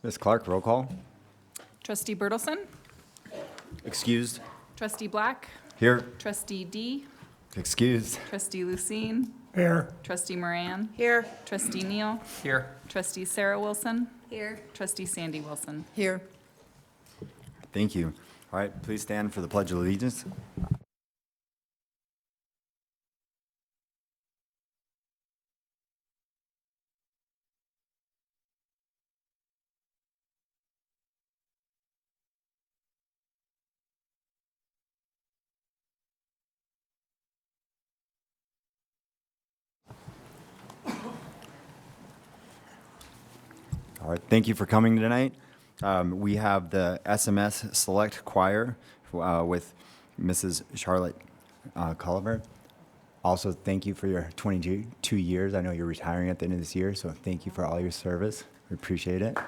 Ms. Clark, roll call. Trustee Bertelson, Excused. Trustee Black, Here. Trustee D, Excused. Trustee Lucine, Here. Trustee Moran, Here. Trustee Neal, Here. Trustee Sarah Wilson, Here. Trustee Sandy Wilson. Here. Thank you. All right, please stand for the Pledge of Allegiance. All right, thank you for coming tonight. We have the SMS Select Choir with Mrs. Charlotte Culliver. Also, thank you for your 22 years. I know you're retiring at the end of this year, so thank you for all your service. We appreciate it.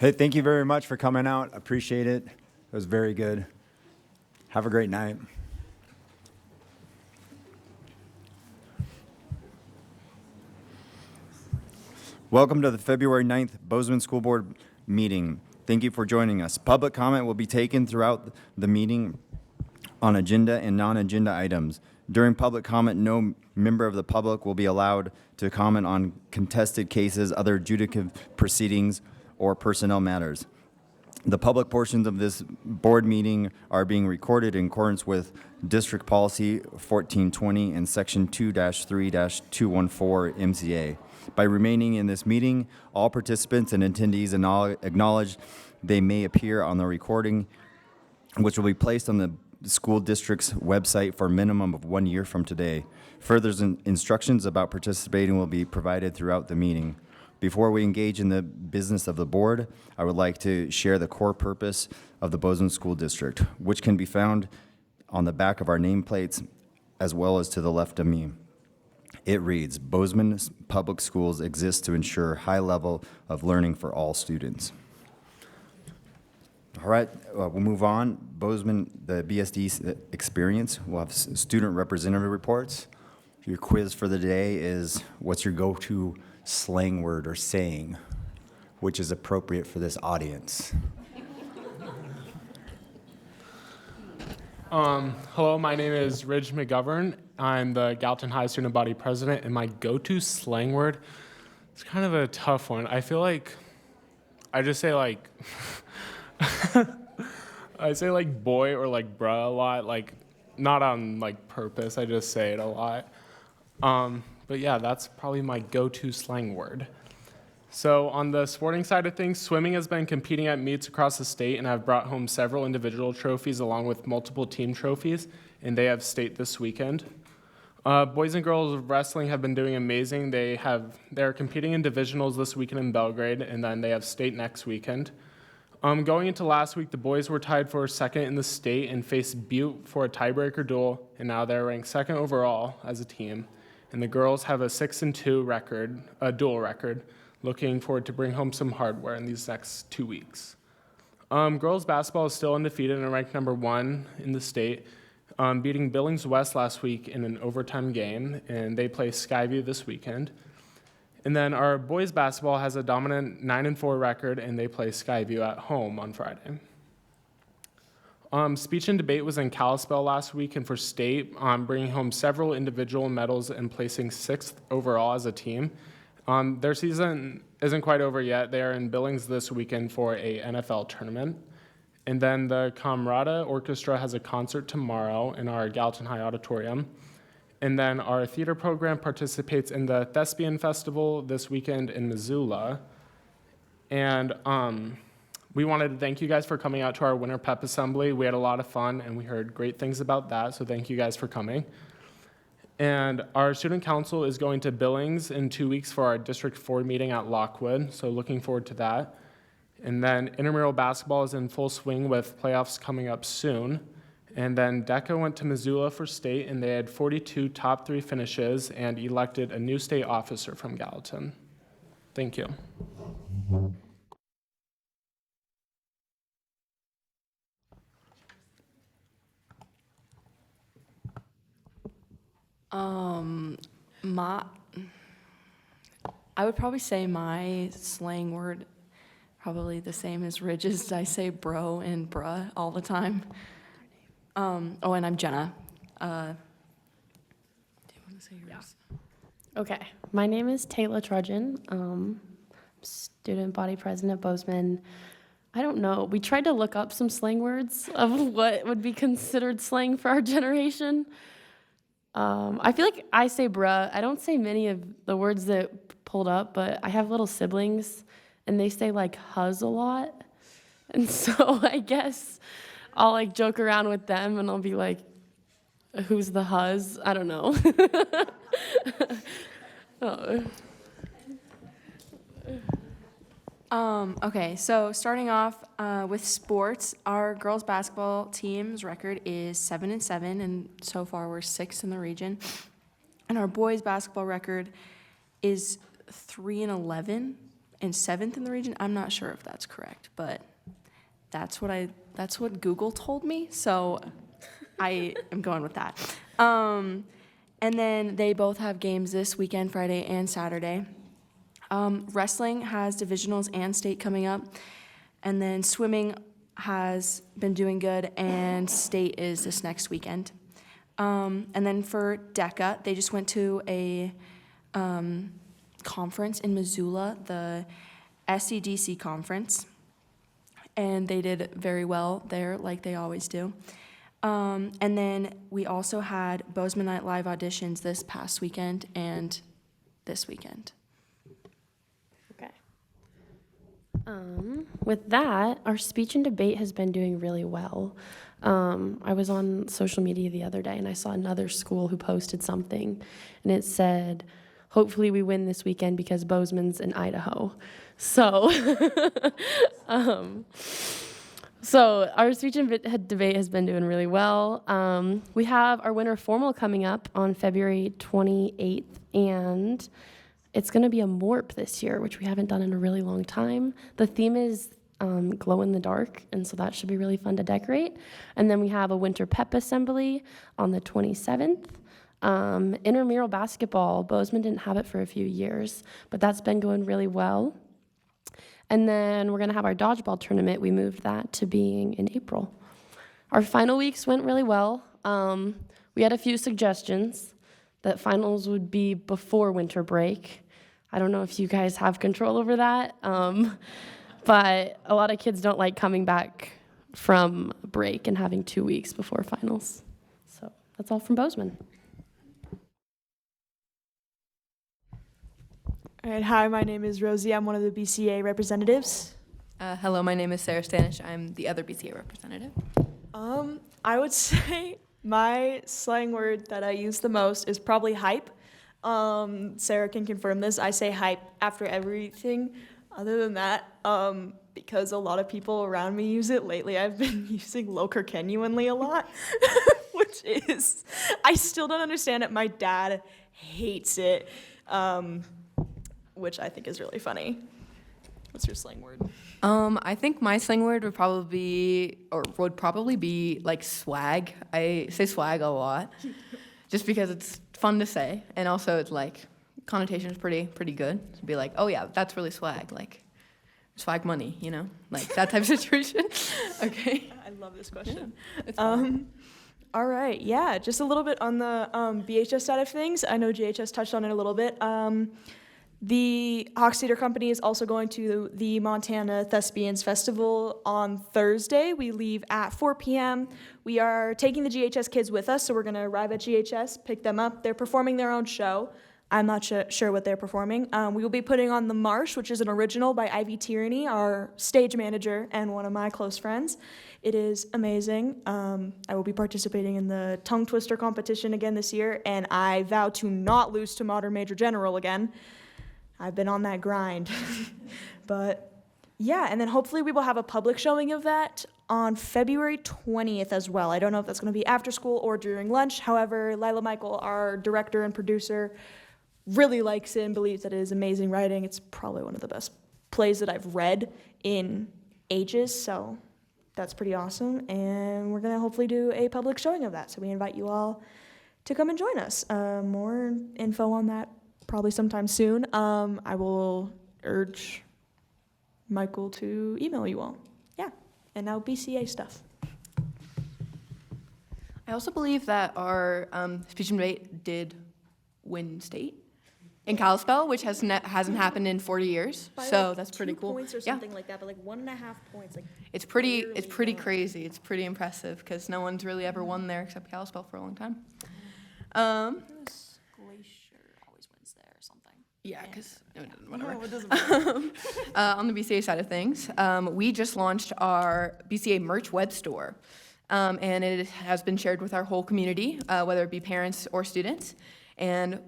Hey, thank you very much for coming out. Appreciate it. It was very good. Have a great night. Welcome to the February 9th Bozeman School Board meeting. Thank you for joining us. Public comment will be taken throughout the meeting on agenda and non-agenda items. During public comment, no member of the public will be allowed to comment on contested cases, other adjudicative proceedings, or personnel matters. The public portions of this board meeting are being recorded in accordance with District Policy 1420 and Section 2-3-214 MCA. By remaining in this meeting, all participants and attendees acknowledge they may appear on the recording, which will be placed on the school district's website for a minimum of 1 year from today. Further instructions about participating will be provided throughout the meeting. Before we engage in the business of the board, I would like to share the core purpose of the Bozeman School District, which can be found on the back of our nameplates as well as to the left of me. It reads, Bozeman Public Schools exist to ensure high level of learning for all students. All right, we'll move on. Bozeman, the BSD experience. We'll have student representative reports. Your quiz for the day is, what's your go-to slang word or saying, which is appropriate for this audience? Hello, my name is Ridge McGovern. I'm the Gallatin High Student Body President, and my go-to slang word, it's kind of a tough one. I feel like I just say like, I say like boy or like bruh a lot, like not on like purpose, I just say it a lot. But yeah, that's probably my go-to slang word. So on the sporting side of things, swimming has been competing at meets across the state, and I've brought home several individual trophies along with multiple team trophies, and they have state this weekend. Boys and girls wrestling have been doing amazing. They're competing in divisionals this weekend in Belgrade, and then they have state next weekend. Going into last week, the boys were tied for second in the state and faced Butte for a tiebreaker duel, and now they're ranked second overall as a team. And the girls have a 6-2 record, a dual record. Looking forward to bring home some hardware in these next 2 weeks. Girls basketball is still undefeated and ranked number 1 in the state, beating Billings West last week in an overtime game, and they play Skyview this weekend. And then our boys basketball has a dominant 9-4 record, and they play Skyview at home on Friday. Speech and debate was in Kalispell last week, and for state, bringing home several individual medals and placing 6th overall as a team. Their season isn't quite over yet. They are in Billings this weekend for a NFL tournament. And then the Camerata Orchestra has a concert tomorrow in our Gallatin High Auditorium. And then our theater program participates in the Thespian Festival this weekend in Missoula. And we wanted to thank you guys for coming out to our Winter Pep Assembly. We had a lot of fun, and we heard great things about that, so thank you guys for coming. And our student council is going to Billings in 2 weeks for our District 4 meeting at Lockwood, so looking forward to that. And then intramural basketball is in full swing with playoffs coming up soon. And then DECA went to Missoula for state, and they had 42 top 3 finishes and elected a new state officer from Gallatin. Thank you. I would probably say my slang word, probably the same as Ridge's. I say bro and bruh all the time. And I'm Jenna. Do you want to say yours? Okay, my name is Taylor Trudgeon, student body president at Bozeman. I don't know, we tried to look up some slang words of what would be considered slang for our generation. I feel like I say bruh. I don't say many of the words that pulled up, but I have little siblings, and they say like huzz a lot. And so I guess I'll like joke around with them, and I'll be like, who's the huzz? I don't know. Okay, so starting off with sports, our girls basketball team's record is 7-7, and so far we're 6th in the region. And our boys basketball record is 3-11, and 7th in the region. I'm not sure if that's correct, but that's what Google told me, so I am going with that. And then they both have games this weekend, Friday and Saturday. Wrestling has divisionals and state coming up, and then swimming has been doing good, and state is this next weekend. And then for DECA, they just went to a conference in Missoula, the SCDC conference, and they did very well there, like they always do. And then we also had Bozeman Night Live auditions this past weekend and this weekend. Okay. With that, our speech and debate has been doing really well. I was on social media the other day and I saw another school who posted something, and it said, "Hopefully we win this weekend because Bozeman's in Idaho." So, so our speech and debate has been doing really well. We have our winter formal coming up on February 28th, and it's going to be a MORP this year, which we haven't done in a really long time. The theme is glow in the dark, and so that should be really fun to decorate. And then we have a winter pep assembly on the 27th. Intramural basketball, Bozeman didn't have it for a few years, but that's been going really well. And then we're going to have our dodgeball tournament. We moved that to being in April. Our final weeks went really well. We had a few suggestions that finals would be before winter break. I don't know if you guys have control over that, but a lot of kids don't like coming back from break and having 2 weeks before finals. So that's all from Bozeman. All right, hi, my name is Rosie. I'm one of the BCA representatives. Hello, my name is Sarah Stanish. I'm the other BCA representative. I would say my slang word that I use the most is probably hype. Sarah can confirm this. I say hype after everything. Other than that, because a lot of people around me use it lately, I've been using Lokerkenuenly a lot, which is, I still don't understand it. My dad hates it. Which I think is really funny. What's your slang word? I think my slang word would probably be like swag. I say swag a lot, just because it's fun to say, and also it's like connotation is pretty good. To be like, oh yeah, that's really swag, like swag money, you know, like that type of situation. Okay. I love this question. Yeah, it's fun. All right, yeah, just a little bit on the BHS side of things. I know JHS touched on it a little bit. The Hawks Theater Company is also going to the Montana Thespians Festival on Thursday. We leave at 4 p.m. We are taking the GHS kids with us, so we're going to arrive at GHS, pick them up. They're performing their own show. I'm not sure what they're performing. We will be putting on The Marsh, which is an original by Ivy Tierney, our stage manager and one of my close friends. It is amazing. I will be participating in the tongue twister competition again this year, and I vow to not lose to Modern Major General again. I've been on that grind. But yeah, and then hopefully we will have a public showing of that on February 20th as well. I don't know if that's going to be after school or during lunch. However, Lila Michael, our director and producer, really likes it and believes that it is amazing writing. It's probably one of the best plays that I've read in ages, so that's pretty awesome. And we're going to hopefully do a public showing of that, so we invite you all to come and join us. More info on that probably sometime soon. I will urge Michael to email you all. Yeah, and now BCA stuff. I also believe that our speech and debate did win state in Kalispell, which hasn't happened in 40 years. So that's pretty cool. Points or Yeah. something like that, but like 1.5 points. Like It's pretty barely won. crazy. It's pretty impressive because no one's really ever won there except Kalispell for a long time. Glacier always wins there or something. Yeah, because whatever. On the BCA side of things, we just launched our BCA merch web store, and it has been shared with our whole community, whether it be parents or students, and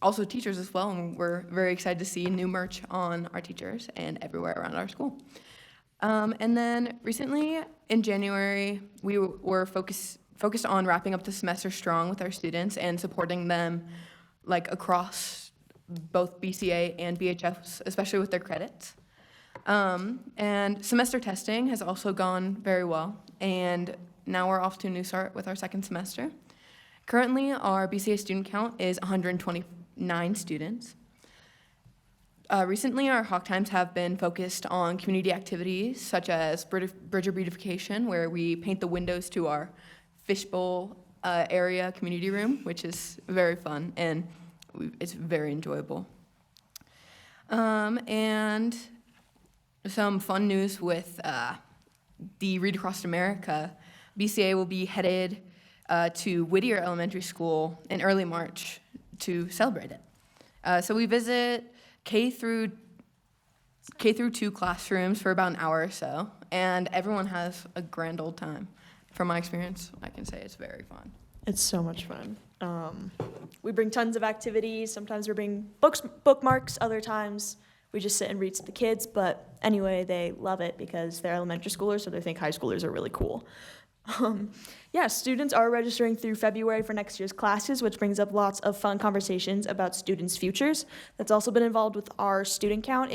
also teachers as well. And we're very excited to see new merch on our teachers and everywhere around our school. And then recently in January, we were focused on wrapping up the semester strong with our students and supporting them like across both BCA and BHS, especially with their credits. And semester testing has also gone very well, and now we're off to a new start with our second semester. Currently, our BCA student count is 129 students. Recently, our Hawk Times have been focused on community activities such as Bridger beautification, where we paint the windows to our fishbowl area community room, which is very fun and it's very enjoyable. And some fun news with the Read Across America. BCA will be headed to Whittier Elementary School in early March to celebrate it. So we visit K through 2 classrooms for about an hour or so, and everyone has a grand old time. From my experience, I can say it's very fun. It's so much fun. We bring tons of activities. Sometimes we bring bookmarks. Other times we just sit and read to the kids. But anyway, they love it because they're elementary schoolers, so they think high schoolers are really cool. Yeah, students are registering through February for next year's classes, which brings up lots of fun conversations about students' futures. That's also been involved with our student count.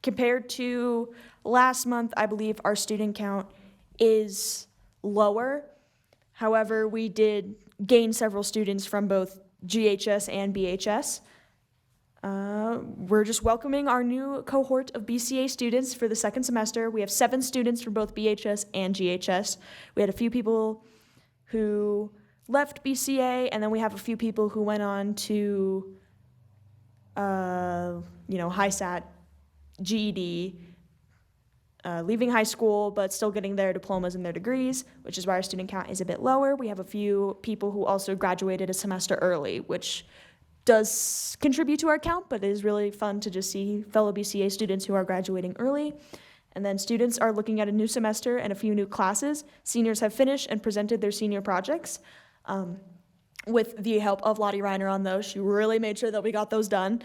Compared to last month, I believe our student count is lower. However, we did gain several students from both GHS and BHS. We're just welcoming our new cohort of BCA students for the second semester. We have 7 students from both BHS and GHS. We had a few people who left BCA, and then we have a few people who went on to, HiSat, GED, leaving high school, but still getting their diplomas and their degrees, which is why our student count is a bit lower. We have a few people who also graduated a semester early, which does contribute to our count, but it is really fun to just see fellow BCA students who are graduating early. And then students are looking at a new semester and a few new classes. Seniors have finished and presented their senior projects. With the help of Lottie Reiner on those, she really made sure that we got those done,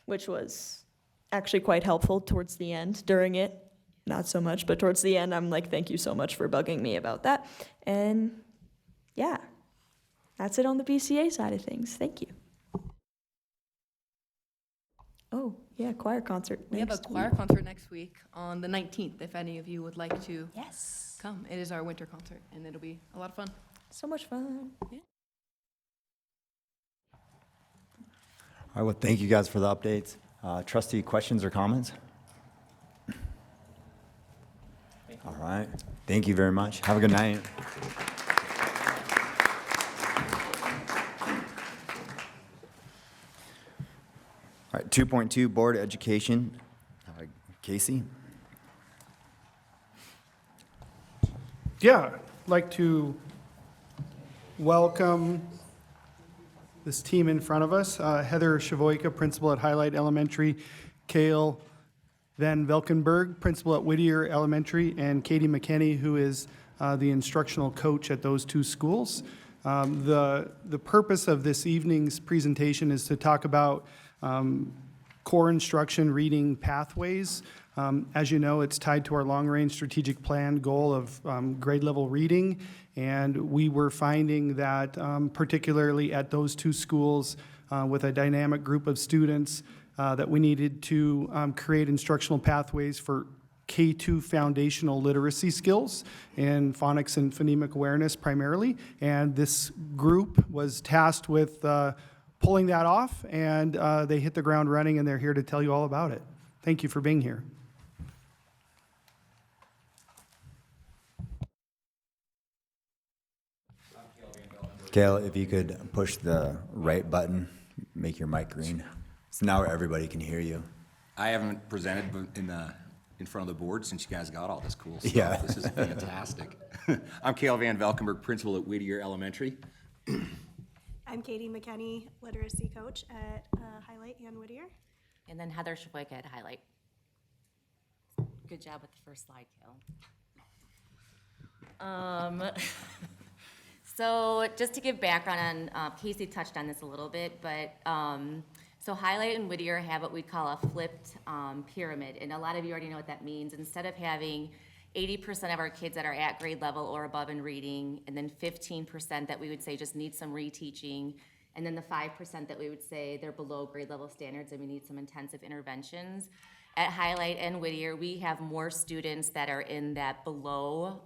which was actually quite helpful towards the end. During it, not so much, but towards the end, I'm like, thank you so much for bugging me about that. And yeah, that's it on the BCA side of things. Thank you. Oh, yeah, choir concert We have a next choir week. concert next week on the 19th, if any of you would like to Yes. come. It is our winter concert, and it'll be a lot of fun. So much fun. All right, well, thank you guys for the updates. Trustee, questions or comments? All right, thank you very much. Have a good night. All right, 2.2, Board of Education. Casey? Yeah, I'd like to welcome this team in front of us. Heather Shavoyka, principal at Highlight Elementary, Kale Van Velkenberg, principal at Whittier Elementary, and Katie McKinney, who is the instructional coach at those 2 schools. The purpose of this evening's presentation is to talk about core instruction reading pathways. As you know, it's tied to our long-range strategic plan goal of grade level reading, and we were finding that particularly at those 2 schools with a dynamic group of students that we needed to create instructional pathways for K2 foundational literacy skills and phonics and phonemic awareness primarily, and this group was tasked with pulling that off, and they hit the ground running, and they're here to tell you all about it. Thank you for being here. Kale, if you could push the right button, make your mic green. So now everybody can hear you. I haven't presented in front of the board since you guys got all this cool stuff. Yeah. This is fantastic. I'm Cale Van Velkenberg, principal at Whittier Elementary. I'm Katie McKinney, literacy coach at Highlight and Whittier. And then Heather Shavoyka at Highlight. Good job with the first slide, Kale. So just to give background on, Casey touched on this a little bit, but so Highlight and Whittier have what we call a flipped pyramid, and a lot of you already know what that means. Instead of having 80% of our kids that are at grade level or above in reading, and then 15% that we would say just need some reteaching, And then the 5% that we would say they're below grade level standards and we need some intensive interventions. At Highlight and Whittier, we have more students that are in that below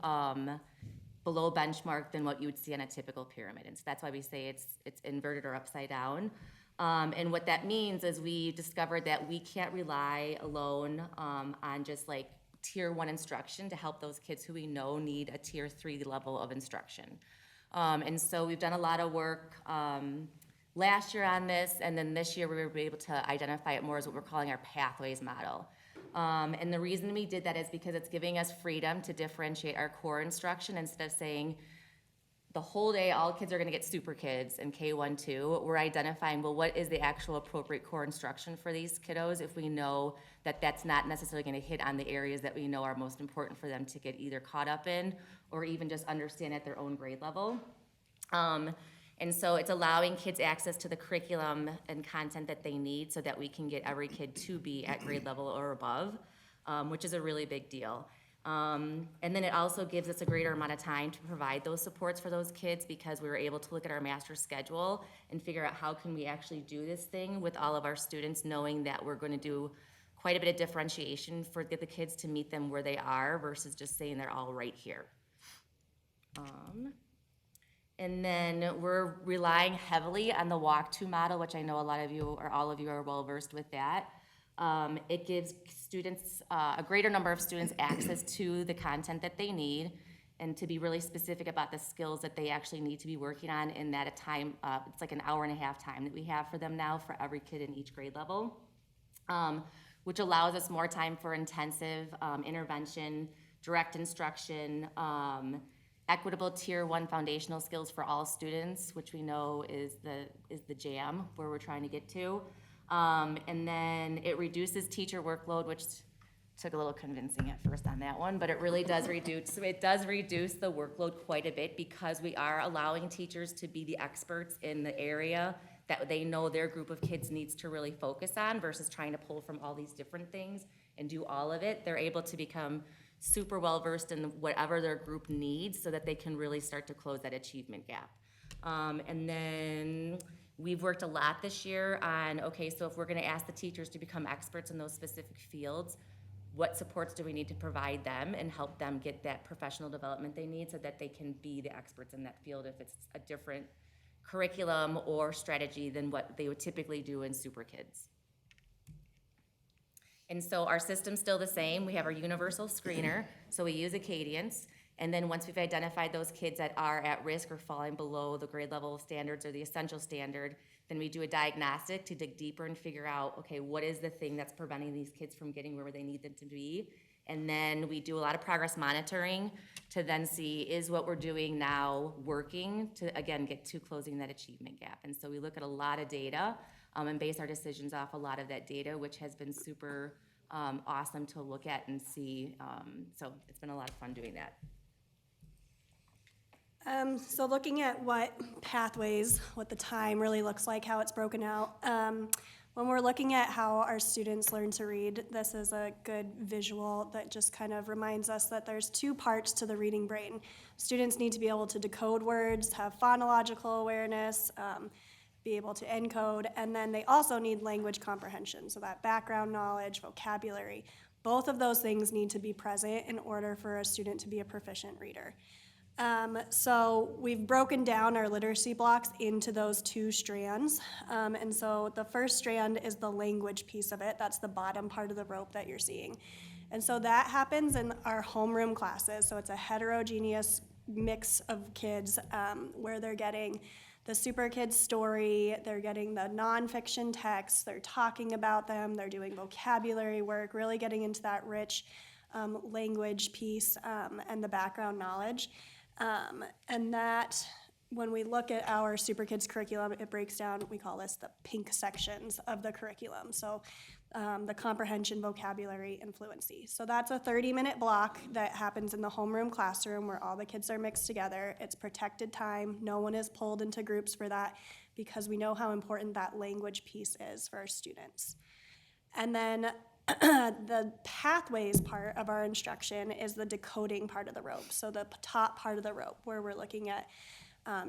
benchmark than what you would see on a typical pyramid. And so that's why we say it's inverted or upside down. And what that means is we discovered that we can't rely alone on just like tier 1 instruction to help those kids who we know need a tier 3 level of instruction. And so we've done a lot of work last year on this, and then this year we were able to identify it more as what we're calling our pathways model. And the reason we did that is because it's giving us freedom to differentiate our core instruction instead of saying the whole day all kids are going to get super kids in K1, 2. We're identifying, well, what is the actual appropriate core instruction for these kiddos if we know that that's not necessarily going to hit on the areas that we know are most important for them to get either caught up in or even just understand at their own grade level. And so it's allowing kids access to the curriculum and content that they need so that we can get every kid to be at grade level or above, which is a really big deal. And then it also gives us a greater amount of time to provide those supports for those kids because we were able to look at our master schedule and figure out how can we actually do this thing with all of our students, knowing that we're going to do quite a bit of differentiation for the kids to meet them where they are versus just saying they're all right here. And then we're relying heavily on the walk-to model, which I know a lot of you or all of you are well versed with that. It gives students, a greater number of students, access to the content that they need and to be really specific about the skills that they actually need to be working on in that time. It's like an hour and a half time that we have for them now for every kid in each grade level, which allows us more time for intensive intervention, direct instruction, equitable tier 1 foundational skills for all students, which we know is the jam where we're trying to get to. And then it reduces teacher workload, which took a little convincing at first on that one, but it really does reduce the workload quite a bit because we are allowing teachers to be the experts in the area that they know their group of kids needs to really focus on versus trying to pull from all these different things and do all of it. They're able to become super well versed in whatever their group needs so that they can really start to close that achievement gap. And then we've worked a lot this year on, okay, so if we're gonna ask the teachers to become experts in those specific fields, what supports do we need to provide them and help them get that professional development they need so that they can be the experts in that field if it's a different curriculum or strategy than what they would typically do in Super Kids. And so our system's still the same. We have our universal screener, so we use Acadience. And then once we've identified those kids that are at risk or falling below the grade level standards or the essential standard, then we do a diagnostic to dig deeper and figure out, okay, what is the thing that's preventing these kids from getting where they need them to be? And then we do a lot of progress monitoring to then see, is what we're doing now working to, again, get to closing that achievement gap? And so we look at a lot of data and base our decisions off a lot of that data, which has been super awesome to look at and see. So it's been a lot of fun doing that. So looking at what pathways, what the time really looks like, how it's broken out. When we're looking at how our students learn to read, this is a good visual that just kind of reminds us that there's 2 parts to the reading brain. Students need to be able to decode words, have phonological awareness, be able to encode, and then they also need language comprehension, so that background knowledge, vocabulary. Both of those things need to be present in order for a student to be a proficient reader. So we've broken down our literacy blocks into those 2 strands. And so the first strand is the language piece of it. That's the bottom part of the rope that you're seeing. And so that happens in our homeroom classes. So it's a heterogeneous mix of kids where they're getting the Super Kids story, they're getting the nonfiction text, they're talking about them, they're doing vocabulary work, really getting into that rich language piece and the background knowledge. And that, when we look at our Super Kids curriculum, it breaks down, we call this the pink sections of the curriculum. So the comprehension, vocabulary, and fluency. So that's a 30-minute block that happens in the homeroom classroom where all the kids are mixed together. It's protected time. No one is pulled into groups for that because we know how important that language piece is for our students. And then the pathways part of our instruction is the decoding part of the rope. So the top part of the rope where we're looking at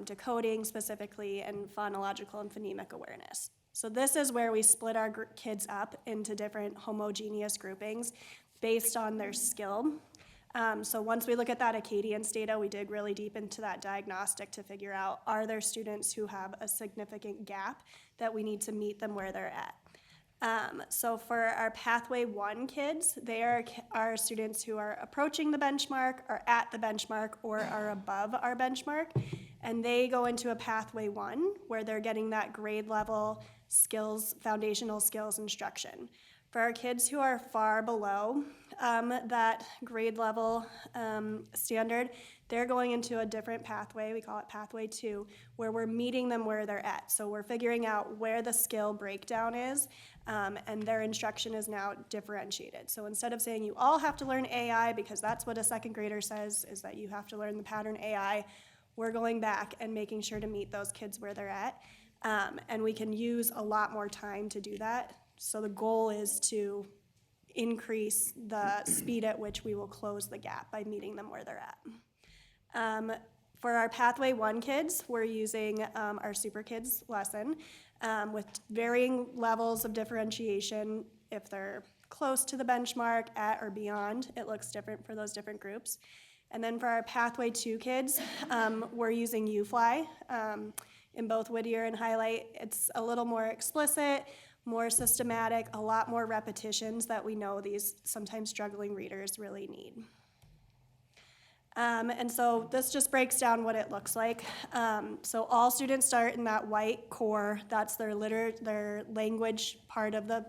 decoding specifically, and phonological and phonemic awareness. So this is where we split our kids up into different homogeneous groupings based on their skill. So once we look at that Acadians data, we dig really deep into that diagnostic to figure out, are there students who have a significant gap that we need to meet them where they're at? So for our Pathway 1 kids, they are students who are approaching the benchmark, are at the benchmark, or are above our benchmark. And they go into a Pathway 1 where they're getting that grade level skills, foundational skills instruction. For our kids who are far below that grade level standard, they're going into a different pathway, we call it Pathway 2, where we're meeting them where they're at. So we're figuring out where the skill breakdown is, and their instruction is now differentiated. So instead of saying you all have to learn AI, because that's what a second grader says, is that you have to learn the pattern AI, we're going back and making sure to meet those kids where they're at. And we can use a lot more time to do that. So the goal is to increase the speed at which we will close the gap by meeting them where they're at. For our Pathway 1 kids, we're using our Super Kids lesson with varying levels of differentiation. If they're close to the benchmark, at or beyond, it looks different for those different groups. And then for our Pathway 2 kids, we're using UFly in both Whittier and Highlight. It's a little more explicit, more systematic, a lot more repetitions that we know these sometimes struggling readers really need. And so this just breaks down what it looks like. So all students start in that white core, that's their language part of the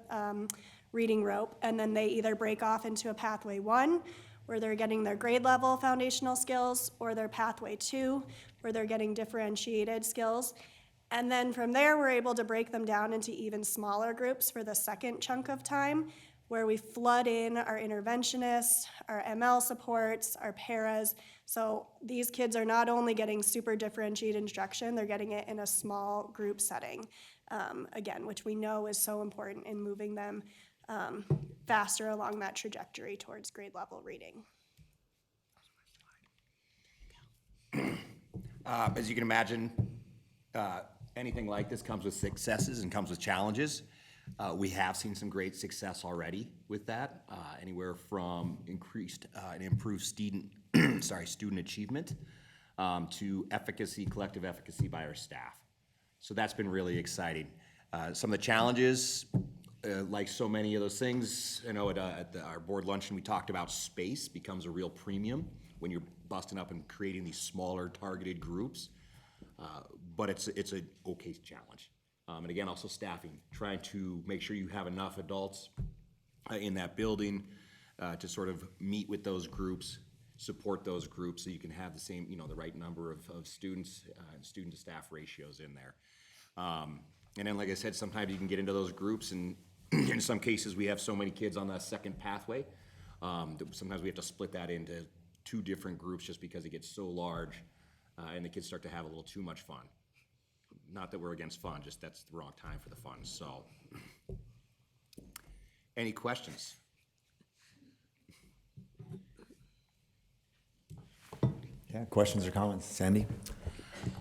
reading rope, and then they either break off into a Pathway 1, where they're getting their grade level foundational skills, or their Pathway 2, where they're getting differentiated skills. And then from there, we're able to break them down into even smaller groups for the second chunk of time, where we flood in our interventionists, our ML supports, our paras. So these kids are not only getting super differentiated instruction, they're getting it in a small group setting, again, which we know is so important in moving them faster along that trajectory towards grade level reading. As you can imagine, anything like this comes with successes and comes with challenges. We have seen some great success already with that, anywhere from increased and improved student achievement to efficacy, collective efficacy by our staff. So that's been really exciting. Some of the challenges, like so many of those things, I know at our board luncheon we talked about space becomes a real premium when you're busting up and creating these smaller targeted groups, but it's an okay challenge. And again, also staffing, trying to make sure you have enough adults in that building to sort of meet with those groups, support those groups, so you can have the same, the right number of students and student to staff ratios in there. And then, like I said, sometimes you can get into those groups, and in some cases, we have so many kids on that second pathway that sometimes we have to split that into 2 different groups just because it gets so large, and the kids start to have a little too much fun. Not that we're against fun, just that's the wrong time for the fun. So, any questions? Yeah, questions or comments? Sandy?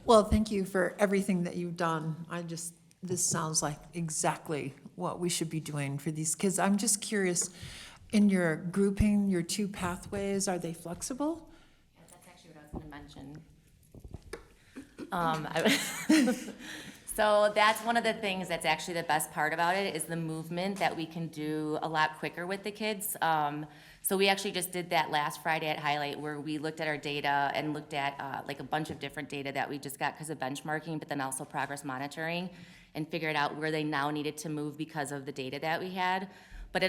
Well, thank you for everything that you've done. This sounds like exactly what we should be doing for these kids. I'm just curious, in your grouping, your 2 pathways, are they flexible? Yeah, that's actually what I was going to mention. So that's one of the things that's actually the best part about it is the movement that we can do a lot quicker with the kids. So we actually just did that last Friday at Highlight, where we looked at our data and looked at like a bunch of different data that we just got because of benchmarking, but then also progress monitoring, and figured out where they now needed to move because of the data that we had. But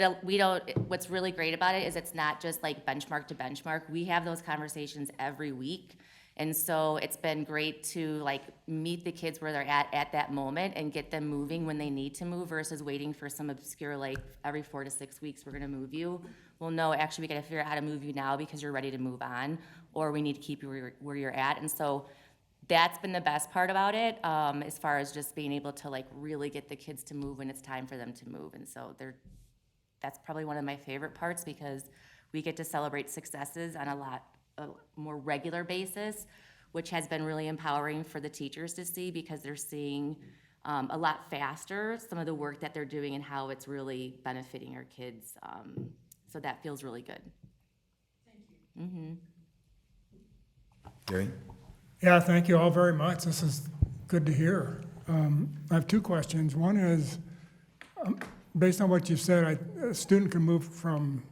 what's really great about it is it's not just like benchmark to benchmark. We have those conversations every week. And so it's been great to like meet the kids where they're at that moment and get them moving when they need to move versus waiting for some obscure, like every 4 to 6 weeks, we're gonna move you. Well, no, actually we gotta figure out how to move you now because you're ready to move on, or we need to keep you where you're at. And so that's been the best part about it, as far as just being able to like really get the kids to move when it's time for them to move. And so that's probably one of my favorite parts because we get to celebrate successes on a more regular basis, which has been really empowering for the teachers to see because they're seeing a lot faster some of the work that they're doing and how it's really benefiting our kids. So that feels really good. Thank you. Gary? Yeah, thank you all very much. This is good to hear. I have two questions. One is, based on what you said, a student can move from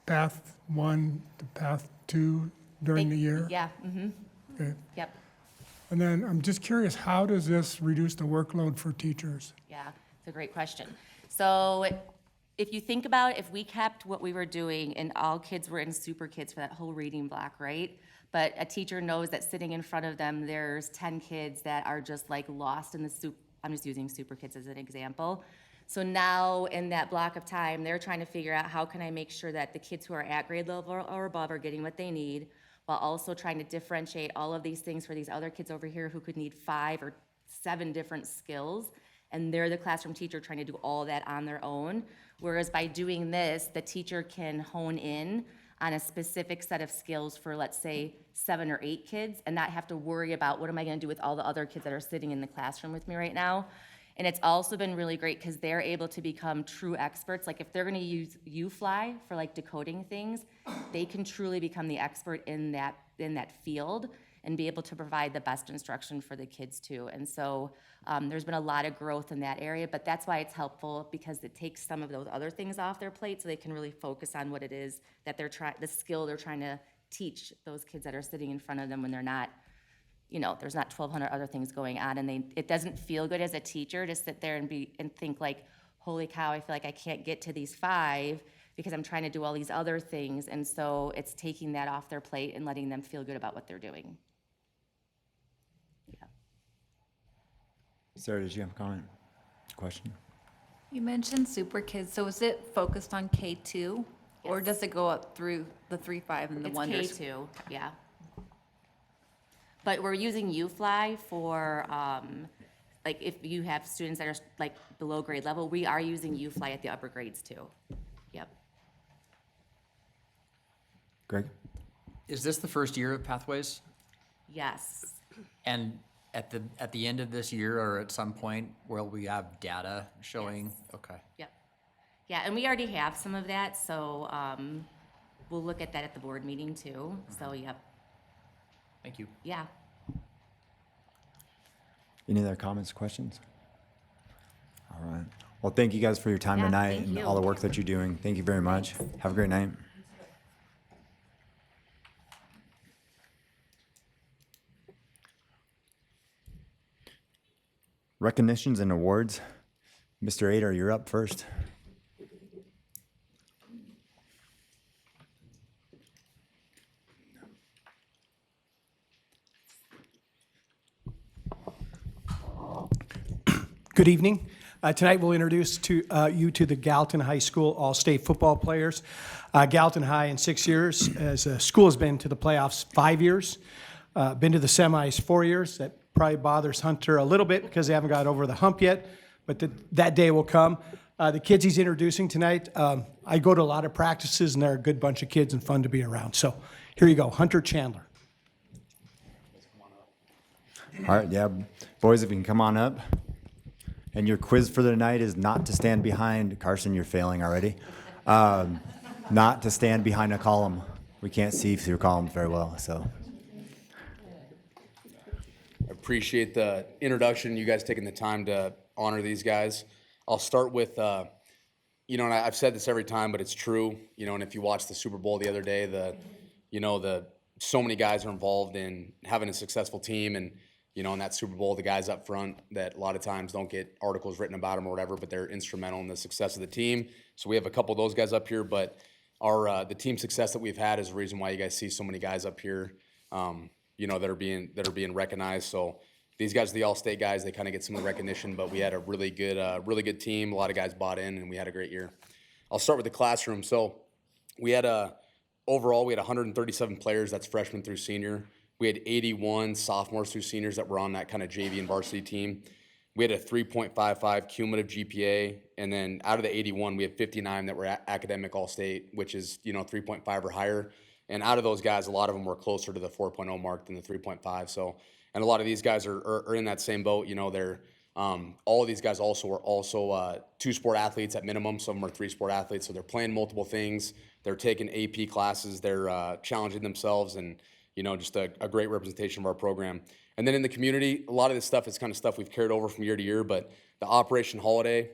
path 1 to path 2 during the year? Yeah. Okay. Yep. And then I'm just curious, how does this reduce the workload for teachers? Yeah, it's a great question. So if you think about if we kept what we were doing and all kids were in Super Kids for that whole reading block, right? But a teacher knows that sitting in front of them, there's 10 kids that are just like lost in the I'm just using Super Kids as an example. So now in that block of time, they're trying to figure out how can I make sure that the kids who are at grade level or above are getting what they need, while also trying to differentiate all of these things for these other kids over here who could need 5 or 7 different skills. And they're the classroom teacher trying to do all that on their own. Whereas by doing this, the teacher can hone in on a specific set of skills for, let's say, 7 or 8 kids and not have to worry about what am I gonna do with all the other kids that are sitting in the classroom with me right now. And it's also been really great because they're able to become true experts. Like if they're gonna use UFly for like decoding things, they can truly become the expert in that field and be able to provide the best instruction for the kids too. And so there's been a lot of growth in that area, but that's why it's helpful because it takes some of those other things off their plate so they can really focus on what it is that the skill they're trying to teach those kids that are sitting in front of them when they're not, there's not 1,200 other things going on. And it doesn't feel good as a teacher to sit there and think like, holy cow, I feel like I can't get to these 5 because I'm trying to do all these other things. And so it's taking that off their plate and letting them feel good about what they're doing. Sarah, did you have a comment? Question? You mentioned Super Kids, so is it focused on K2? Or does it go up through the 3-5 and the It's Wonders? K2, yeah. But we're using UFly for, like if you have students that are like below grade level, we are using UFly at the upper grades too. Yep. Greg? Is this the first year of Pathways? Yes. And at the end of this year or at some point, will we have data showing? Yes. Okay. Yep. Yeah, and we already have some of that, so we'll look at that at the board meeting too. So, yep. Thank you. Yeah. Any other comments, questions? All right. Well, thank you guys for your time Yeah, tonight thank and you. all the work that you're doing. Thank you very much. Have a great night. Recognitions and awards. Mr. Ader, you're up first. Good evening. Tonight we'll introduce you to the Gallatin High School All-State football players. Gallatin High in 6 years, as a school, has been to the playoffs 5 years, been to the semis 4 years. That probably bothers Hunter a little bit because they haven't got over the hump yet, but that day will come. The kids he's introducing tonight, I go to a lot of practices and they're a good bunch of kids and fun to be around. So here you go, Hunter Chandler. All right, yeah, boys, if you can come on up. And your quiz for the night is not to stand behind, Carson, you're failing already. Not to stand behind a column. We can't see through columns very well, so. I appreciate the introduction, you guys taking the time to honor these guys. I'll start with, and I've said this every time, but it's true, and if you watched the Super Bowl the other day, so many guys are involved in having a successful team, and in that Super Bowl, the guys up front that a lot of times don't get articles written about them or whatever, but they're instrumental in the success of the team. So we have a couple of those guys up here, but the team success that we've had is the reason why you guys see so many guys up here, that are being recognized. So these guys are the All-State guys. They kind of get some of the recognition, but we had a really good team. A lot of guys bought in, and we had a great year. I'll start with the classroom. So overall, we had 137 players. That's freshman through senior. We had 81 sophomores through seniors that were on that kind of JV and varsity team. We had a 3.55 cumulative GPA, and then out of the 81, we had 59 that were academic All-State, which is 3.5 or higher. And out of those guys, a lot of them were closer to the 4.0 mark than the 3.5. So, and a lot of these guys are in that same boat. You know, they're all of these guys also are also 2-sport athletes at minimum. Some of them are 3-sport athletes, so they're playing multiple things. They're taking AP classes. They're challenging themselves, and you know, just a great representation of our program. And then in the community, a lot of this stuff is kind of stuff we've carried over from year to year. But the Operation Holiday,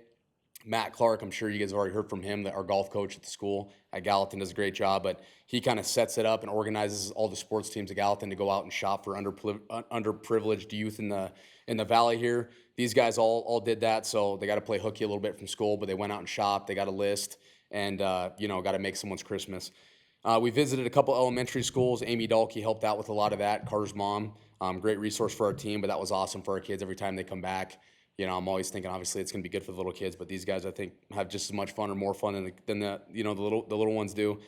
Matt Clark, I'm sure you guys have already heard from him, our golf coach at the school at Gallatin, does a great job. But he kind of sets it up and organizes all the sports teams at Gallatin to go out and shop for underprivileged youth in the valley here. These guys all did that, so they got to play hooky a little bit from school, but they went out and shopped. They got a list, and you know, got to make someone's Christmas. We visited a couple elementary schools. Amy Dalkey helped out with a lot of that. Carter's mom, great resource for our team, but that was awesome for our kids every time they come back. You know, I'm always thinking, obviously, it's going to be good for the little kids, but these guys, I think, have just as much fun or more fun than the you know, the little ones do.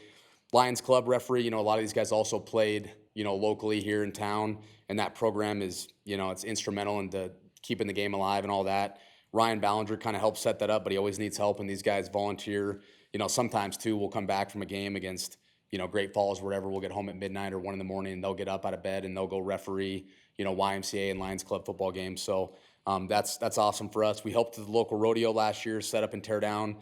Lions Club referee, you know, a lot of these guys also played, you know, locally here in town, and that program is, you know, it's instrumental in keeping the game alive and all that. Ryan Ballinger kind of helps set that up, but he always needs help, and these guys volunteer. You know, sometimes, too, we'll come back from a game against, you know, Great Falls or whatever. We'll get home at midnight or 1 in the morning, and they'll get up out of bed, and they'll go referee, you know, YMCA and Lions Club football games. So that's awesome for us. We helped the local rodeo last year, set up and tear down.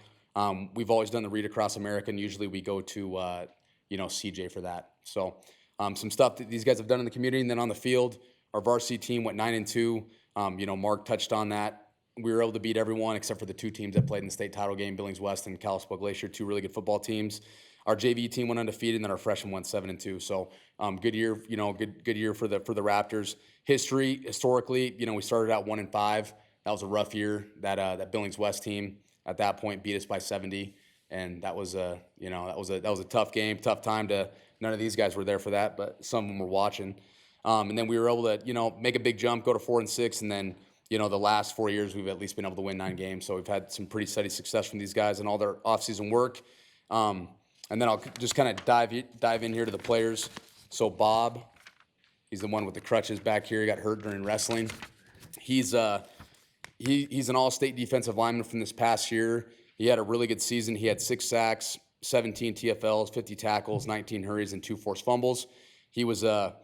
We've always done the Read Across America, and usually we go to, you know, CJ for that. So some stuff that these guys have done in the community. And then on the field, our varsity team went 9-2. You know, Mark touched on that. We were able to beat everyone except for the 2 teams that played in the state title game, Billings West and Kalispell Glacier, 2 really good football teams. Our JV team went undefeated, and then our freshmen went 7-2. So good year, you know, good year for the Raptors. Historically, you know, we started out 1-5. That was a rough year. That Billings West team at that point beat us by 70, and that was a tough game, tough time to. None of these guys were there for that, but some of them were watching. And then we were able to, you know, make a big jump, go to 4-6, and then, you know, the last 4 years we've at least been able to win 9 games. So we've had some pretty steady success from these guys and all their off-season work. And then I'll just kind of dive in here to the players. So Bob, he's the one with the crutches back here. He got hurt during wrestling. He's an all-state defensive lineman from this past year. He had a really good season. He had 6 sacks, 17 TFLs, 50 tackles, 19 hurries, and 2 forced fumbles. He was a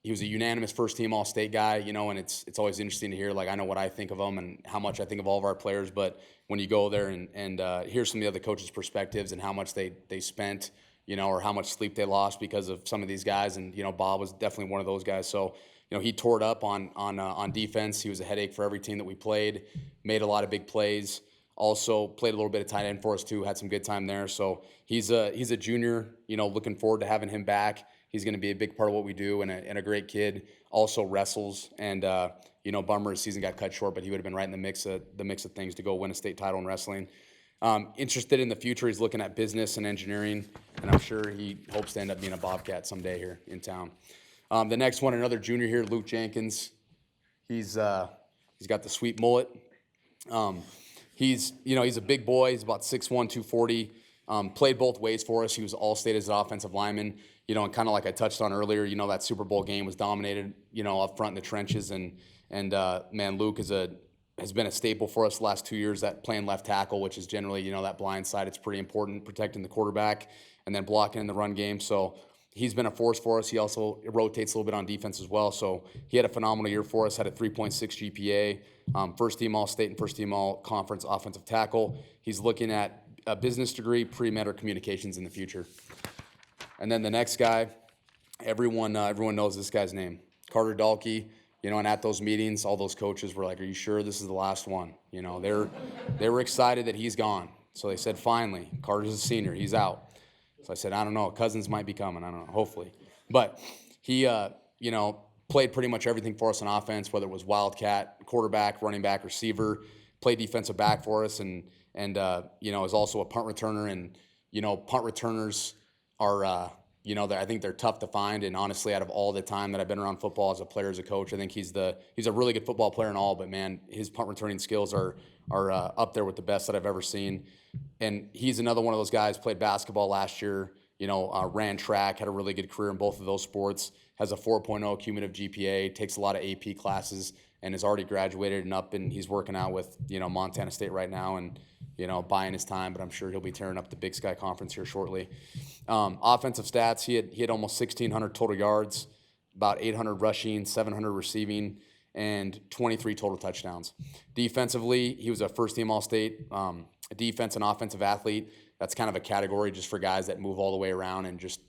unanimous first-team All-State guy, you know, and it's always interesting to hear, like, I know what I think of him and how much I think of all of our players, but when you go there and hear some of the other coaches' perspectives and how much they spent, you know, or how much sleep they lost because of some of these guys, and, you know, Bob was definitely one of those guys. So, you know, he tore it up on defense. He was a headache for every team that we played, made a lot of big plays. Also played a little bit of tight end for us too, had some good time there. So he's a junior, you know, looking forward to having him back. He's going to be a big part of what we do, and a great kid. Also wrestles, and you know, bummer his season got cut short, but he would have been right in the mix of things to go win a state title in wrestling. Interested in the future, he's looking at business and engineering, and I'm sure he hopes to end up being a Bobcat someday here in town. The next one, another junior here, Luke Jenkins. He's got the sweet mullet. He's a big boy. He's about 6'1", 240. Played both ways for us. He was all-state as an offensive lineman. You know, and kind of like I touched on earlier, you know, that Super Bowl game was dominated, you know, up front in the trenches. And man, Luke has been a staple for us the last 2 years, that playing left tackle, which is generally, you know, that blind side. It's pretty important, protecting the quarterback and then blocking in the run game. So he's been a force for us. He also rotates a little bit on defense as well. So he had a phenomenal year for us, had a 3.6 GPA, first-team All-State and first-team All-Conference offensive tackle. He's looking at a business degree, pre-med, or communications in the future. And then the next guy, everyone knows this guy's name, Carter Dalkey. You know, and at those meetings, all those coaches were like, "Are you sure this is the last one?" You know, they were excited that he's gone. So they said, "Finally, Carter's a senior, he's out." So I said, "I don't know, Cousins might be coming. I don't know, hopefully." But he, you know, played pretty much everything for us on offense, whether it was wildcat, quarterback, running back, receiver. Played defensive back for us, and you know, is also a punt returner. And you know, punt returners are, you know, I think they're tough to find. And honestly, out of all the time that I've been around football as a player, as a coach, I think he's a really good football player and all. But man, his punt returning skills are up there with the best that I've ever seen. And he's another one of those guys. Played basketball last year. You know, ran track, had a really good career in both of those sports. Has a 4.0 cumulative GPA. Takes a lot of AP classes, and has already graduated and he's working out with, you know, Montana State right now. And buying his time, but I'm sure he'll be tearing up the Big Sky Conference here shortly. Offensive stats, he had almost 1,600 total yards, about 800 rushing, 700 receiving, and 23 total touchdowns. Defensively, he was a first-team All-State defense and offensive athlete. That's kind of a category just for guys that move all the way around and just,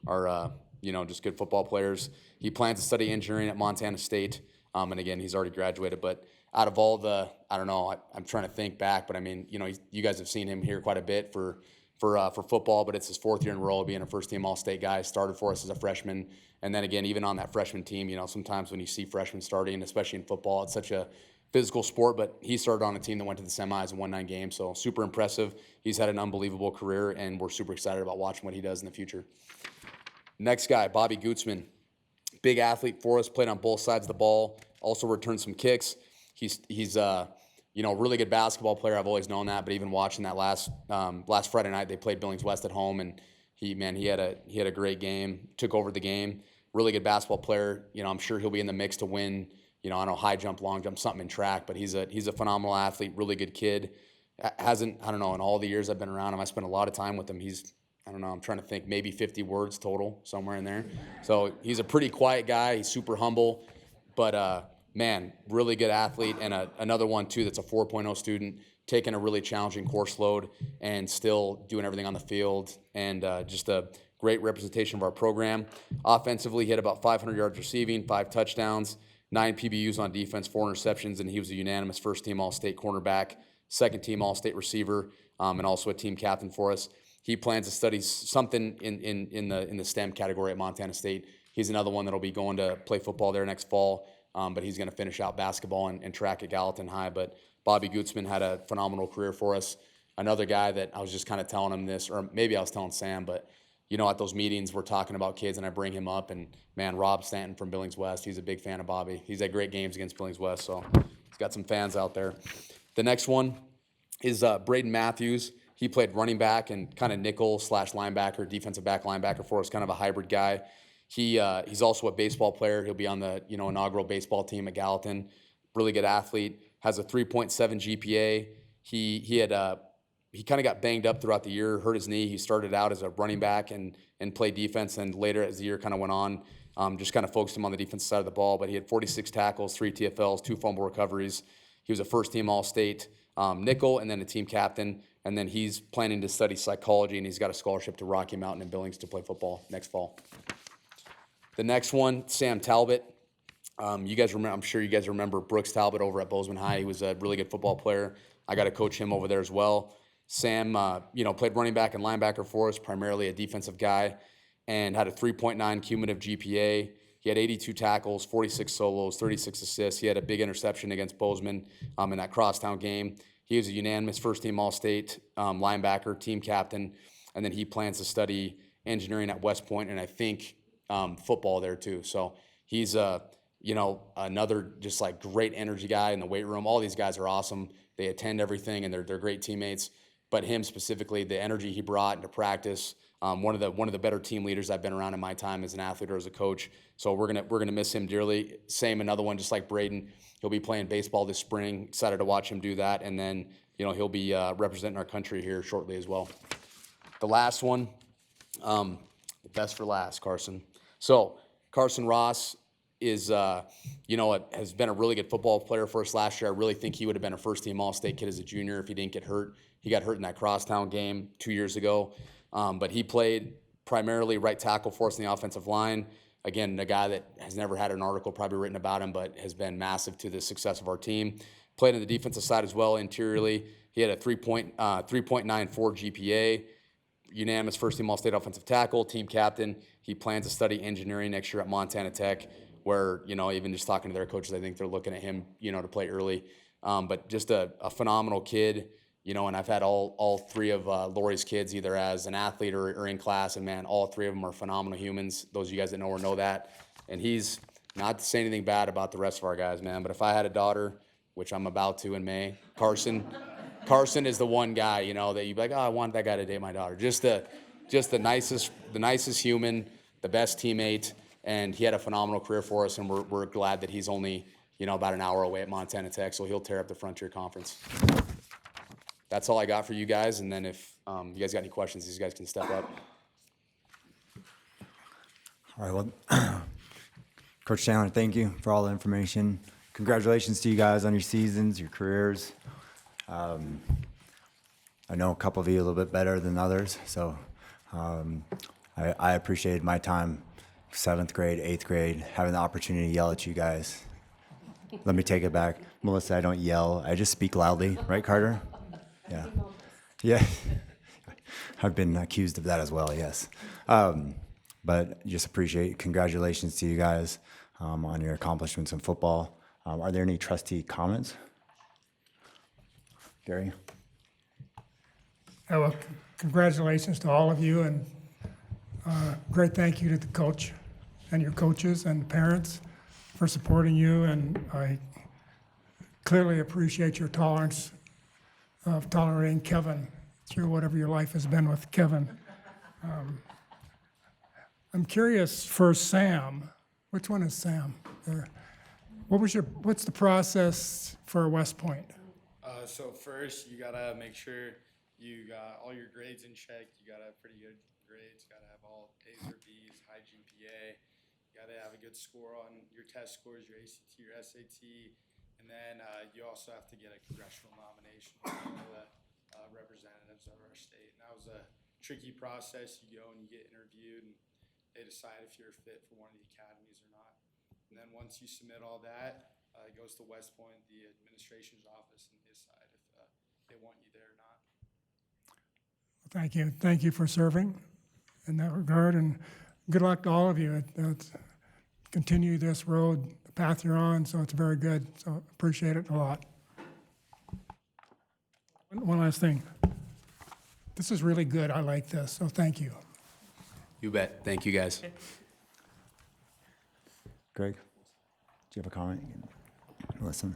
are just good football players. He plans to study engineering at Montana State. And again, he's already graduated. But out of all the, I don't know, I'm trying to think back, but I mean, you guys have seen him here quite a bit for football, but it's his 4th year in a row being a first-team All-State guy. Started for us as a freshman. And then again, even on that freshman team, sometimes when you see freshmen starting, especially in football, it's such a physical sport, but he started on a team that went to the semis and won 9 games, so super impressive. He's had an unbelievable career, and we're super excited about watching what he does in the future. Next guy, Bobby Gutzman. Big athlete for us, played on both sides of the ball, also returned some kicks. He's a really good basketball player. I've always known that, but even watching that last Friday night, they played Billings West at home, and he had a great game, took over the game. Really good basketball player. I'm sure he'll be in the mix to win, I don't know, high jump, long jump, something in track, but he's a phenomenal athlete, really good kid. I don't know, in all the years I've been around him, I spent a lot of time with him. I'm trying to think, maybe 50 words total, somewhere in there. So he's a pretty quiet guy. He's super humble, but man, really good athlete. And another one, too, that's a 4.0 student, taking a really challenging course load and still doing everything on the field, and just a great representation of our program. Offensively, he had about 500 yards receiving, 5 touchdowns, 9 PBUs on defense, 4 interceptions, and he was a unanimous first-team All-State cornerback, second-team All-State receiver, and also a team captain for us. He plans to study something in the STEM category at Montana State. He's another one that'll be going to play football there next fall, but he's going to finish out basketball and track at Gallatin High. But Bobby Gutzman had a phenomenal career for us. Another guy that I was just kind of telling him this, or maybe I was telling Sam, but at those meetings we're talking about kids and I bring him up, and man, Rob Stanton from Billings West, he's a big fan of Bobby. He's had great games against Billings West, so he's got some fans out there. The next one is Braden Matthews. He played running back and kind of nickel / linebacker, defensive back linebacker for us, kind of a hybrid guy. He's also a baseball player. He'll be on the inaugural baseball team at Gallatin. Really good athlete. Has a 3.7 GPA. He kind of got banged up throughout the year, hurt his knee. He started out as a running back and played defense, and later as the year kind of went on, just kind of focused him on the defensive side of the ball. But he had 46 tackles, 3 TFLs, 2 fumble recoveries. He was a first-team All-State nickel and then a team captain. And then he's planning to study psychology, and he's got a scholarship to Rocky Mountain in Billings to play football next fall. The next one, Sam Talbot. You guys remember? I'm sure you guys remember Brooks Talbot over at Bozeman High. He was a really good football player. I got to coach him over there as well. Sam, played running back and linebacker for us, primarily a defensive guy, and had a 3.9 cumulative GPA. He had 82 tackles, 46 solos, 36 assists. He had a big interception against Bozeman in that crosstown game. He was a unanimous first-team All-State linebacker, team captain, and then he plans to study engineering at West Point, and I think football there too. So he's another just like great energy guy in the weight room. All these guys are awesome. They attend everything, and they're great teammates. But him specifically, the energy he brought into practice, one of the better team leaders I've been around in my time as an athlete or as a coach. So we're gonna miss him dearly. Same, another one just like Braden. He'll be playing baseball this spring. Excited to watch him do that, and then he'll be representing our country here shortly as well. The last one, the best for last, Carson. So Carson Ross is has been a really good football player for us last year. I really think he would have been a first-team All-State kid as a junior if he didn't get hurt. He got hurt in that crosstown game 2 years ago, but he played primarily right tackle for us in the offensive line. Again, a guy that has never had an article probably written about him, but has been massive to the success of our team. Played on the defensive side as well, interiorly. He had a 3.94 GPA, unanimous first-team All-State offensive tackle, team captain. He plans to study engineering next year at Montana Tech, where, even just talking to their coaches, I think they're looking at him, to play early. But just a phenomenal kid, and I've had all 3 of Lori's kids either as an athlete or in class, and man, all 3 of them are phenomenal humans. Those of you guys that know her know that. And he's not to say anything bad about the rest of our guys, man, but if I had a daughter, which I'm about to in May, Carson is the one guy, that you'd be like, oh, I want that guy to date my daughter. Just the nicest human, the best teammate, and he had a phenomenal career for us, and we're glad that he's only, about an hour away at Montana Tech, so he'll tear up the Frontier Conference. that's all I got for you guys. And then if you guys got any questions, these guys can step up. All right, well, Coach Chandler, thank you for all the information. Congratulations to you guys on your seasons, your careers. I know a couple of you a little bit better than others, so I appreciated my time, 7th grade, 8th grade, having the opportunity to yell at you guys. Let me take it back. Melissa, I don't yell, I just speak loudly, right, Carter? Yeah. Yeah. I've been accused of that as well, yes. But just appreciate, congratulations to you guys on your accomplishments in football. Are there any trustee comments? Gary? Well, congratulations to all of you, and great thank you to the coach and your coaches and parents for supporting you, and I clearly appreciate your tolerance of tolerating Kevin through whatever your life has been with Kevin. I'm curious for Sam. Which one is Sam? There. What's the process for West Point? So first, you gotta make sure you got all your grades in check. You gotta have pretty good grades. Gotta have all A's or B's, high GPA. You gotta have a good score on your test scores, your ACT, your SAT, and then you also have to get a congressional nomination from the representatives of our state. And that was a tricky process. You go and you get interviewed, and they decide if you're fit for one of the academies or not. And then once you submit all that, it goes to West Point, the administration's office, and they decide if they want you there or not. Thank you. Thank you for serving in that regard, and good luck to all of you. Continue this road, the path you're on, so it's very good. So appreciate it a lot. One last thing. This is really good. I like this, so thank you. You bet. Thank you, guys. Greg, do you have a comment? Listen.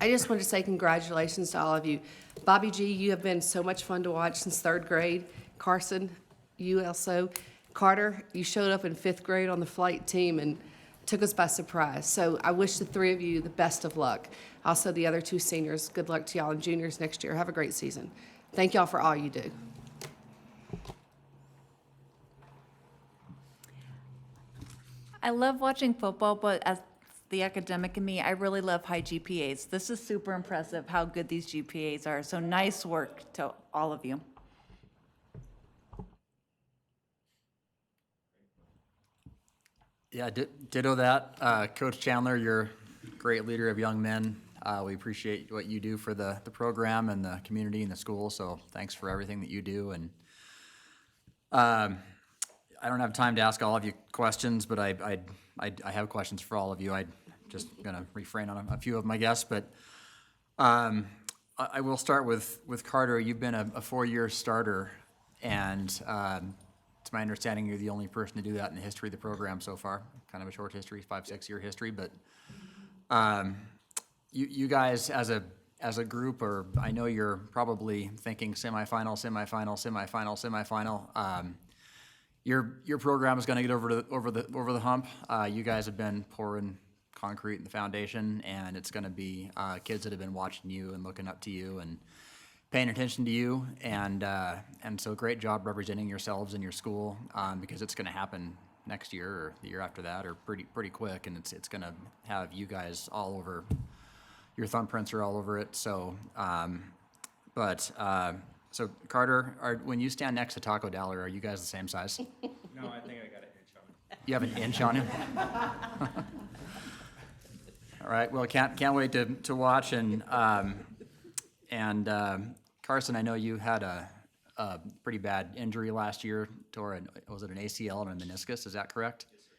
I just want to say congratulations to all of you. Bobby G, you have been so much fun to watch since 3rd grade. Carson, you also. Carter, you showed up in 5th grade on the flight team and took us by surprise. So I wish the 3 of you the best of luck. Also, the other 2 seniors, good luck to y'all, and juniors next year. Have a great season. Thank y'all for all you do. I love watching football, but as the academic in me, I really love high GPAs. This is super impressive how good these GPAs are. So nice work to all of you. Yeah, ditto that. Coach Chandler, you're a great leader of young men. We appreciate what you do for the program and the community and the school, so thanks for everything that you do. And I don't have time to ask all of you questions, but I have questions for all of you. I'm just gonna refrain on a few of my guests, but I will start with Carter. You've been a 4-year starter, and to my understanding, you're the only person to do that in the history of the program so far. Kind of a short history, 5-6 year history, but you guys as a group, or I know you're probably thinking semifinal. Your program is going to get over the hump. You guys have been pouring concrete in the foundation, and it's going to be kids that have been watching you and looking up to you and paying attention to you, and so great job representing yourselves and your school, because it's going to happen next year or the year after that, or pretty quick, and it's going to have you guys all over. Your thumbprints are all over it. So, so Carter, when you stand next to Taco Dowler, are you guys the same size? No, I think I got an inch on him. You have an inch on him? All right. Well, can't wait to watch, and Carson, I know you had a pretty bad injury last year. Was it an ACL and a meniscus? Is that correct? Yes, sir.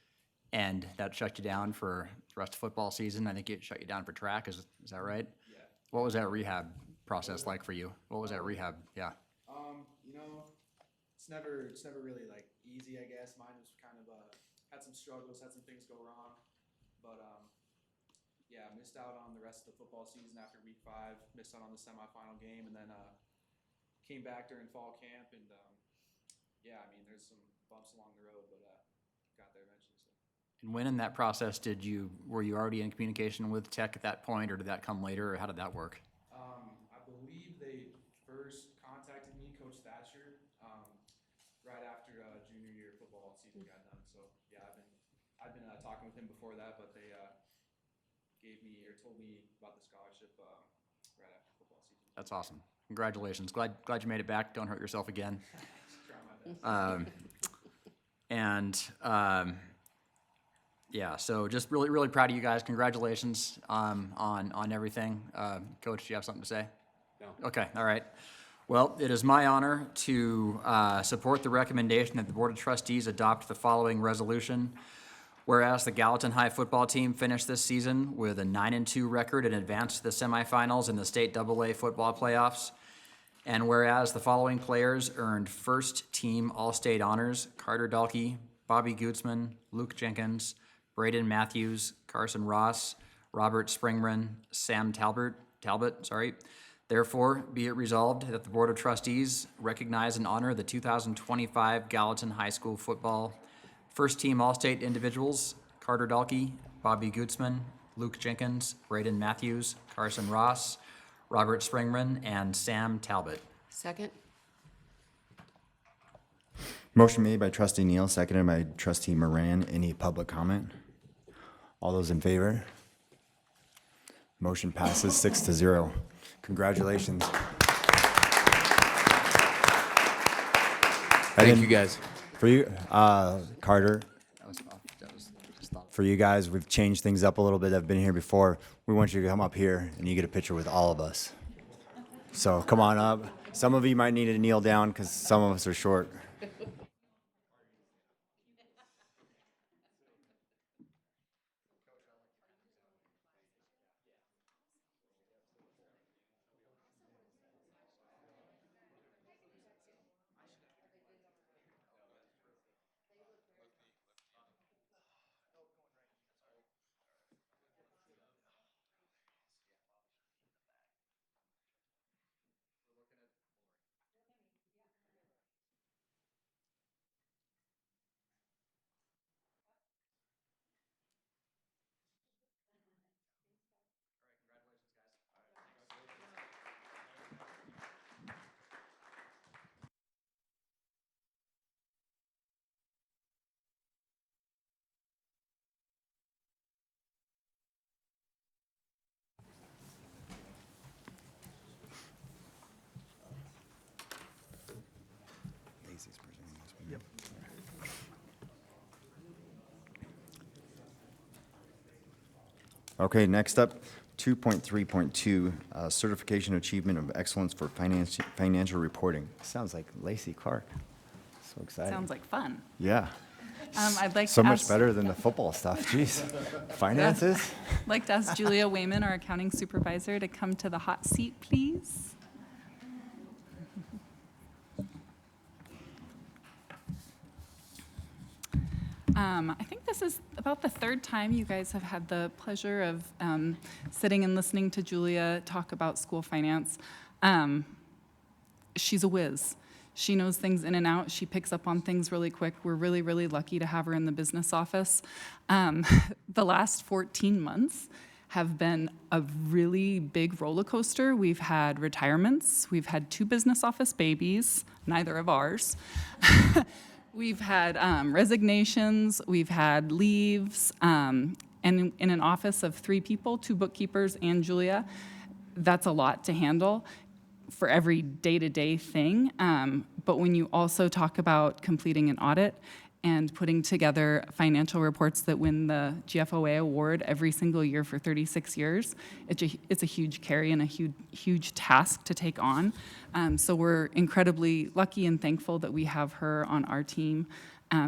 And that shut you down for the rest of football season. I think it shut you down for track. Is that right? Yeah. What was that rehab process like for you? What was that rehab? Yeah. It's never really like easy, I guess. Mine was kind of had some struggles, had some things go wrong, but yeah, missed out on the rest of the football season after week 5. Missed out on the semifinal game, and then came back during fall camp, and yeah, I mean, there's some bumps along the road, but got there eventually. So. And when in that process were you already in communication with Tech at that point, or did that come later, or how did that work? I believe they first been before that, but they gave me or told me about the scholarship right after football season. That's awesome. Congratulations. Glad you made it back. Don't hurt yourself again. Yeah, so just really, really proud of you guys. Congratulations on everything. Coach, do you have something to say? No. Okay, all right. Well, it is my honor to support the recommendation that the Board of Trustees adopt the following resolution. Whereas the Gallatin High football team finished this season with a 9-2 record and advanced to the semifinals in the state AA football playoffs. And whereas the following players earned first team All-State honors: Carter Dalkey, Bobby Gutzman, Luke Jenkins, Braden Matthews, Carson Ross, Robert Springman, Sam Talbot. Therefore, be it resolved that the Board of Trustees recognize and honor the 2025 Gallatin High School football first team All-State individuals: Carter Dalkey, Bobby Gutzman, Luke Jenkins, Braden Matthews, Carson Ross, Robert Springman, and Sam Talbot. Second? Motion made by trustee Neal, seconded by trustee Moran. Any public comment? All those in favor? Motion passes 6-0. Congratulations. Thank you, guys. For you, Carter, for you guys, we've changed things up a little bit. I've been here before. We want you to come up here and you get a picture with all of us. So come on up. Some of you might need to kneel down because some of us are short. Okay, next up, 2.3.2, Certification Achievement of Excellence for Financial Reporting. Sounds like Lacey Clark. So exciting. Sounds like fun. Yeah. I'd like So to much ask, better than the football stuff, jeez. Finances? I'd like to ask Julia Wayman, our accounting supervisor, to come to the hot seat, please. I think this is about the third time you guys have had the pleasure of sitting and listening to Julia talk about school finance. She's a whiz. She knows things in and out. She picks up on things really quick. We're really, really lucky to have her in the business office. The last 14 months have been a really big roller coaster. We've had retirements. We've had 2 business office babies, neither of ours. We've had resignations, we've had leaves, and in an office of 3 people, 2 bookkeepers and Julia, that's a lot to handle for every day-to-day thing. But when you also talk about completing an audit and putting together financial reports that win the GFOA award every single year for 36 years, it's a huge carry and a huge task to take on. So we're incredibly lucky and thankful that we have her on our team.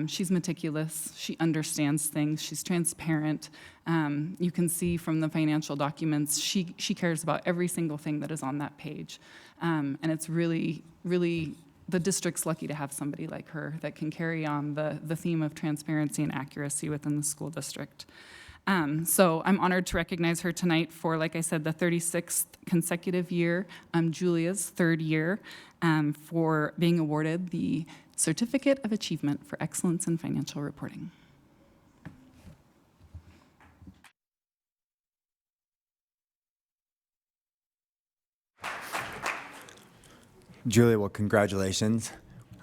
She's meticulous, she understands things, she's transparent. You can see from the financial documents, she cares about every single thing that is on that page. And it's really, really, the district's lucky to have somebody like her that can carry on the theme of transparency and accuracy within the school district. So I'm honored to recognize her tonight for, like I said, the 36th consecutive year, Julia's 3rd year, for being awarded the Certificate of Achievement for Excellence in Financial Reporting. Julia, well, congratulations.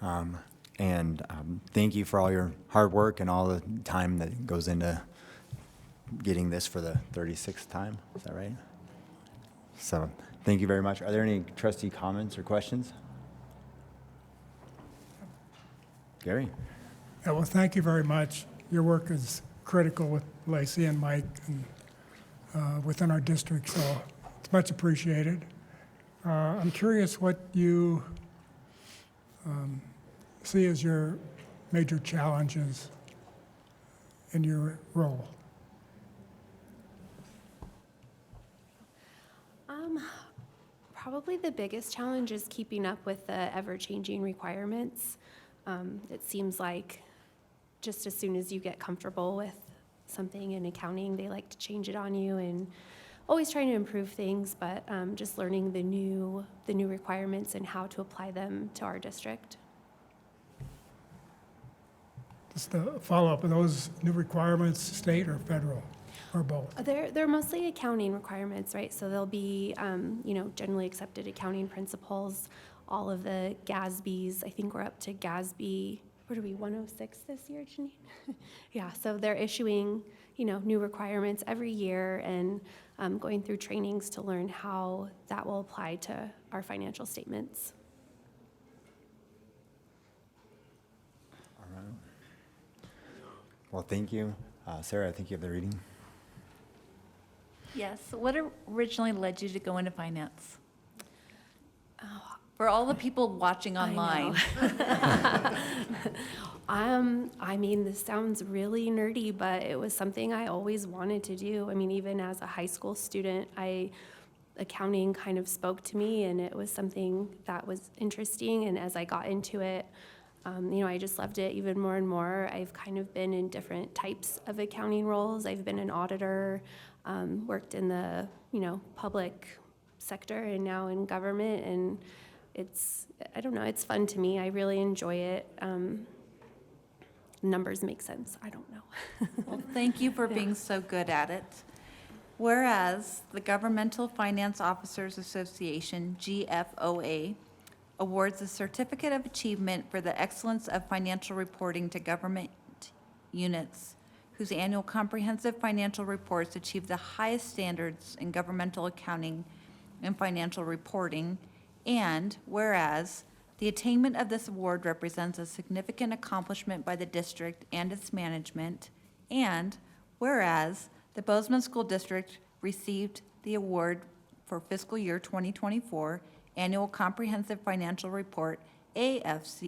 And thank you for all your hard work and all the time that goes into getting this for the 36th time. Is that right? So thank you very much. Are there any trustee comments or questions? Gary? Yeah, well, thank you very much. Your work is critical with Lacey and Mike and within our district, so it's much appreciated. I'm curious what you see as your major challenges in your role. Probably the biggest challenge is keeping up with the ever-changing requirements. It seems like just as soon as you get comfortable with something in accounting, they like to change it on you, and always trying to improve things, but just learning the new requirements and how to apply them to our district. Just a follow-up, are those new requirements state or federal, or both? They're mostly accounting requirements, right? So they'll be, generally accepted accounting principles, all of the GASBs. I think we're up to GASB, what are we, 106 this year, Janine? Yeah, so they're issuing, new requirements every year and going through trainings to learn how that will apply to our financial statements. All right. Well, thank you. Sarah, I think you have the reading. Yes. What originally led you to go into finance? For all the people watching online. I mean, this sounds really nerdy, but it was something I always wanted to do. I mean, even as a high school student, accounting kind of spoke to me, and it was something that was interesting. And as I got into it, I just loved it even more and more. I've kind of been in different types of accounting roles. I've been an auditor, worked in the, public sector, and now in government. And it's fun to me. I really enjoy it. Numbers make sense. I don't know. Well, thank you for being so good at it. Whereas the Governmental Finance Officers Association, GFOA, awards a Certificate of Achievement for the excellence of financial reporting to government units whose annual comprehensive financial reports achieve the highest standards in governmental accounting and financial reporting. And whereas the attainment of this award represents a significant accomplishment by the district and its management. And whereas the Bozeman School District received the award for fiscal year 2024 Annual Comprehensive Financial Report, AFR,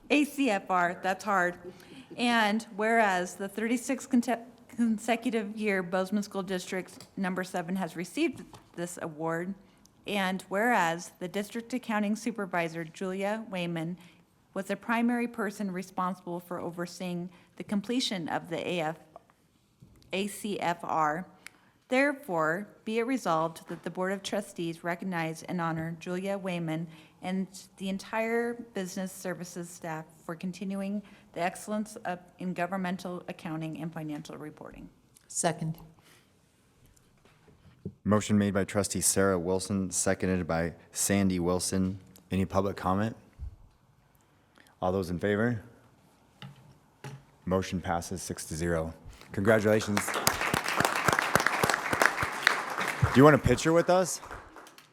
ACFR, that's hard. And whereas the 36th consecutive year Bozeman School District number 7 has received this award, and whereas the district accounting supervisor, Julia Wayman, was the primary person responsible for overseeing the completion of the ACFR, therefore, be it resolved that the Board of Trustees recognize and honor Julia Wayman and the entire business services staff for continuing the excellence in governmental accounting and financial reporting. Second. Motion made by trustee Sarah Wilson, seconded by Sandy Wilson. Any public comment? All those in favor? Motion passes 6-0. Congratulations. Do you want a picture with us?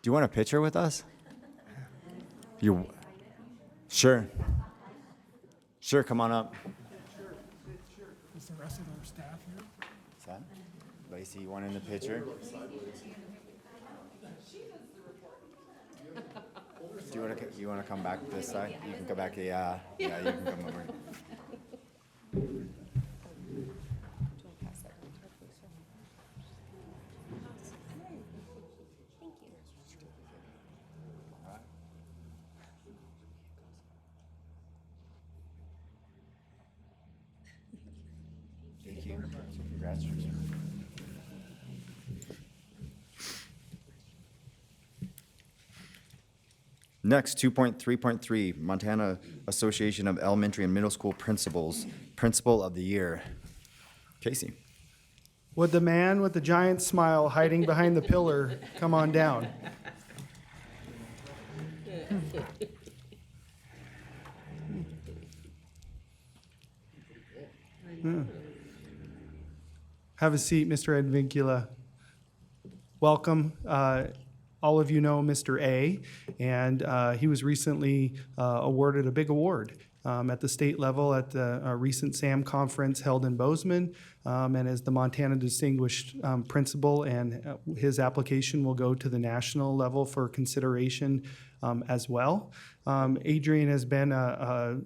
Do you want a picture with us? You sure? Sure, come on up. Is the rest of our staff here? Is that Lacey, you want in the picture? Do you want to come back this side? You can come back. Yeah, you can come over. Thank you. Congrats. Next, 2.3.3, Montana Association of Elementary and Middle School Principals, Principal of the Year. Casey. Would the man with the giant smile hiding behind the pillar come on down? Have a seat, Mr. Advincula. Welcome. All of you know Mr. A, and he was recently awarded a big award at the state level at the recent SAM conference held in Bozeman, and as the Montana Distinguished Principal, and his application will go to the national level for consideration as well. Adrian has been a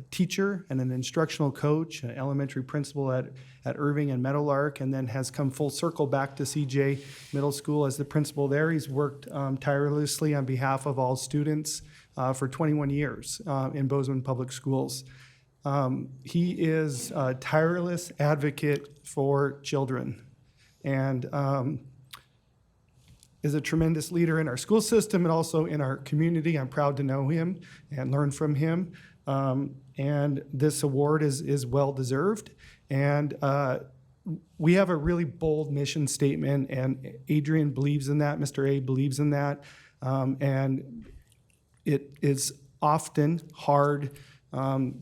teacher and an instructional coach, an elementary principal at Irving and Meadowlark, and then has come full circle back to CJ Middle School as the principal there. He's worked tirelessly on behalf of all students for 21 years in Bozeman Public Schools. He is a tireless advocate for children, and is a tremendous leader in our school system and also in our community. I'm proud to know him and learn from him. And this award is well-deserved. And we have a really bold mission statement, and Adrian believes in that, Mr. A believes in that. And it is often hard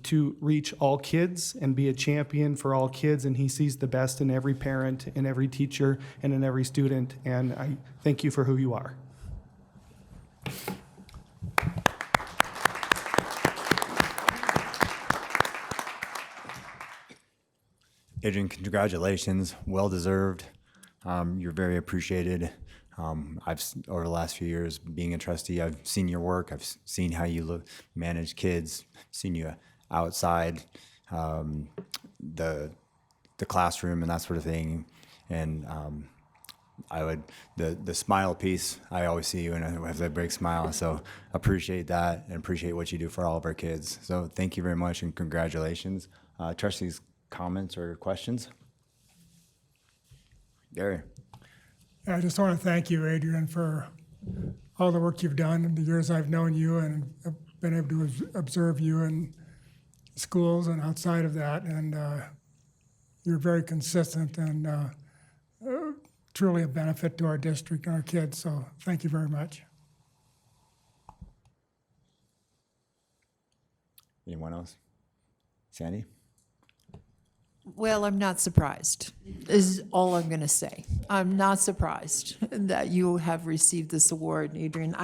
to reach all kids and be a champion for all kids, and he sees the best in every parent, in every teacher, and in every student, and I thank you for who you are. Adrian, congratulations, well-deserved. You're very appreciated. Over the last few years being a trustee, I've seen your work. I've seen how you manage kids, seen you outside the classroom and that sort of thing. And the smile piece, I always see you and I have that big smile. So appreciate that and appreciate what you do for all of our kids. So thank you very much and congratulations. Trustees, comments or questions? Gary. I just want to thank you, Adrian, for all the work you've done in the years I've known you and have been able to observe you in schools and outside of that. And you're very consistent and truly a benefit to our district and our kids. So thank you very much. Anyone else? Sandy? Well, I'm not surprised, is all I'm going to say. I'm not surprised that you have received this award, Adrian.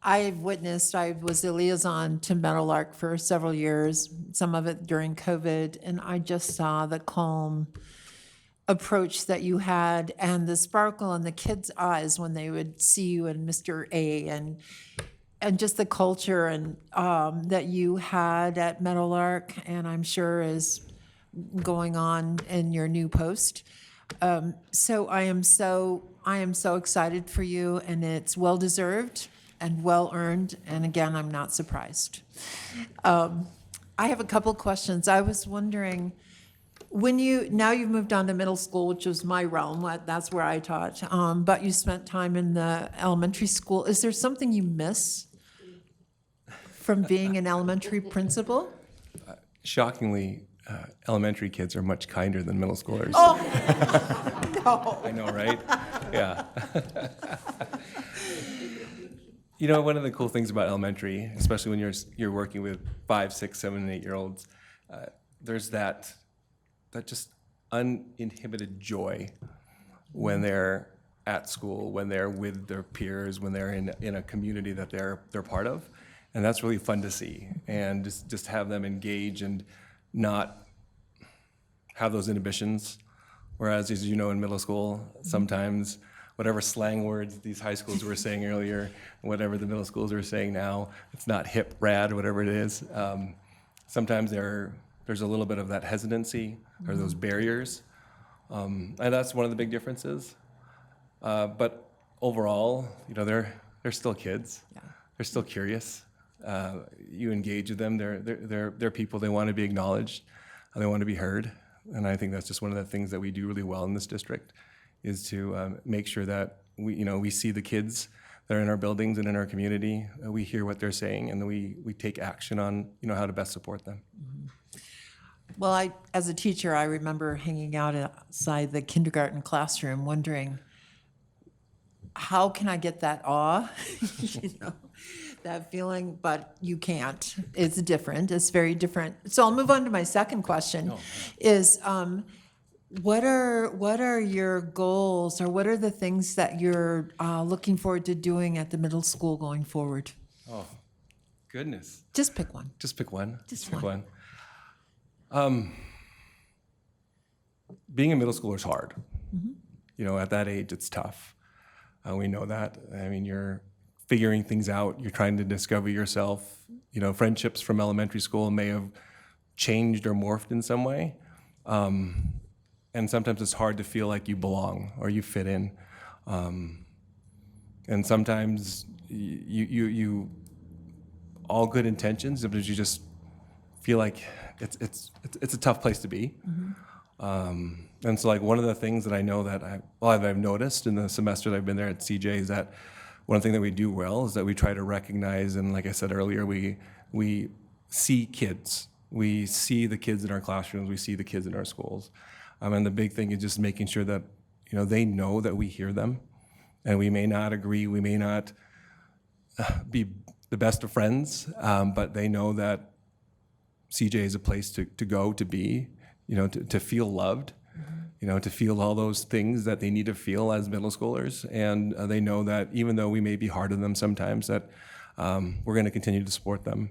I've witnessed, I was a liaison to Meadowlark for several years, some of it during COVID, and I just saw the calm approach that you had and the sparkle in the kids' eyes when they would see you and Mr. A, and just the culture and that you had at Meadowlark, and I'm sure is going on in your new post. So I am so excited for you, and it's well-deserved and well-earned, and again, I'm not surprised. I have a couple questions. I was wondering, now you've moved on to middle school, which was my realm, that's where I taught, but you spent time in the elementary school. Is there something you miss from being an elementary principal? Shockingly, elementary kids are much kinder than middle schoolers. Oh, no. I know, right? Yeah. You know, one of the cool things about elementary, especially when you're working with 5, 6, 7, and 8-year-olds, there's that just uninhibited joy when they're at school, when they're with their peers, when they're in a community that they're part of, and that's really fun to see. And just have them engage and not have those inhibitions. Whereas, as you know, in middle school, sometimes whatever slang words these high schools were saying earlier, whatever the middle schools are saying now, it's not hip, rad, whatever it is. Sometimes there's a little bit of that hesitancy or those barriers. And that's one of the big differences. But overall, you know, they're still kids. Yeah. They're still curious. You engage with them. They're people. They want to be acknowledged. They want to be heard. And I think that's just one of the things that we do really well in this district, is to make sure that we see the kids that are in our buildings and in our community. We hear what they're saying, and then we take action on how to best support them. Mm-hmm. Well, as a teacher, I remember hanging out outside the kindergarten classroom, wondering, how can I get that awe? that feeling, but you can't. It's different. It's very different. So I'll move on to my second question. Is what are your goals, or what are the things that you're looking forward to doing at the middle school going forward? Oh, goodness. Just pick one. Just pick one. Just pick one. Being a middle schooler is hard. You know, at that age, it's tough. We know that. I mean, you're figuring things out. You're trying to discover yourself. You know, friendships from elementary school may have changed or morphed in some way. And sometimes it's hard to feel like you belong or you fit in. And sometimes you all good intentions, sometimes you just feel like it's a tough place to be. And so, like, one of the things that I know that I've noticed in the semester that I've been there at CJ is that one thing that we do well is that we try to recognize, and like I said earlier, we see kids. We see the kids in our classrooms. We see the kids in our schools. And the big thing is just making sure that, you know, they know that we hear them, and we may not agree, we may not be the best of friends, but they know that CJ is a place to go, to be, you know, to feel loved, you know, to feel all those things that they need to feel as middle schoolers. And they know that even though we may be hard on them sometimes, that we're going to continue to support them.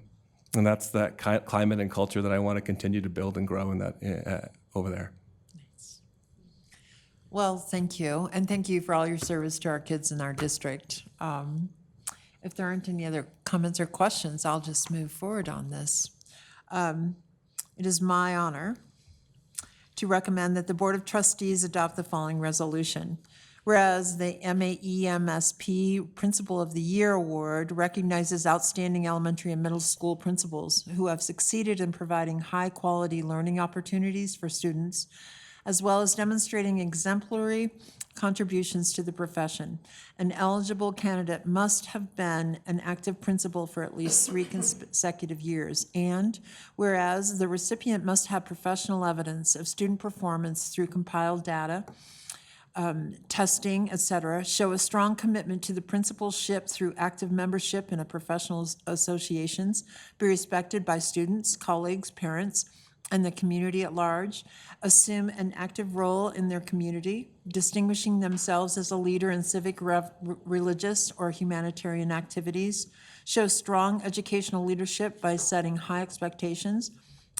And that's that climate and culture that I want to continue to build and grow in that over there. Well, thank you, and thank you for all your service to our kids in our district. If there aren't any other comments or questions, I'll just move forward on this. It is my honor to recommend that the Board of Trustees adopt the following resolution. Whereas the MAEMSP Principal of the Year Award recognizes outstanding elementary and middle school principals who have succeeded in providing high-quality learning opportunities for students, as well as demonstrating exemplary contributions to the profession. An eligible candidate must have been an active principal for at least 3 consecutive years. And whereas the recipient must have professional evidence of student performance through compiled data, testing, et cetera, show a strong commitment to the principalship through active membership in a professional associations, be respected by students, colleagues, parents, and the community at large, assume an active role in their community, distinguishing themselves as a leader in civic, religious, or humanitarian activities, show strong educational leadership by setting high expectations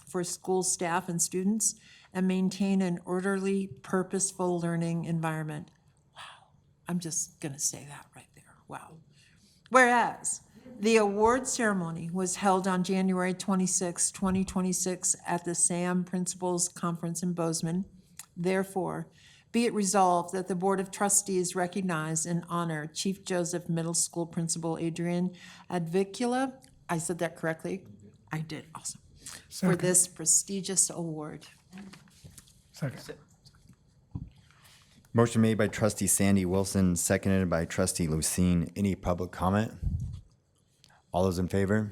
for school staff and students, and maintain an orderly, purposeful learning environment. Wow, I'm just gonna say that right there, wow. Whereas, the award ceremony was held on January 26, 2026 at the SAM Principals Conference in Bozeman. Therefore, be it resolved that the Board of Trustees recognize and honor Chief Joseph Middle School Principal Adrian Advicula, I said that correctly? I did, awesome, for this prestigious award. Second. Motion made by trustee Sandy Wilson, seconded by trustee Lucine. Any public comment? All those in favor?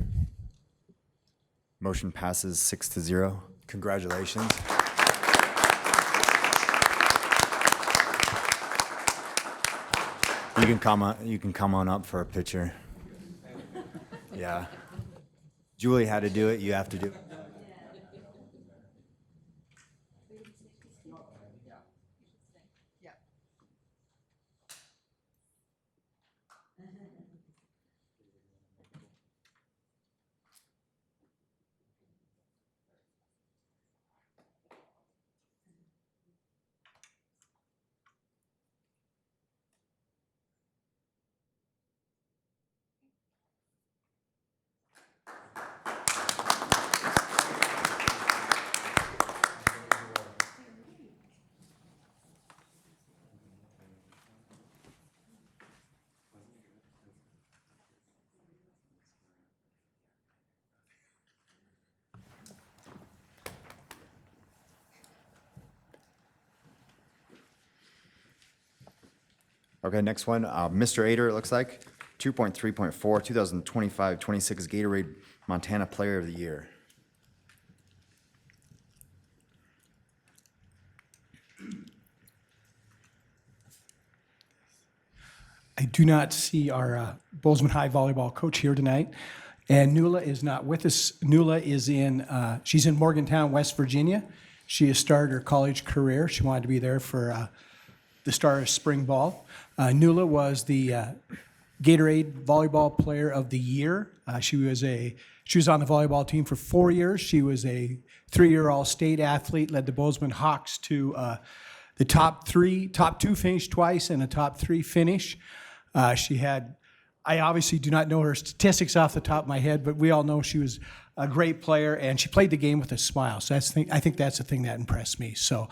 Motion passes 6-0. Congratulations. You can come on up for a picture. Yeah. Julie had to do it, you have to do it. Okay, next one, Mr. Ader, it looks like, 2.3.4, 2025-26 Gatorade Montana Player of the Year. I do not see our Bozeman High volleyball coach here tonight. And Nuala is not with us. Nuala is she's in Morgantown, West Virginia. She has started her college career. She wanted to be there for the start of spring ball. Nuala was the Gatorade Volleyball Player of the Year. She was on the volleyball team for 4 years. She was a 3-year All-State athlete, led the Bozeman Hawks to the top two finish twice and a top 3 finish. I obviously do not know her statistics off the top of my head, but we all know she was a great player, and she played the game with a smile. So I think that's the thing that impressed me. So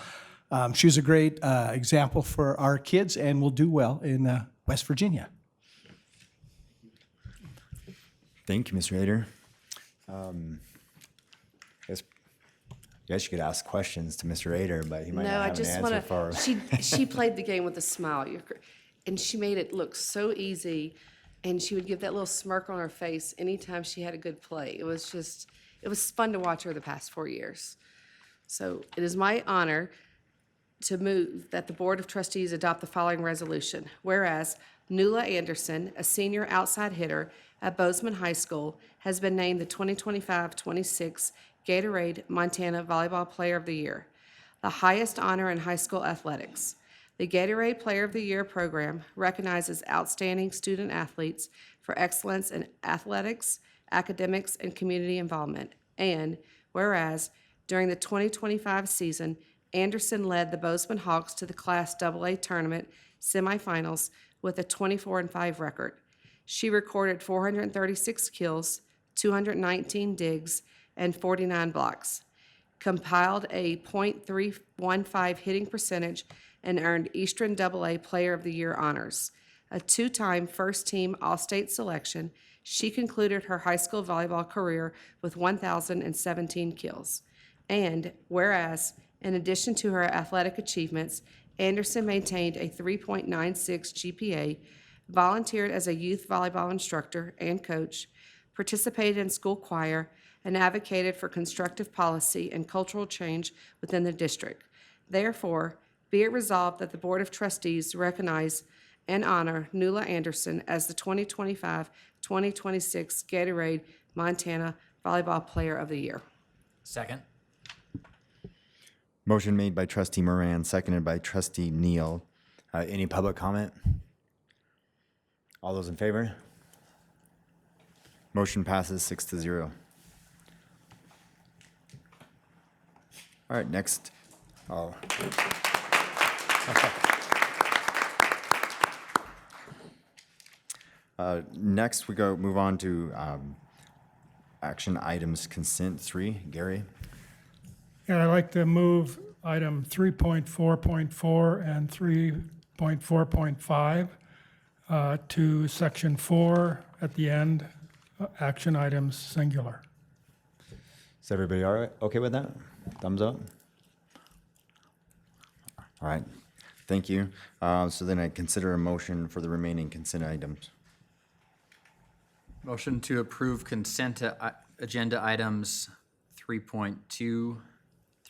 she was a great example for our kids, and will do well in West Virginia. Thank you, Mr. Hayter. I guess you could ask questions to Mr. Hayter, but he might No, not I have an just answer want for. to. She played the game with a smile, and she made it look so easy. And she would give that little smirk on her face anytime she had a good play. It was fun to watch her the past 4 years. So it is my honor to move that the Board of Trustees adopt the following resolution. Whereas Nuala Anderson, a senior outside hitter at Bozeman High School, has been named the 2025-26 Gatorade Montana Volleyball Player of the Year, the highest honor in high school athletics. The Gatorade Player of the Year program recognizes outstanding student athletes for excellence in athletics, academics, and community involvement. And whereas during the 2025 season, Anderson led the Bozeman Hawks to the Class AA tournament semifinals with a 24-5 record. She recorded 436 kills, 219 digs, and 49 blocks, compiled a .315 hitting percentage, and earned Eastern AA Player of the Year honors. A 2-time first-team All-State selection, she concluded her high school volleyball career with 1,017 kills. And whereas, in addition to her athletic achievements, Anderson maintained a 3.96 GPA, volunteered as a youth volleyball instructor and coach, participated in school choir, and advocated for constructive policy and cultural change within the district. Therefore, be it resolved that the Board of Trustees recognize and honor Nuala Anderson as the 2025-2026 Gatorade Montana Volleyball Player of the Year. Second. Motion made by Trustee Moran, seconded by Trustee Neal. Any public comment? All those in favor? Motion passes 6-0. All right, next. Oh. Next, we move on to action items consent 3. Gary? Yeah, I'd like to move item 3.4.4 and 3.4.5 to section 4 at the end, action items singular. Is everybody all right? Okay with that? Thumbs up? All right, thank you. So then I consider a motion for the remaining consent items. Motion to approve consent agenda items 3.2,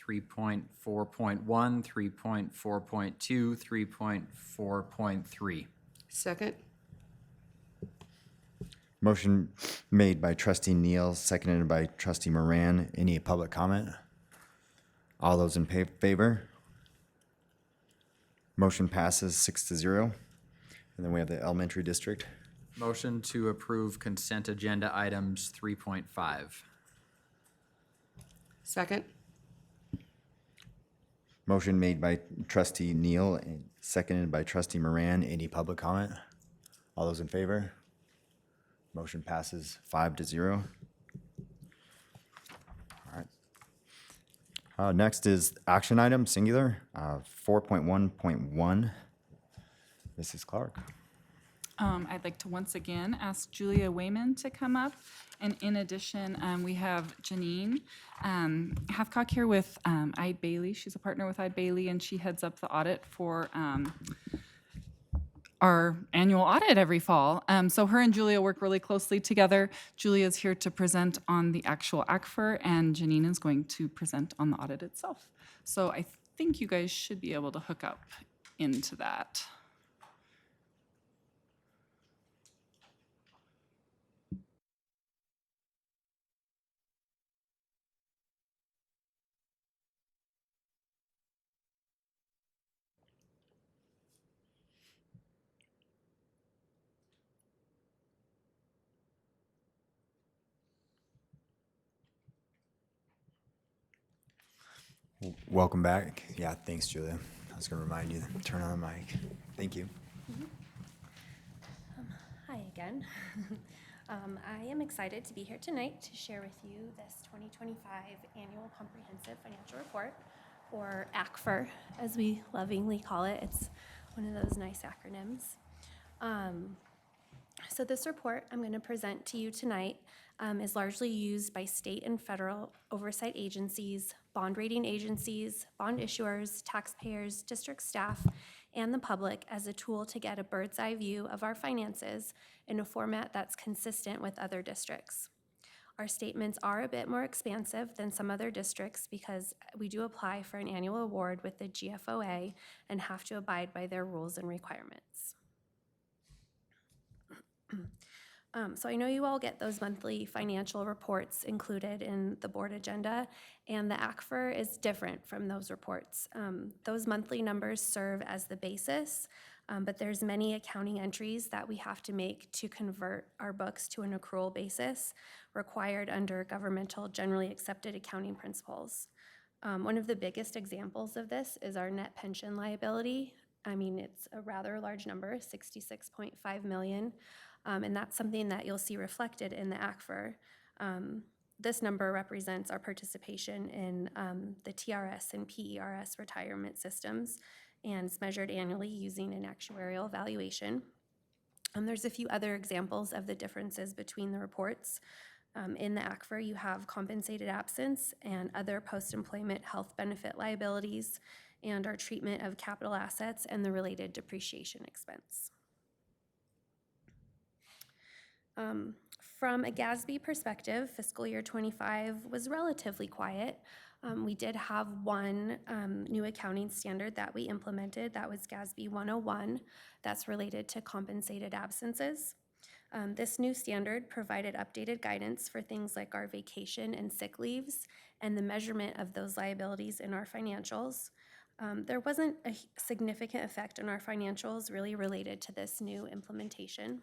3.4.1, 3.4.2, 3.4.3. Second. Motion made by Trustee Neal, seconded by Trustee Moran. Any public comment? All those in favor? Motion passes 6-0. And then we have the elementary district. Motion to approve consent agenda items 3.5. Second. Motion made by Trustee Neal and seconded by Trustee Moran. Any public comment? All those in favor? Motion passes 5-0. All right. Next is action item, singular, 4.1.1. Mrs. Clark. I'd like to once again ask Julia Wayman to come up. And in addition, we have Janine Hathcock here with Ide Bailey. She's a partner with Ide Bailey, and she heads up the audit for our annual audit every fall. So her and Julia work really closely together. Julia's here to present on the actual ACFR, and Janine is going to present on the audit itself. So I think you guys should be able to hook up into that. Welcome back. Yeah, thanks, Julia. I was going to remind you to turn on the mic. Thank you. Hi again. I am excited to be here tonight to share with you this 2025 Annual Comprehensive Financial Report, or ACFR, as we lovingly call it. It's one of those nice acronyms. So this report I'm going to present to you tonight is largely used by state and federal oversight agencies, bond rating agencies, bond issuers, taxpayers, district staff, and the public as a tool to get a bird's eye view of our finances in a format that's consistent with other districts. Our statements are a bit more expansive than some other districts because we do apply for an annual award with the GFOA and have to abide by their rules and requirements. So I know you all get those monthly financial reports included in the board agenda, and the ACFR is different from those reports. Those monthly numbers serve as the basis, but there's many accounting entries that we have to make to convert our books to an accrual basis required under governmental generally accepted accounting principles. One of the biggest examples of this is our net pension liability. I mean, it's a rather large number, $66.5 million. And that's something that you'll see reflected in the ACFR. This number represents our participation in the TRS and PERS retirement systems, and it's measured annually using an actuarial valuation. There's a few other examples of the differences between the reports. In the ACFR, you have compensated absence and other post-employment health benefit liabilities, and our treatment of capital assets and the related depreciation expense. From a GASB perspective, fiscal year 25 was relatively quiet. We did have one new accounting standard that we implemented. That was GASB 101. That's related to compensated absences. This new standard provided updated guidance for things like our vacation and sick leaves and the measurement of those liabilities in our financials. There wasn't a significant effect on our financials really related to this new implementation.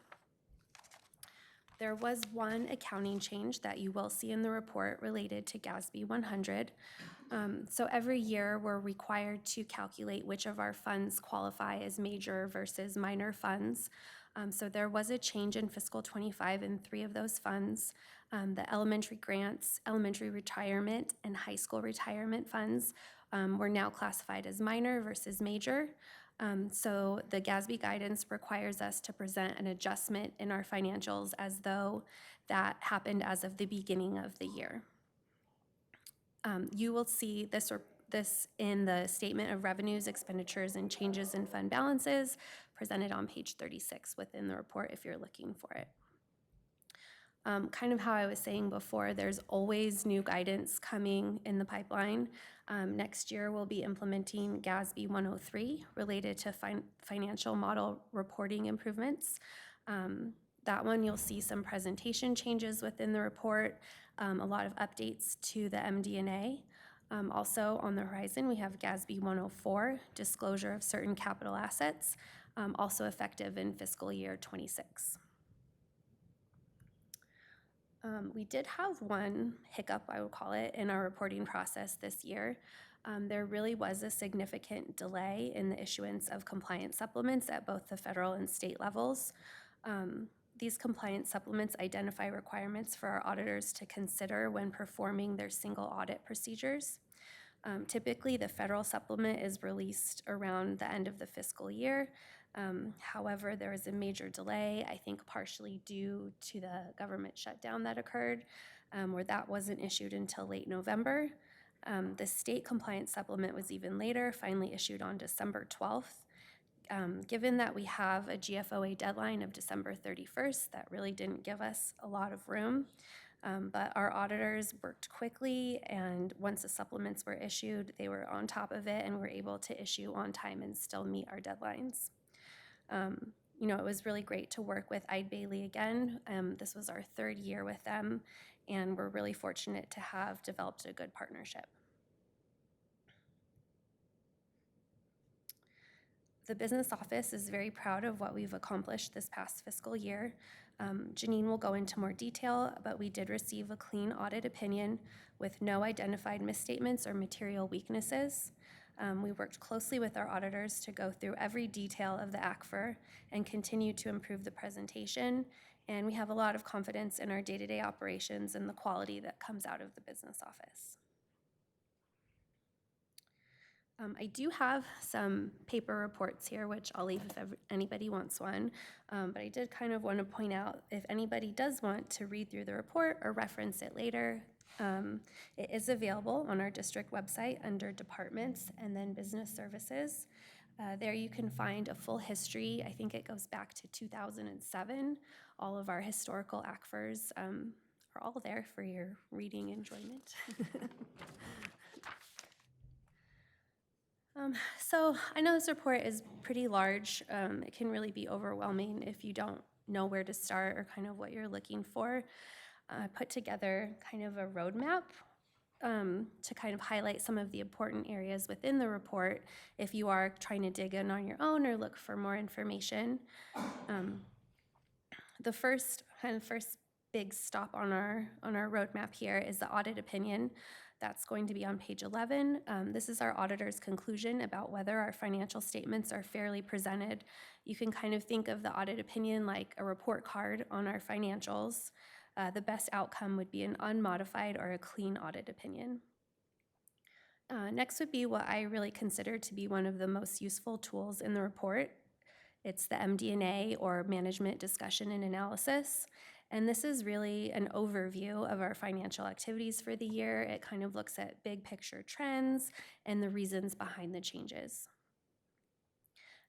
There was one accounting change that you will see in the report related to GASB 100. So every year we're required to calculate which of our funds qualify as major versus minor funds. So there was a change in fiscal 25 in 3 of those funds. The elementary grants, elementary retirement, and high school retirement funds were now classified as minor versus major. So the GASB guidance requires us to present an adjustment in our financials as though that happened as of the beginning of the year. You will see this in the statement of revenues, expenditures, and changes in fund balances presented on page 36 within the report if you're looking for it. Kind of how I was saying before, there's always new guidance coming in the pipeline. Next year, we'll be implementing GASB 103 related to financial model reporting improvements. That one, you'll see some presentation changes within the report, a lot of updates to the MD&A. Also on the horizon, we have GASB 104, disclosure of certain capital assets, also effective in fiscal year 26. We did have one hiccup, I would call it, in our reporting process this year. There really was a significant delay in the issuance of compliance supplements at both the federal and state levels. These compliance supplements identify requirements for our auditors to consider when performing their single audit procedures. Typically, the federal supplement is released around the end of the fiscal year. However, there was a major delay, I think partially due to the government shutdown that occurred, where that wasn't issued until late November. The state compliance supplement was even later, finally issued on December 12th. Given that we have a GFOA deadline of December 31st, that really didn't give us a lot of room. But our auditors worked quickly, and once the supplements were issued, they were on top of it and were able to issue on time and still meet our deadlines. It was really great to work with Eide Bailly again. This was our 3rd year with them, and we're really fortunate to have developed a good partnership. The business office is very proud of what we've accomplished this past fiscal year. Janine will go into more detail, but we did receive a clean audit opinion with no identified misstatements or material weaknesses. We worked closely with our auditors to go through every detail of the ACFR and continue to improve the presentation, and we have a lot of confidence in our day-to-day operations and the quality that comes out of the business office. I do have some paper reports here, which I'll leave if anybody wants one, but I did kind of want to point out if anybody does want to read through the report or reference it later, it is available on our district website under departments and then business services. There you can find a full history. I think it goes back to 2007. All of our historical ACFRs are all there for your reading enjoyment. So I know this report is pretty large. It can really be overwhelming if you don't know where to start or kind of what you're looking for. I put together kind of a roadmap to kind of highlight some of the important areas within the report if you are trying to dig in on your own or look for more information. The first big stop on our roadmap here is the audit opinion. That's going to be on page 11. This is our auditor's conclusion about whether our financial statements are fairly presented. You can kind of think of the audit opinion like a report card on our financials. The best outcome would be an unmodified or a clean audit opinion. Next would be what I really consider to be one of the most useful tools in the report. It's the MD&A, or Management Discussion and Analysis. And this is really an overview of our financial activities for the year. It kind of looks at big picture trends and the reasons behind the changes.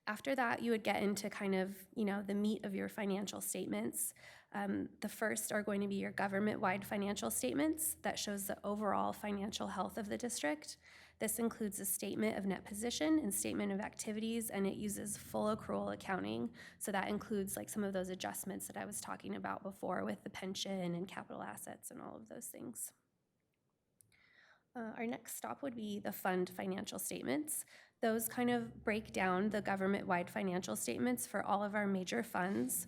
After that, you would get into kind of, the meat of your financial statements. The first are going to be your government-wide financial statements that shows the overall financial health of the district. This includes a statement of net position and statement of activities, and it uses full accrual accounting. So that includes like some of those adjustments that I was talking about before with the pension and capital assets and all of those things. Our next stop would be the fund financial statements. Those kind of break down the government-wide financial statements for all of our major funds.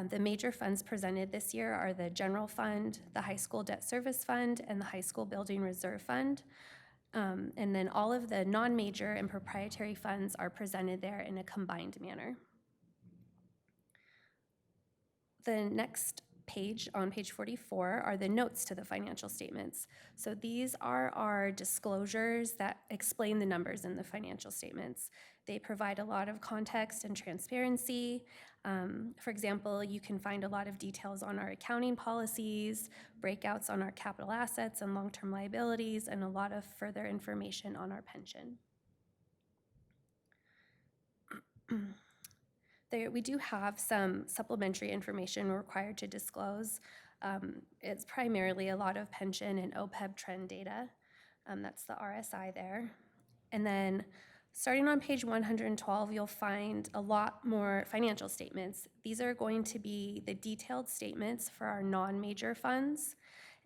The major funds presented this year are the general fund, the high school debt service fund, and the high school building reserve fund. And then all of the non-major and proprietary funds are presented there in a combined manner. The next page, on page 44, are the notes to the financial statements. So these are our disclosures that explain the numbers in the financial statements. They provide a lot of context and transparency. For example, you can find a lot of details on our accounting policies, breakouts on our capital assets and long-term liabilities, and a lot of further information on our pension. We do have some supplementary information we're required to disclose. It's primarily a lot of pension and OPEB trend data. That's the RSI there. And then starting on page 112, you'll find a lot more financial statements. These are going to be the detailed statements for our non-major funds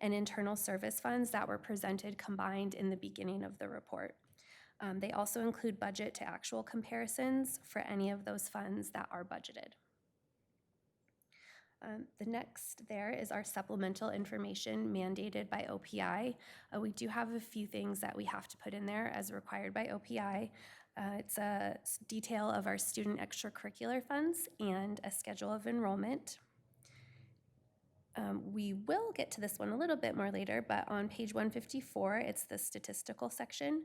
and internal service funds that were presented combined in the beginning of the report. They also include budget to actual comparisons for any of those funds that are budgeted. The next there is our supplemental information mandated by OPI. We do have a few things that we have to put in there as required by OPI. It's a detail of our student extracurricular funds and a schedule of enrollment. We will get to this one a little bit more later, but on page 154, it's the statistical section.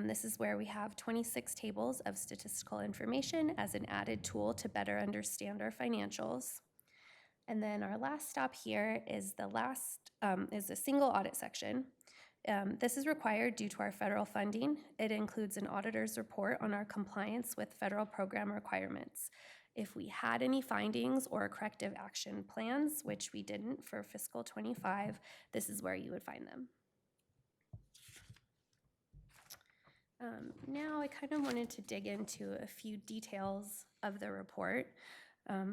This is where we have 26 tables of statistical information as an added tool to better understand our financials. And then our last stop here is is a single audit section. This is required due to our federal funding. It includes an auditor's report on our compliance with federal program requirements. If we had any findings or corrective action plans, which we didn't for fiscal 25, this is where you would find them. Now I kind of wanted to dig into a few details of the report. I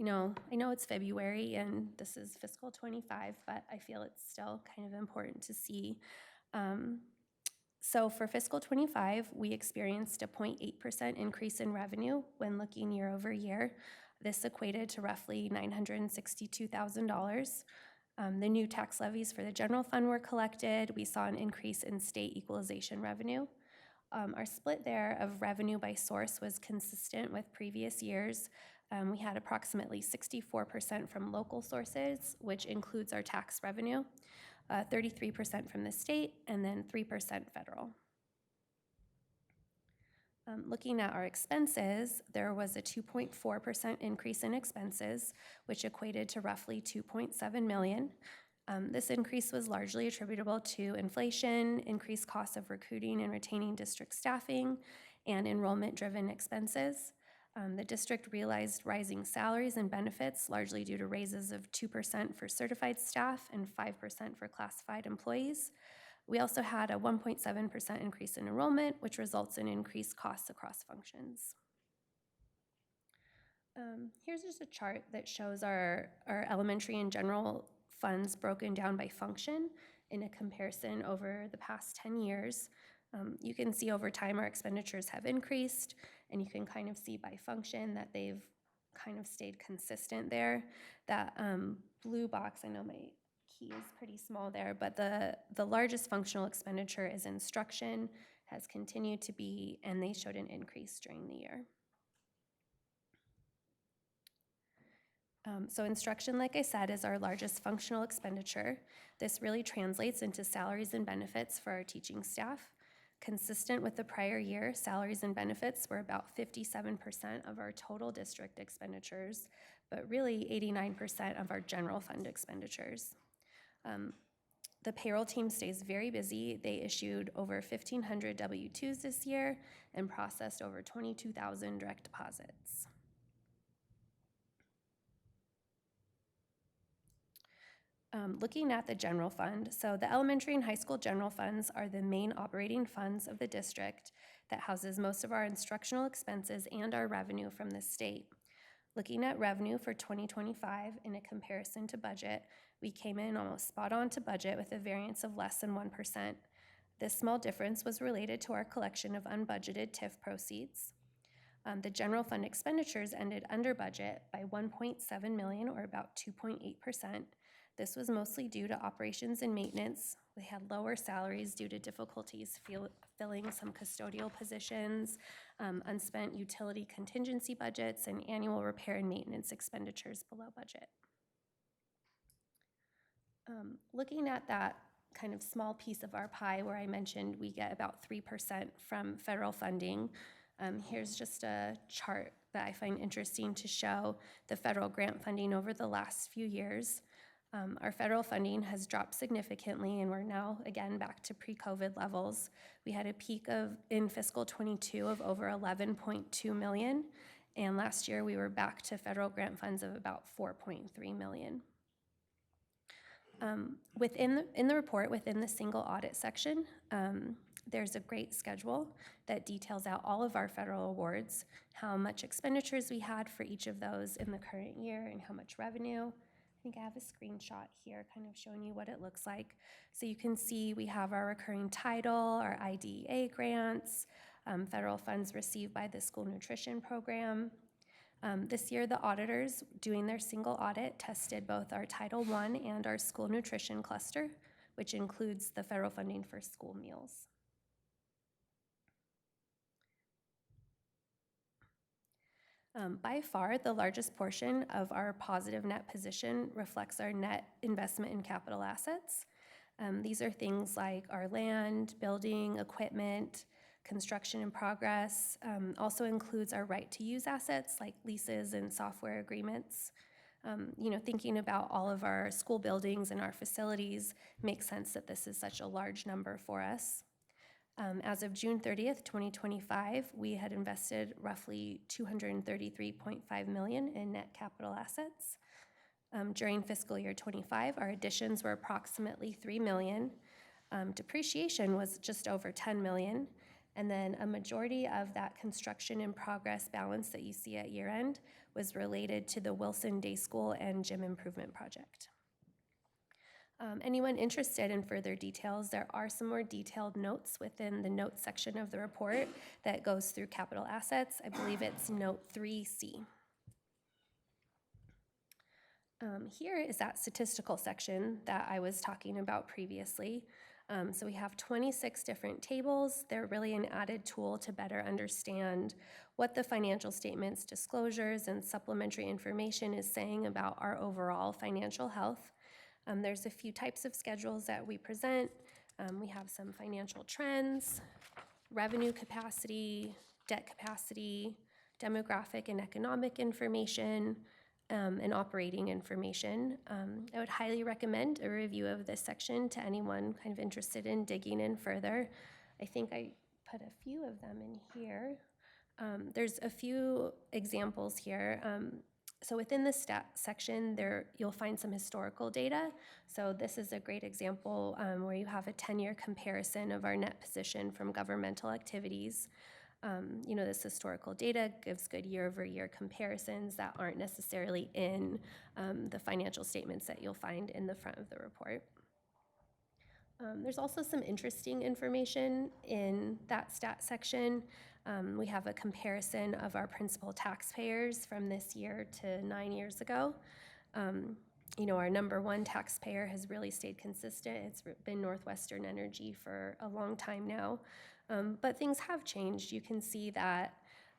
know it's February and this is fiscal 25, but I feel it's still kind of important to see. So for fiscal 25, we experienced a 0.8% increase in revenue when looking year over year. This equated to roughly $962,000. The new tax levies for the general fund were collected. We saw an increase in state equalization revenue. Our split there of revenue by source was consistent with previous years. We had approximately 64% from local sources, which includes our tax revenue, 33% from the state, and then 3% federal. Looking at our expenses, there was a 2.4% increase in expenses, which equated to roughly $2.7 million. This increase was largely attributable to inflation, increased costs of recruiting and retaining district staffing, and enrollment-driven expenses. The district realized rising salaries and benefits, largely due to raises of 2% for certified staff and 5% for classified employees. We also had a 1.7% increase in enrollment, which results in increased costs across functions. Here's just a chart that shows our elementary and general funds broken down by function in a comparison over the past 10 years. You can see over time our expenditures have increased, and you can kind of see by function that they've kind of stayed consistent there. That blue box, I know my key is pretty small there, but the largest functional expenditure is instruction, has continued to be, and they showed an increase during the year. So instruction, like I said, is our largest functional expenditure. This really translates into salaries and benefits for our teaching staff. Consistent with the prior year, salaries and benefits were about 57% of our total district expenditures, but really 89% of our general fund expenditures. The payroll team stays very busy. They issued over 1,500 W-2s this year and processed over 22,000 direct deposits. Looking at the general fund, so the elementary and high school general funds are the main operating funds of the district that houses most of our instructional expenses and our revenue from the state. Looking at revenue for 2025 in a comparison to budget, we came in almost spot on to budget with a variance of less than 1%. This small difference was related to our collection of unbudgeted TIF proceeds. The general fund expenditures ended under budget by $1.7 million, or about 2.8%. This was mostly due to operations and maintenance. We had lower salaries due to difficulties filling some custodial positions, unspent utility contingency budgets, and annual repair and maintenance expenditures below budget. Looking at that kind of small piece of our pie where I mentioned we get about 3% from federal funding, here's just a chart that I find interesting to show the federal grant funding over the last few years. Our federal funding has dropped significantly, and we're now again back to pre-COVID levels. We had a peak in fiscal 22 of over $11.2 million, and last year we were back to federal grant funds of about $4.3 million. In the report, within the single audit section, there's a great schedule that details out all of our federal awards, how much expenditures we had for each of those in the current year, and how much revenue. I think I have a screenshot here kind of showing you what it looks like. So you can see we have our recurring title, our IDEA grants, federal funds received by the school nutrition program. This year, the auditors doing their single audit tested both our Title I and our school nutrition cluster, which includes the federal funding for school meals. By far, the largest portion of our positive net position reflects our net investment in capital assets. These are things like our land, building, equipment, construction in progress. Also includes our right to use assets like leases and software agreements. Thinking about all of our school buildings and our facilities makes sense that this is such a large number for us. As of June 30th, 2025, we had invested roughly $233.5 million in net capital assets. During fiscal year 25, our additions were approximately $3 million. Depreciation was just over $10 million. And then a majority of that construction in progress balance that you see at year end was related to the Wilson Day School and Gym Improvement Project. Anyone interested in further details, there are some more detailed notes within the notes section of the report that goes through capital assets. I believe it's note 3C. Here is that statistical section that I was talking about previously. So we have 26 different tables. They're really an added tool to better understand what the financial statements, disclosures, and supplementary information is saying about our overall financial health. There's a few types of schedules that we present. We have some financial trends, revenue capacity, debt capacity, demographic and economic information, and operating information. I would highly recommend a review of this section to anyone kind of interested in digging in further. I think I put a few of them in here. There's a few examples here. So within the stat section, there you'll find some historical data. So this is a great example where you have a 10-year comparison of our net position from governmental activities. This historical data gives good year-over-year comparisons that aren't necessarily in the financial statements that you'll find in the front of the report. There's also some interesting information in that stat section. We have a comparison of our principal taxpayers from this year to 9 years ago. Our number one taxpayer has really stayed consistent. It's been Northwestern Energy for a long time now. But things have changed. You can see that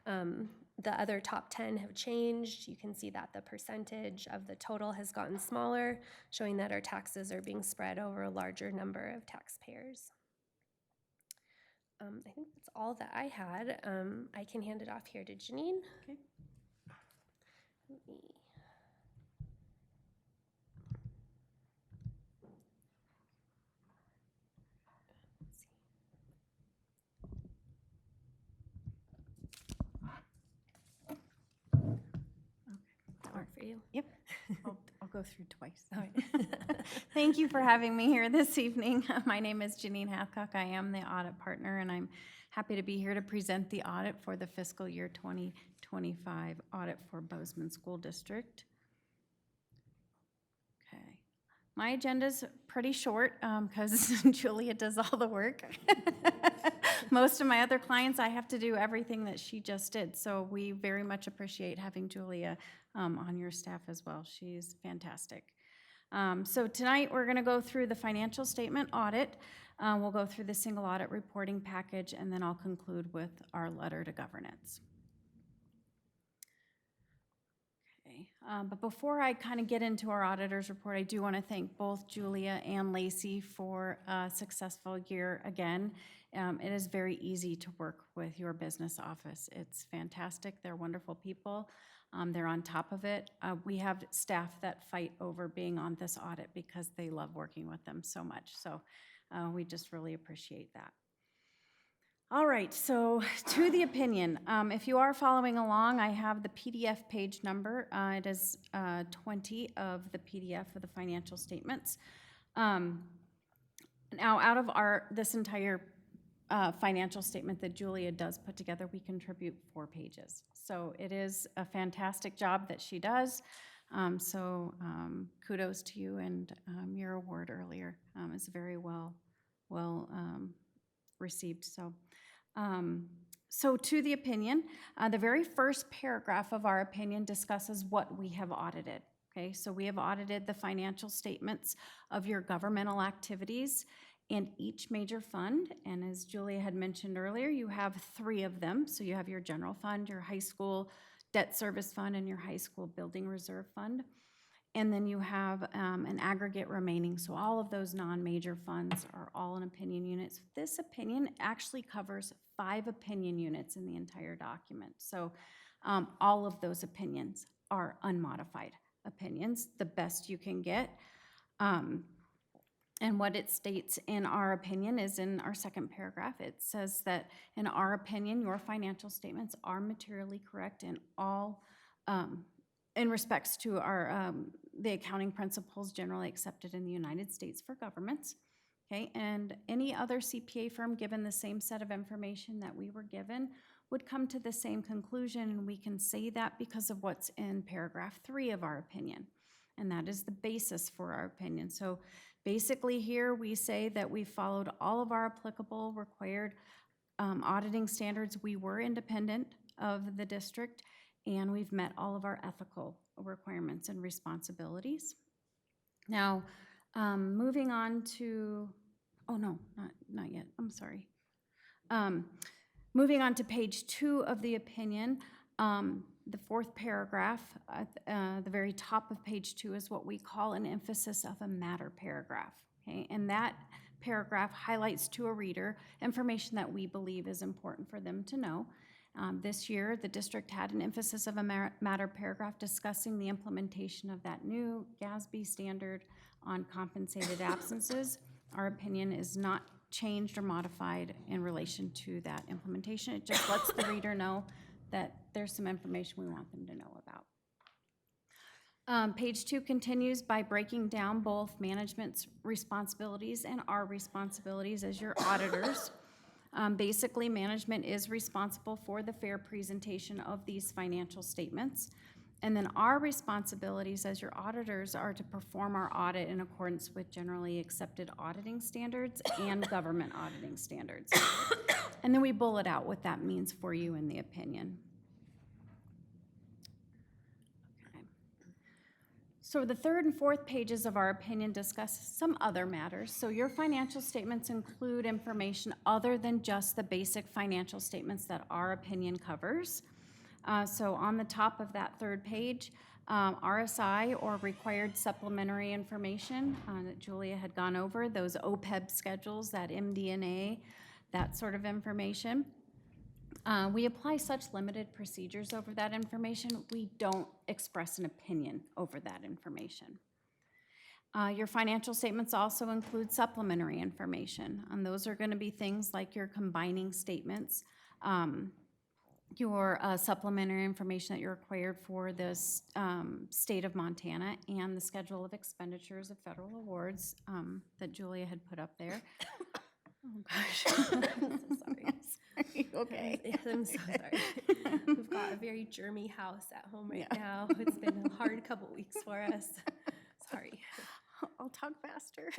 the other top 10 have changed. You can see that the percentage of the total has gotten smaller, showing that our taxes are being spread over a larger number of taxpayers. I think that's all that I had. I can hand it off here to Janine. Okay. Let me- That work for you? Yep. I'll go through twice. All right. Thank you for having me here this evening. My name is Janine Hathcock. I am the audit partner, and I'm happy to be here to present the audit for the fiscal year 2025 audit for Bozeman School District. Okay. My agenda's pretty short because Julia does all the work. Most of my other clients, I have to do everything that she just did. So we very much appreciate having Julia on your staff as well. She's fantastic. So tonight we're going to go through the financial statement audit. We'll go through the single audit reporting package, and then I'll conclude with our letter to governance. Okay. But before I kind of get into our auditor's report, I do want to thank both Julia and Lacey for a successful year again. It is very easy to work with your business office. It's fantastic. They're wonderful people. They're on top of it. We have staff that fight over being on this audit because they love working with them so much. So we just really appreciate that. All right, so to the opinion. If you are following along, I have the PDF page number. It is 20 of the PDF of the financial statements. Now, out of this entire financial statement that Julia does put together, we contribute 4 pages. So it is a fantastic job that she does. Kudos to you, and your award earlier is very well received. So to the opinion, the very first paragraph of our opinion discusses what we have audited. Okay, so we have audited the financial statements of your governmental activities and each major fund. And as Julia had mentioned earlier, you have 3 of them. So you have your general fund, your high school debt service fund, and your high school building reserve fund. And then you have an aggregate remaining. So all of those non-major funds are all in opinion units. This opinion actually covers 5 opinion units in the entire document. So all of those opinions are unmodified opinions, the best you can get. And what it states in our opinion is in our second paragraph. It says that in our opinion, your financial statements are materially correct in all in respects to our the accounting principles generally accepted in the United States for governments. Okay, and any other CPA firm given the same set of information that we were given would come to the same conclusion, and we can say that because of what's in paragraph 3 of our opinion. And that is the basis for our opinion. So basically here we say that we followed all of our applicable required auditing standards. We were independent of the district, and we've met all of our ethical requirements and responsibilities. Now, moving on to, oh no, not yet, I'm sorry. Moving on to page 2 of the opinion, the fourth paragraph at the very top of page 2 is what we call an emphasis of a matter paragraph. Okay? And that paragraph highlights to a reader information that we believe is important for them to know. This year, the district had an emphasis of a matter paragraph discussing the implementation of that new GASB standard on compensated absences. Our opinion is not changed or modified in relation to that implementation. It just lets the reader know that there's some information we want them to know about. Page 2 continues by breaking down both management's responsibilities and our responsibilities as your auditors. Basically, management is responsible for the fair presentation of these financial statements. And then our responsibilities as your auditors are to perform our audit in accordance with generally accepted auditing standards and government auditing standards. And then we bullet out what that means for you in the opinion. Okay. So the third and fourth pages of our opinion discuss some other matters. So your financial statements include information other than just the basic financial statements that our opinion covers. So on the top of that third page, RSI, or required supplementary information that Julia had gone over, those OPEB schedules, that MD&A, that sort of information. We apply such limited procedures over that information. We don't express an opinion over that information. Your financial statements also include supplementary information, and those are going to be things like your combining statements, your supplementary information that you're required for the state of Montana, and the schedule of expenditures of federal awards that Julia had put up there. Oh, gosh. I'm so sorry. Okay. I'm so sorry. We've got a very germy house at home right now. It's been a hard couple weeks for us. Sorry. I'll talk faster.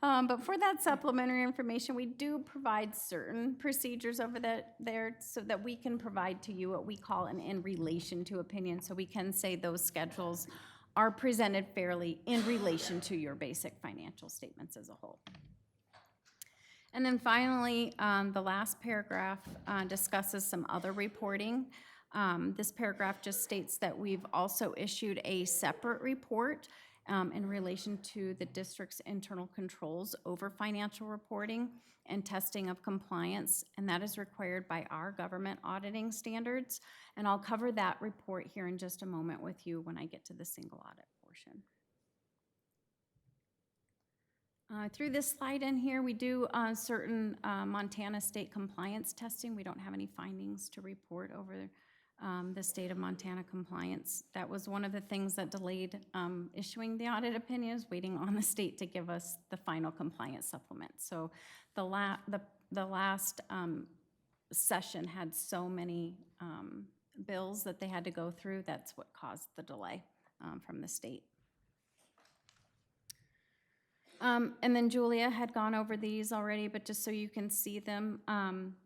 But for that supplementary information, we do provide certain procedures over there so that we can provide to you what we call an in relation to opinion. So we can say those schedules are presented fairly in relation to your basic financial statements as a whole. And then finally, the last paragraph discusses some other reporting. This paragraph just states that we've also issued a separate report in relation to the district's internal controls over financial reporting and testing of compliance, and that is required by our government auditing standards. And I'll cover that report here in just a moment with you when I get to the single audit portion. Through this slide in here, we do certain Montana state compliance testing. We don't have any findings to report over the state of Montana compliance. That was one of the things that delayed issuing the audit opinions, waiting on the state to give us the final compliance supplement. So the last session had so many bills that they had to go through. That's what caused the delay from the state. And then Julia had gone over these already, but just so you can see them,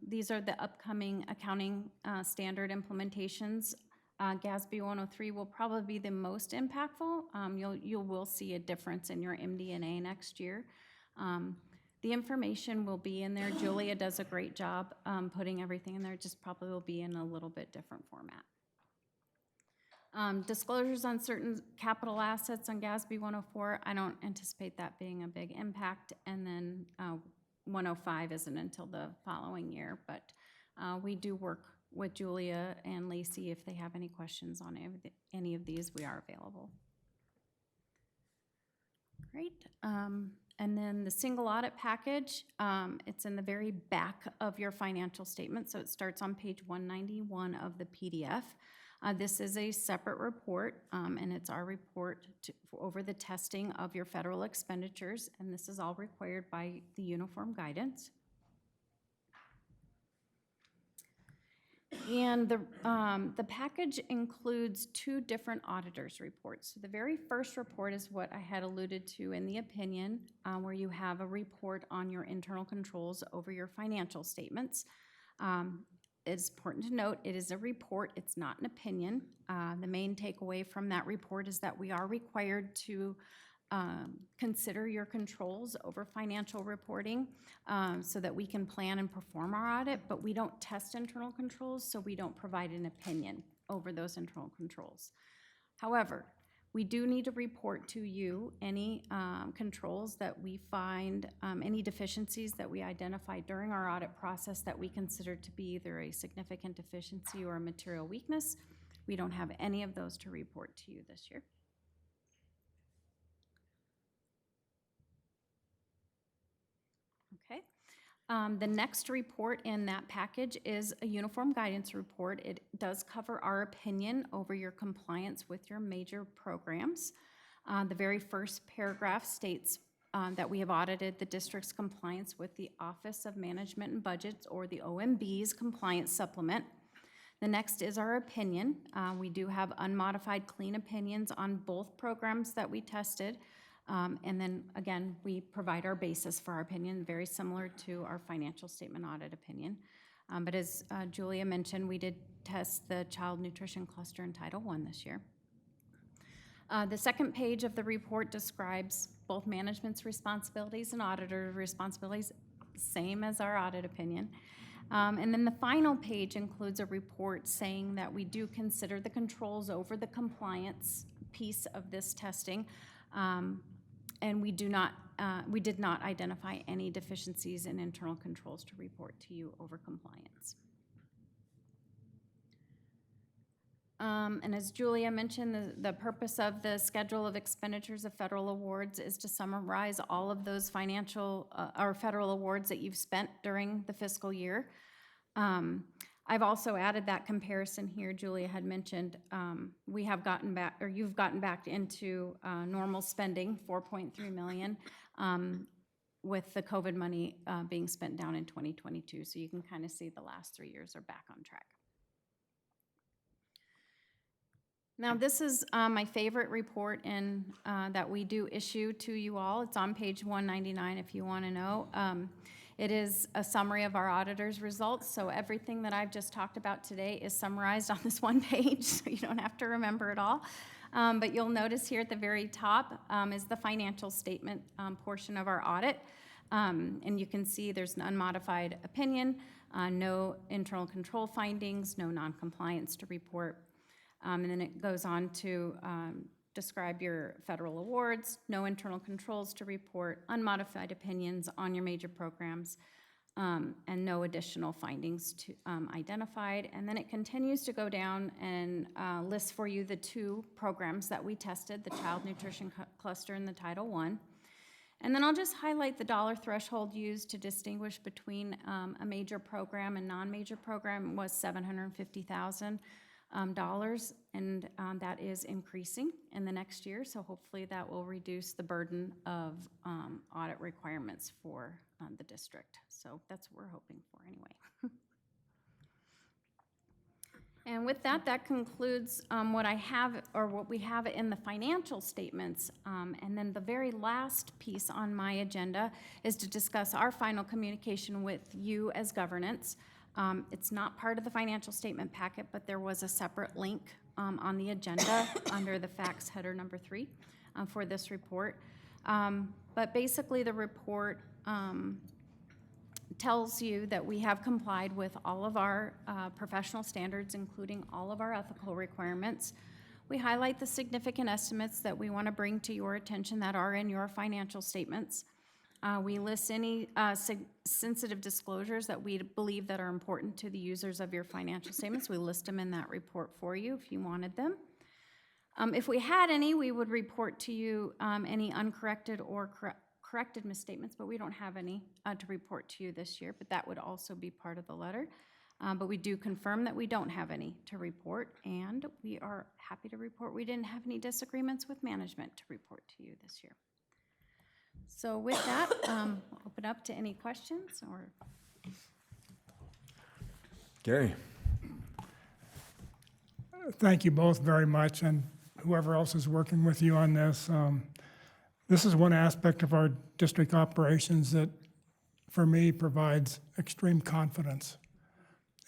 these are the upcoming accounting standard implementations. GASB 103 will probably be the most impactful. You will see a difference in your MD&A next year. The information will be in there. Julia does a great job putting everything in there, just probably will be in a little bit different format. Disclosures on certain capital assets on GASB 104, I don't anticipate that being a big impact. And then 105 isn't until the following year, but we do work with Julia and Lacey. If they have any questions on any of these, we are available. Great. And then the single audit package, it's in the very back of your financial statement. So it starts on page 191 of the PDF. This is a separate report, and it's our report over the testing of your federal expenditures, and this is all required by the uniform guidance. And the package includes two different auditors' reports. So the very first report is what I had alluded to in the opinion, where you have a report on your internal controls over your financial statements. it's important to note, it is a report, it's not an opinion. The main takeaway from that report is that we are required to consider your controls over financial reporting so that we can plan and perform our audit, but we don't test internal controls, so we don't provide an opinion over those internal controls. However, we do need to report to you any controls that we find, any deficiencies that we identify during our audit process that we consider to be either a significant deficiency or a material weakness. We don't have any of those to report to you this year. Okay. The next report in that package is a uniform guidance report. It does cover our opinion over your compliance with your major programs. The very first paragraph states that we have audited the district's compliance with the Office of Management and Budgets, or the OMB's compliance supplement. The next is our opinion. We do have unmodified clean opinions on both programs that we tested. And then again, we provide our basis for our opinion, very similar to our financial statement audit opinion. But as Julia mentioned, we did test the child nutrition cluster in Title I this year. The second page of the report describes both management's responsibilities and auditor responsibilities, same as our audit opinion. And then the final page includes a report saying that we do consider the controls over the compliance piece of this testing. And we did not identify any deficiencies in internal controls to report to you over compliance. And as Julia mentioned, the purpose of the schedule of expenditures of federal awards is to summarize all of those financial or federal awards that you've spent during the fiscal year. I've also added that comparison here. Julia had mentioned we have gotten back, or you've gotten back into normal spending, $4.3 million, with the COVID money being spent down in 2022. So you can kind of see the last 3 years are back on track. Now, this is my favorite report that we do issue to you all. It's on page 199 if you want to know. It is a summary of our auditor's results, so everything that I've just talked about today is summarized on this one page, so you don't have to remember it all. But you'll notice here at the very top is the financial statement portion of our audit. And you can see there's an unmodified opinion, no internal control findings, no non-compliance to report. And then it goes on to describe your federal awards, no internal controls to report, unmodified opinions on your major programs, and no additional findings to, identified. And then it continues to go down and lists for you the 2 programs that we tested, the Child Nutrition Cluster and the Title I. And then I'll just highlight the dollar threshold used to distinguish between a major program and non-major program was $750,000. And that is increasing in the next year, so hopefully that will reduce the burden of audit requirements for the district. So that's what we're hoping for anyway. And with that, that concludes what I have, or what we have in the financial statements. And then the very last piece on my agenda is to discuss our final communication with you as governance. It's not part of the financial statement packet, but there was a separate link on the agenda under the facts header number 3 for this report. But basically the report tells you that we have complied with all of our professional standards, including all of our ethical requirements. We highlight the significant estimates that we want to bring to your attention that are in your financial statements. We list any sensitive disclosures that we believe that are important to the users of your financial statements. We list them in that report for you if you wanted them. If we had any, we would report to you any uncorrected or corrected misstatements, but we don't have any to report to you this year, but that would also be part of the letter. But we do confirm that we don't have any to report, and we are happy to report we didn't have any disagreements with management to report to you this year. So with that, we'll open up to any questions or. Gary. Thank you both very much, and whoever else is working with you on this. This is one aspect of our district operations that, for me, provides extreme confidence.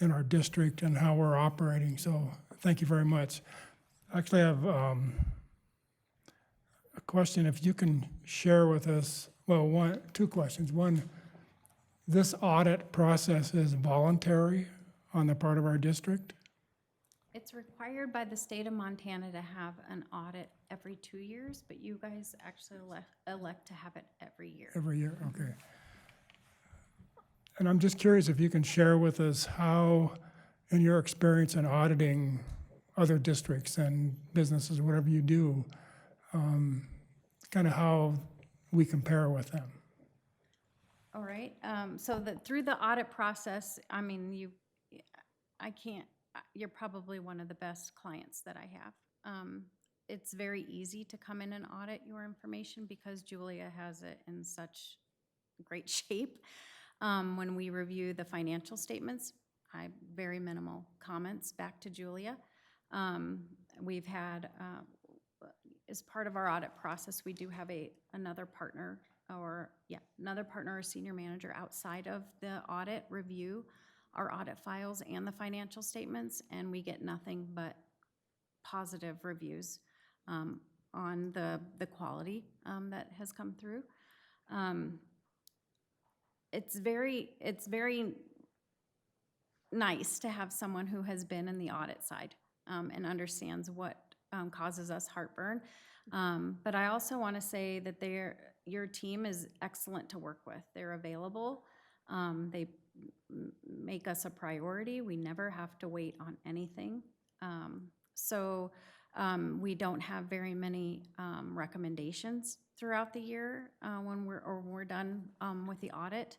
in our district and how we're operating. So thank you very much. Actually, I have a question. If you can share with us, well, two questions. One, this audit process is voluntary on the part of our district? It's required by the state of Montana to have an audit every 2 years, but you guys actually elect to have it every year. Every year, okay. And I'm just curious if you can share with us how, in your experience in auditing other districts and businesses, whatever you do, kind of how we compare with them. All right, so through the audit process, I mean, you're probably one of the best clients that I have. It's very easy to come in and audit your information because Julia has it in such great shape. When we review the financial statements, very minimal comments back to Julia. We've had, as part of our audit process, we do have another partner or senior manager outside of the audit review our audit files and the financial statements, and we get nothing but positive reviews on the quality that has come through. It's very nice to have someone who has been in the audit side and understands what causes us heartburn. But I also want to say that your team is excellent to work with. They're available. They make us a priority. We never have to wait on anything. So we don't have very many recommendations throughout the year when we're done with the audit.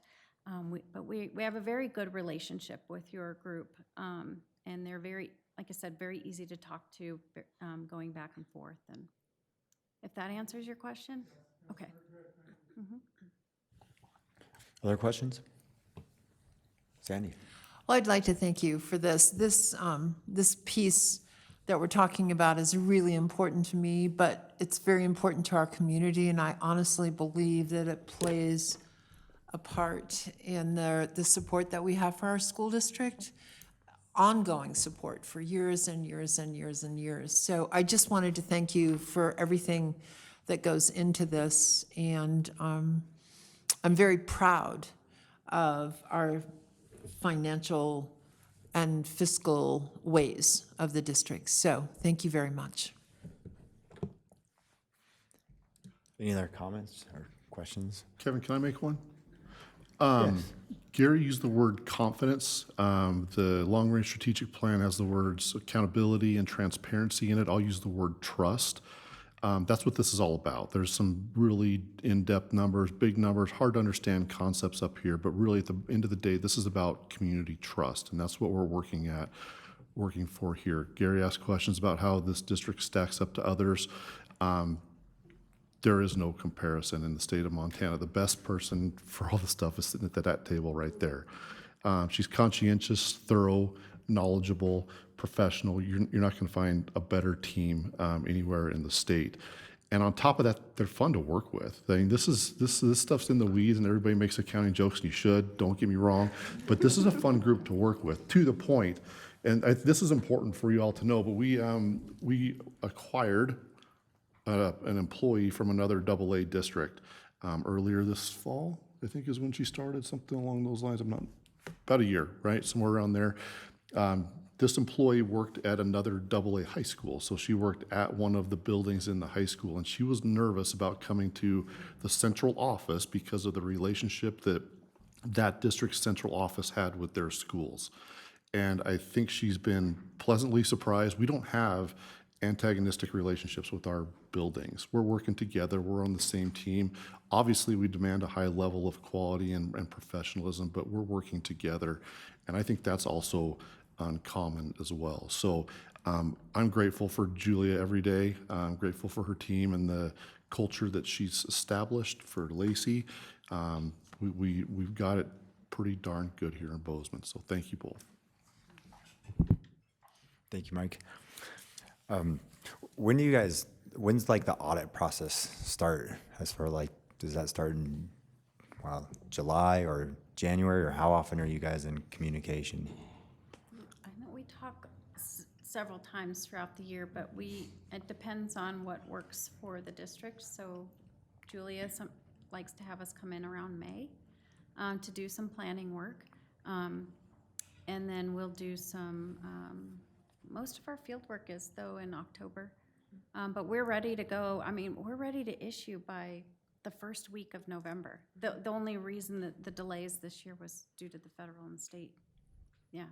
But we have a very good relationship with your group, and they're very, like I said, very easy to talk to, going back and forth. And if that answers your question, okay. Other questions? Sandy? Well, I'd like to thank you for this. This piece that we're talking about is really important to me, but it's very important to our community, and I honestly believe that it plays a part in the support that we have for our school district, ongoing support for years and years and years and years. So I just wanted to thank you for everything that goes into this, and I'm very proud of our financial and fiscal ways of the district. So thank you very much. Any other comments or questions? Kevin, can I make one? Yes. Gary used the word confidence. The long-range strategic plan has the words accountability and transparency in it. I'll use the word trust. That's what this is all about. There's some really in-depth numbers, big numbers, hard to understand concepts up here, but really at the end of the day, this is about community trust, and that's what we're working for here. Gary asked questions about how this district stacks up to others. There is no comparison in the state of Montana. The best person for all the stuff is sitting at that table right there. She's conscientious, thorough, knowledgeable, professional. You're not going to find a better team anywhere in the state. And on top of that, they're fun to work with. I mean, this stuff's in the weeds, and everybody makes accounting jokes, and you should. Don't get me wrong, but this is a fun group to work with. To the point, and this is important for you all to know. But we acquired an employee from another AA district earlier this fall. I think is when she started, something along those lines. I'm not about a year, right, somewhere around there. This employee worked at another AA high school, so she worked at one of the buildings in the high school, and she was nervous about coming to the central office because of the relationship that district's central office had with their schools. And I think she's been pleasantly surprised. We don't have antagonistic relationships with our buildings. We're working together, we're on the same team. Obviously, we demand a high level of quality and professionalism, but we're working together, and I think that's also uncommon as well. So I'm grateful for Julia every day. I'm grateful for her team and the culture that she's established for Lacey. We've got it pretty darn good here in Bozeman, so thank you both. Thank you, Mike. When's like the audit process start? As for like, does that start in July or January, or how often are you guys in communication? several times throughout the year, but it depends on what works for the district. So Julia likes to have us come in around May to do some planning work. And then we'll do some, most of our field work is though in October. But we're ready to go. I mean, we're ready to issue by the first week of November. The only reason that the delays this year was due to the federal and state. Yeah.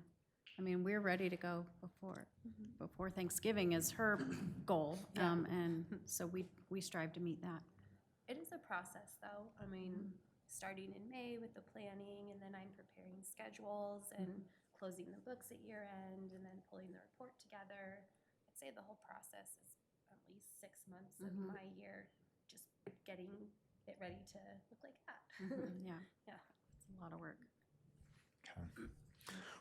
I mean, we're ready to go before Thanksgiving is her goal. And so we strive to meet that. It is a process, though. I mean, starting in May with the planning, and then I'm preparing schedules and closing the books at year end, and then pulling the report together. I'd say the whole process is at least 6 months of my year, just getting it ready to look like that. Yeah. Yeah. It's a lot of work.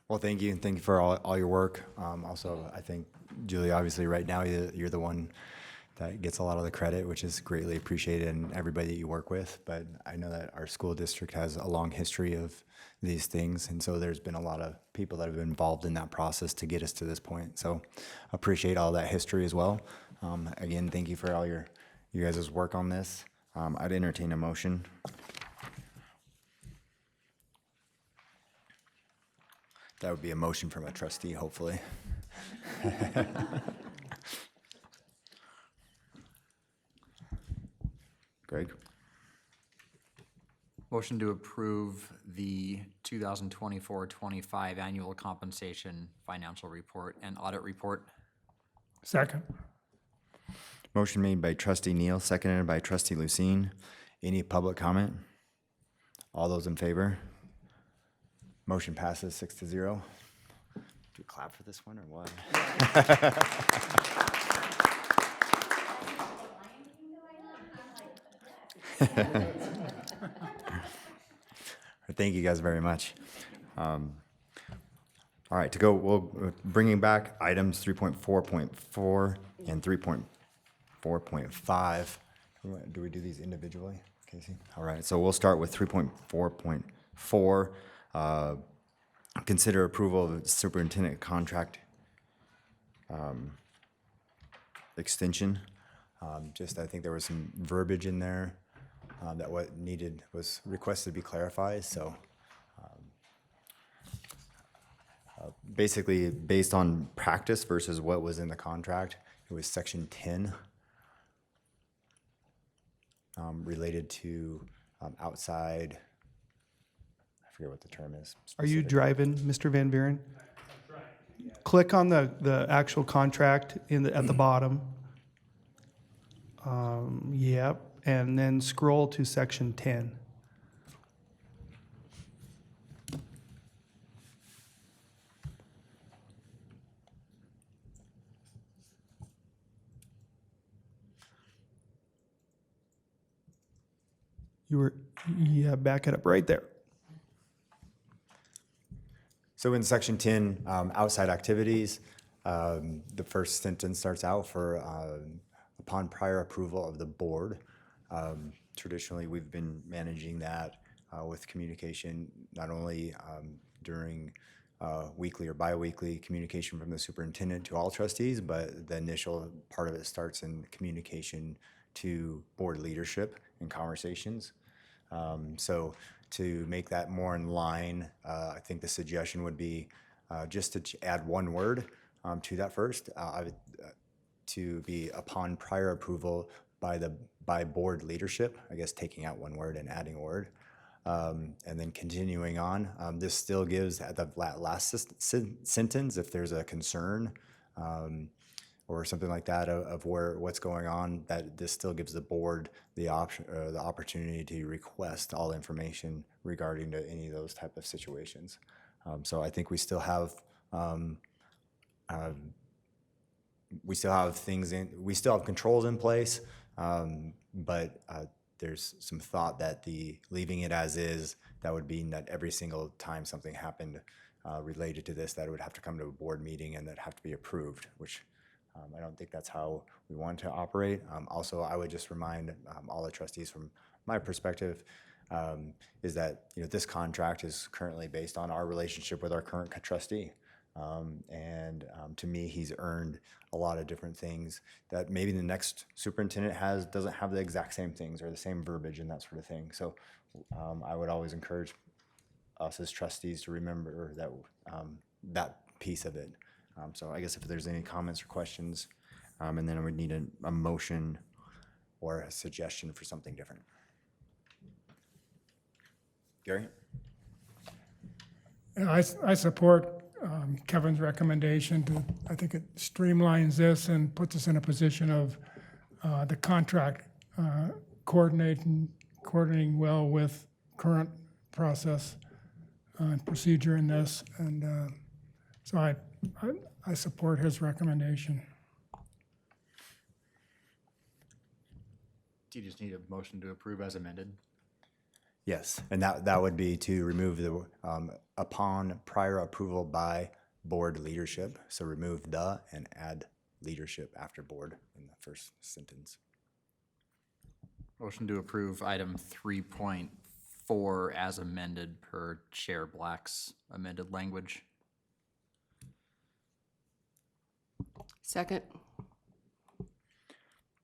Well, thank you, and thank you for all your work. Also, I think, Julie, obviously right now you're the one that gets a lot of the credit, which is greatly appreciated, and everybody that you work with. But I know that our school district has a long history of these things, and so there's been a lot of people that have been involved in that process to get us to this point. So appreciate all that history as well. Again, thank you for all you guys' work on this. I'd entertain a motion. That would be a motion from a trustee, hopefully. Greg? Motion to approve the 2024-25 annual compensation financial report and audit report. Second. Motion made by trustee Neal, seconded by trustee Lucine. Any public comment? All those in favor? Motion passes 6-0. Do we clap for this one or what? Thank you guys very much. All right, we'll bringing back items 3.4.4 and 3.4.5. Do we do these individually, Casey? All right, so we'll start with 3.4.4. Consider approval of the superintendent contract extension. I think there was some verbiage in there that was requested to be clarified. So basically, based on practice versus what was in the contract, it was section 10 related to outside. I forget what the term is. Are you driving, Mr. Van Buren? Click on the actual contract at the bottom. Yep, and then scroll to section 10. Back it up right there. So in section 10, outside activities, the first sentence starts out for upon prior approval of the board. Traditionally, we've been managing that with communication, not only during weekly or biweekly communication from the superintendent to all trustees, but the initial part of it starts in communication to board leadership and conversations. So to make that more in line, I think the suggestion would be just to add one word to that first, to be upon prior approval by board leadership, I guess taking out one word and adding a word. And then continuing on, this still gives at the last sentence, if there's a concern or something like that of what's going on, that this still gives the board the opportunity to request all information regarding to any of those type of situations. So I think we still have controls in place, but there's some thought that leaving it as is, that would mean that every single time something happened related to this, that it would have to come to a board meeting and that have to be approved, which I don't think that's how we want to operate. Also, I would just remind all the trustees from my perspective is that this contract is currently based on our relationship with our current trustee. To me, he's earned a lot of different things that maybe the next superintendent doesn't have the exact same things or the same verbiage and that sort of thing. So I would always encourage us as trustees to remember that that piece of it. So I guess if there's any comments or questions, and then I would need a motion or a suggestion for something different. Gary? Yeah, I support Kevin's recommendation. I think it streamlines this and puts us in a position of the contract coordinating well with current process and procedure in this. And so I support his recommendation. Do you just need a motion to approve as amended? Yes, and that would be to remove the upon prior approval by board leadership. So remove the and add leadership after board in the first sentence. Motion to approve item 3.4 as amended per Chair Black's amended language. Second.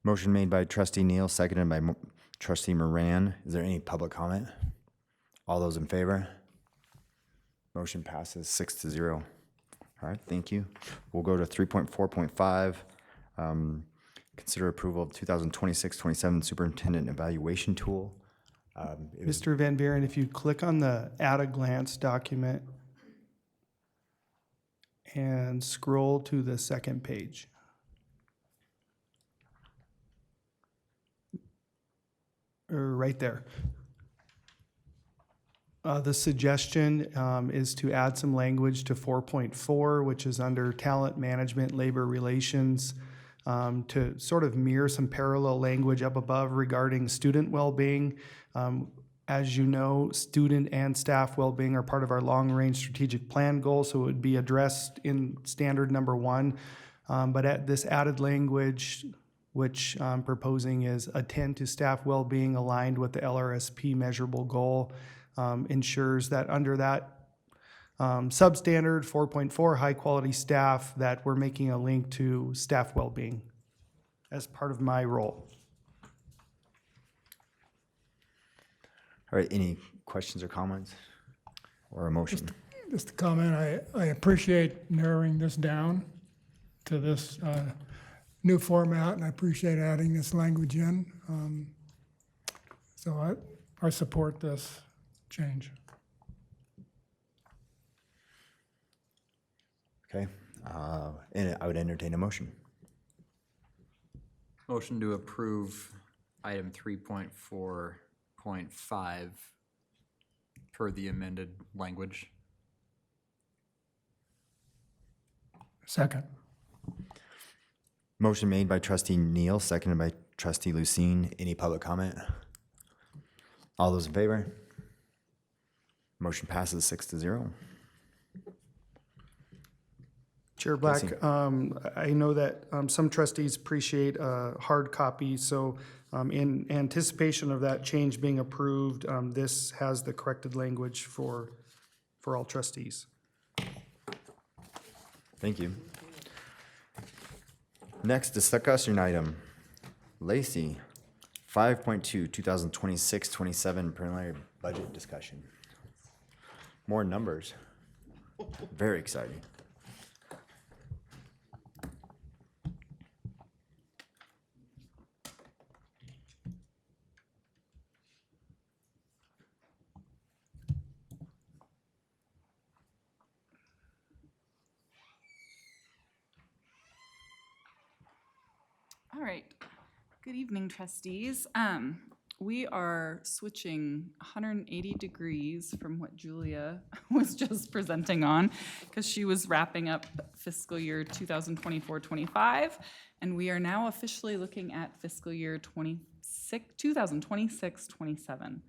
Motion made by trustee Neal, seconded by trustee Moran. Is there any public comment? All those in favor? Motion passes 6-0. All right, thank you. We'll go to 3.4.5. Consider approval of 2026-27 superintendent evaluation tool. Mr. Van Buren, if you click on the at a glance document and scroll to the second page. Or right there. The suggestion is to add some language to 4.4, which is under talent management, labor relations, to sort of mirror some parallel language up above regarding student well-being. As you know, student and staff well-being are part of our long-range strategic plan goal, so it would be addressed in standard number 1. But at this added language, which I'm proposing is attend to staff well-being aligned with the LRSP measurable goal, ensures that under that substandard 4.4 high-quality staff that we're making a link to staff well-being as part of my role. All right, any questions or comments or a motion? Just a comment, I appreciate narrowing this down to this new format, and I appreciate adding this language in. So I support this change. Okay, and I would entertain a motion. Motion to approve item 3.4.5 per the amended language. Second. Motion made by trustee Neal, seconded by trustee Lucine. Any public comment? All those in favor? Motion passes 6-0. Chair Black, Casey. I know that some trustees appreciate hard copy, so in anticipation of that change being approved, this has the corrected language for all trustees. Thank you. Next, discussion item. Lacey, 5.2, 2026-27 preliminary budget discussion. More numbers. Very exciting. All right. Good evening, trustees. We are switching 180 degrees from what Julia was just presenting on, because she was wrapping up fiscal year 2024-25, and we are now officially looking at fiscal year 2026-27.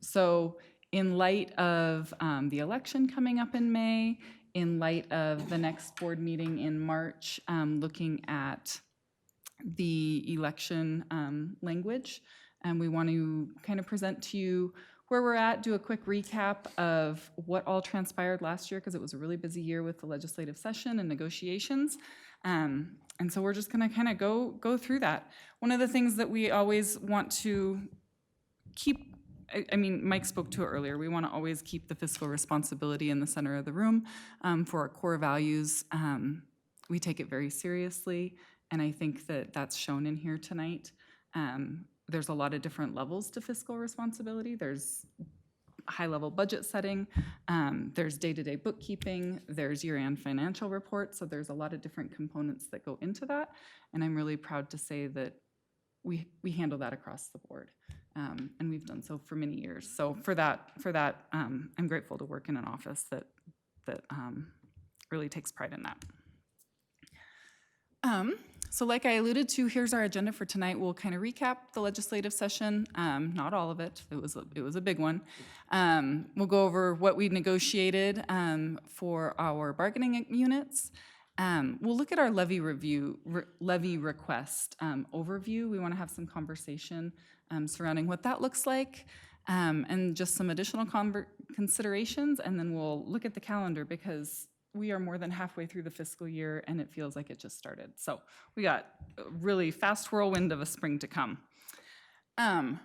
So in light of the election coming up in May, in light of the next board meeting in March, looking at the election language, and we want to kind of present to you where we're at, do a quick recap of what all transpired last year, because it was a really busy year with the legislative session and negotiations. And so we're just gonna kind of go through that. One of the things that we always want to keep, I mean, Mike spoke to it earlier, we want to always keep the fiscal responsibility in the center of the room for our core values. We take it very seriously, and I think that that's shown in here tonight. There's a lot of different levels to fiscal responsibility. There's high-level budget setting, there's day-to-day bookkeeping, there's year-end financial reports, so there's a lot of different components that go into that, and I'm really proud to say that we handle that across the board, and we've done so for many years. So for that, I'm grateful to work in an office that really takes pride in that. So like I alluded to, here's our agenda for tonight. We'll kind of recap the legislative session, not all of it. It was a big one. We'll go over what we negotiated for our bargaining units. We'll look at our levy request overview. We want to have some conversation surrounding what that looks like, and just some additional considerations, and then we'll look at the calendar, because we are more than halfway through the fiscal year and it feels like it just started. So we got a really fast whirlwind of a spring to come. To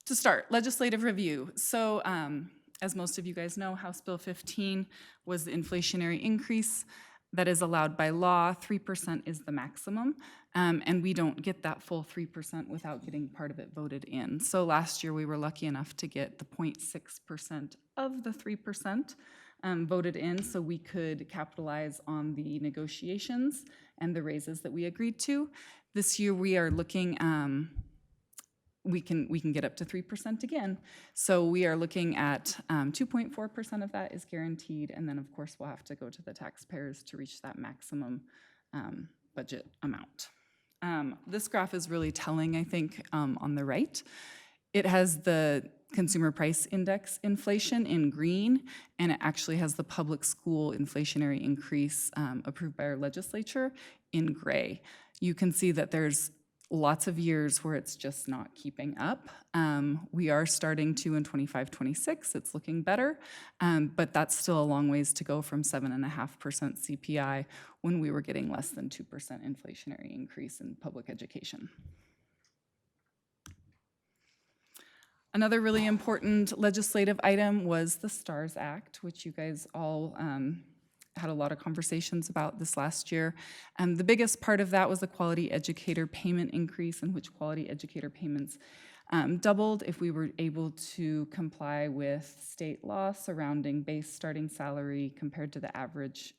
start, legislative review. So as most of you guys know, House Bill 15 was the inflationary increase that is allowed by law. 3% is the maximum, and we don't get that full 3% without getting part of it voted in. So last year we were lucky enough to get the 0.6% of the 3% voted in, so we could capitalize on the negotiations and the raises that we agreed to. This year we are looking, we can get up to 3% again. So we are looking at 2.4% of that is guaranteed, and then of course we'll have to go to the taxpayers to reach that maximum budget amount. This graph is really telling, I think, on the right. It has the consumer price index inflation in green, and it actually has the public school inflationary increase approved by our legislature in gray. You can see that there's lots of years where it's just not keeping up. We are starting to in 25-26, it's looking better, but that's still a long ways to go from 7.5% CPI when we were getting less than 2% inflationary increase in public education. Another really important legislative item was the STARS Act, which you guys all had a lot of conversations about this last year. The biggest part of that was the quality educator payment increase, in which quality educator payments doubled if we were able to comply with state law surrounding base starting salary compared to the average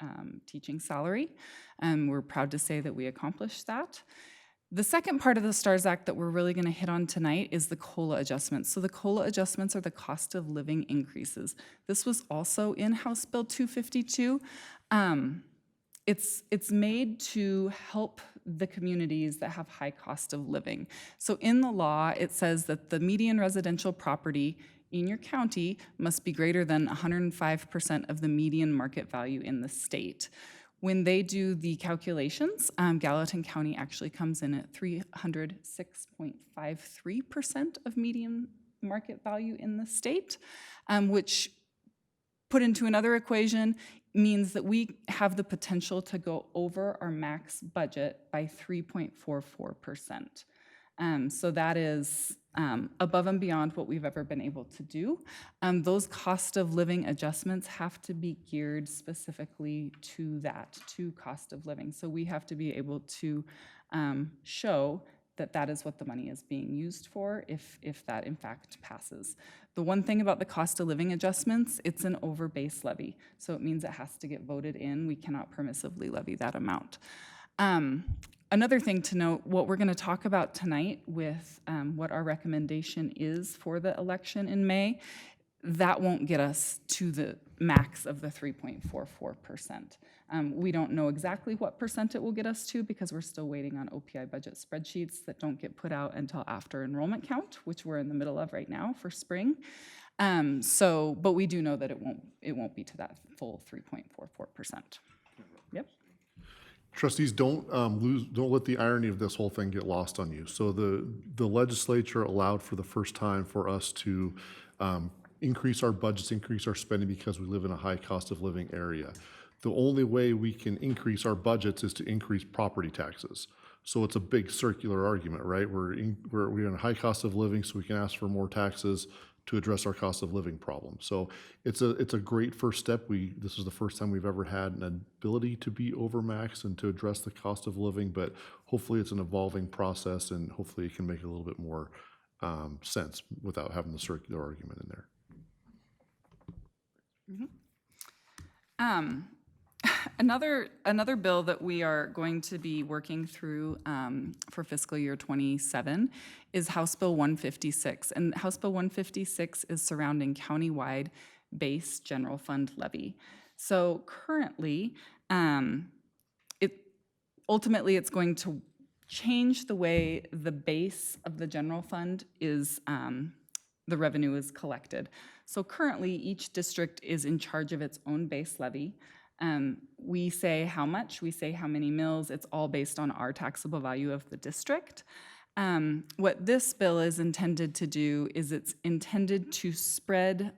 teaching salary. We're proud to say that we accomplished that. The second part of the STARS Act that we're really going to hit on tonight is the COLA adjustments. So the COLA adjustments are the cost of living increases. This was also in House Bill 252. It's made to help the communities that have high cost of living. So in the law, it says that the median residential property in your county must be greater than 105% of the median market value in the state. When they do the calculations, Gallatin County actually comes in at 306.53% of median market value in the state, which put into another equation means that we have the potential to go over our max budget by 3.44%. So that is above and beyond what we've ever been able to do. Those cost of living adjustments have to be geared specifically to that, to cost of living. So we have to be able to show that that is what the money is being used for if that in fact passes. The one thing about the cost of living adjustments, it's an over base levy. So it means it has to get voted in. We cannot permissively levy that amount. Another thing to note, what we're going to talk about tonight with what our recommendation is for the election in May, that won't get us to the max of the 3.44%. We don't know exactly what percent it will get us to because we're still waiting on OPI budget spreadsheets that don't get put out until after enrollment count, which we're in the middle of right now for spring. But we do know that it won't be to that full 3.44%. Yep. Trustees, don't let the irony of this whole thing get lost on you. So the legislature allowed for the first time for us to increase our budgets, increase our spending because we live in a high cost of living area. The only way we can increase our budgets is to increase property taxes. So it's a big circular argument, right? We're in a high cost of living, so we can ask for more taxes to address our cost of living problem. So it's a great first step. This is the first time we've ever had an ability to be over max and to address the cost of living, but hopefully it's an evolving process, and hopefully it can make a little bit more sense without having the circular argument in there. Another bill that we are going to be working through for fiscal year '27 is House Bill 156. And House Bill 156 is surrounding countywide base general fund levy. So currently, ultimately it's going to change the way the base of the general fund is, the revenue is collected. So currently, each district is in charge of its own base levy. We say how much, we say how many mills, it's all based on our taxable value of the district. What this bill is intended to do is it's intended to spread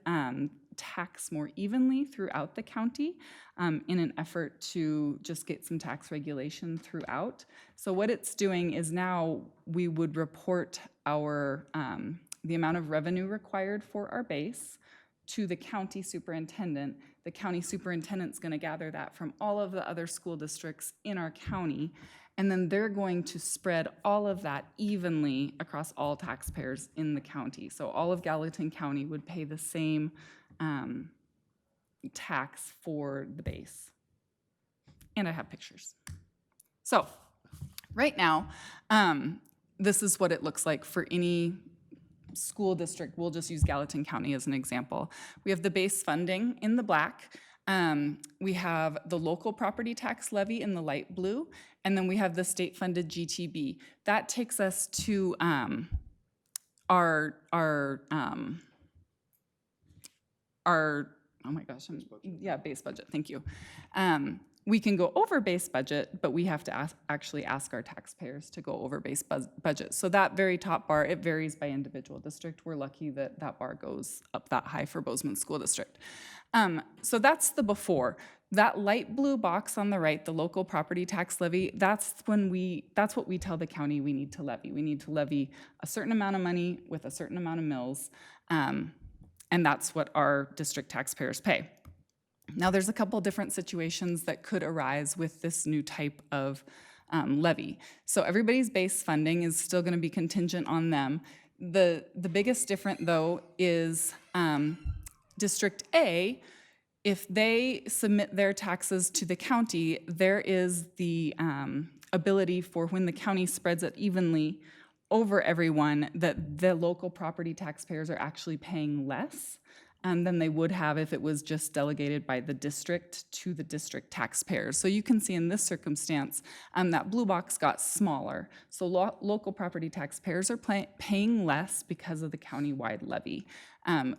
tax more evenly throughout the county in an effort to just get some tax regulation throughout. So what it's doing is now we would report our the amount of revenue required for our base to the county superintendent. The county superintendent's going to gather that from all of the other school districts in our county, and then they're going to spread all of that evenly across all taxpayers in the county. So all of Gallatin County would pay the same tax for the base. And I have pictures. So right now, this is what it looks like for any school district. We'll just use Gallatin County as an example. We have the base funding in the black. We have the local property tax levy in the light blue, and then we have the state-funded GTB. That takes us to our oh my gosh, base budget, thank you. We can go over base budget, but we have to actually ask our taxpayers to go over base budget. So that very top bar, it varies by individual district. We're lucky that that bar goes up that high for Bozeman School District. So that's the before. That light blue box on the right, the local property tax levy, that's what we tell the county we need to levy. We need to levy a certain amount of money with a certain amount of mills, and that's what our district taxpayers pay. Now, there's a couple different situations that could arise with this new type of levy. So everybody's base funding is still going to be contingent on them. The biggest difference, though, is District A. If they submit their taxes to the county, there is the ability for when the county spreads it evenly over everyone that the local property taxpayers are actually paying less than they would have if it was just delegated by the district to the district taxpayers. So you can see in this circumstance, that blue box got smaller. So local property taxpayers are paying less because of the county-wide levy.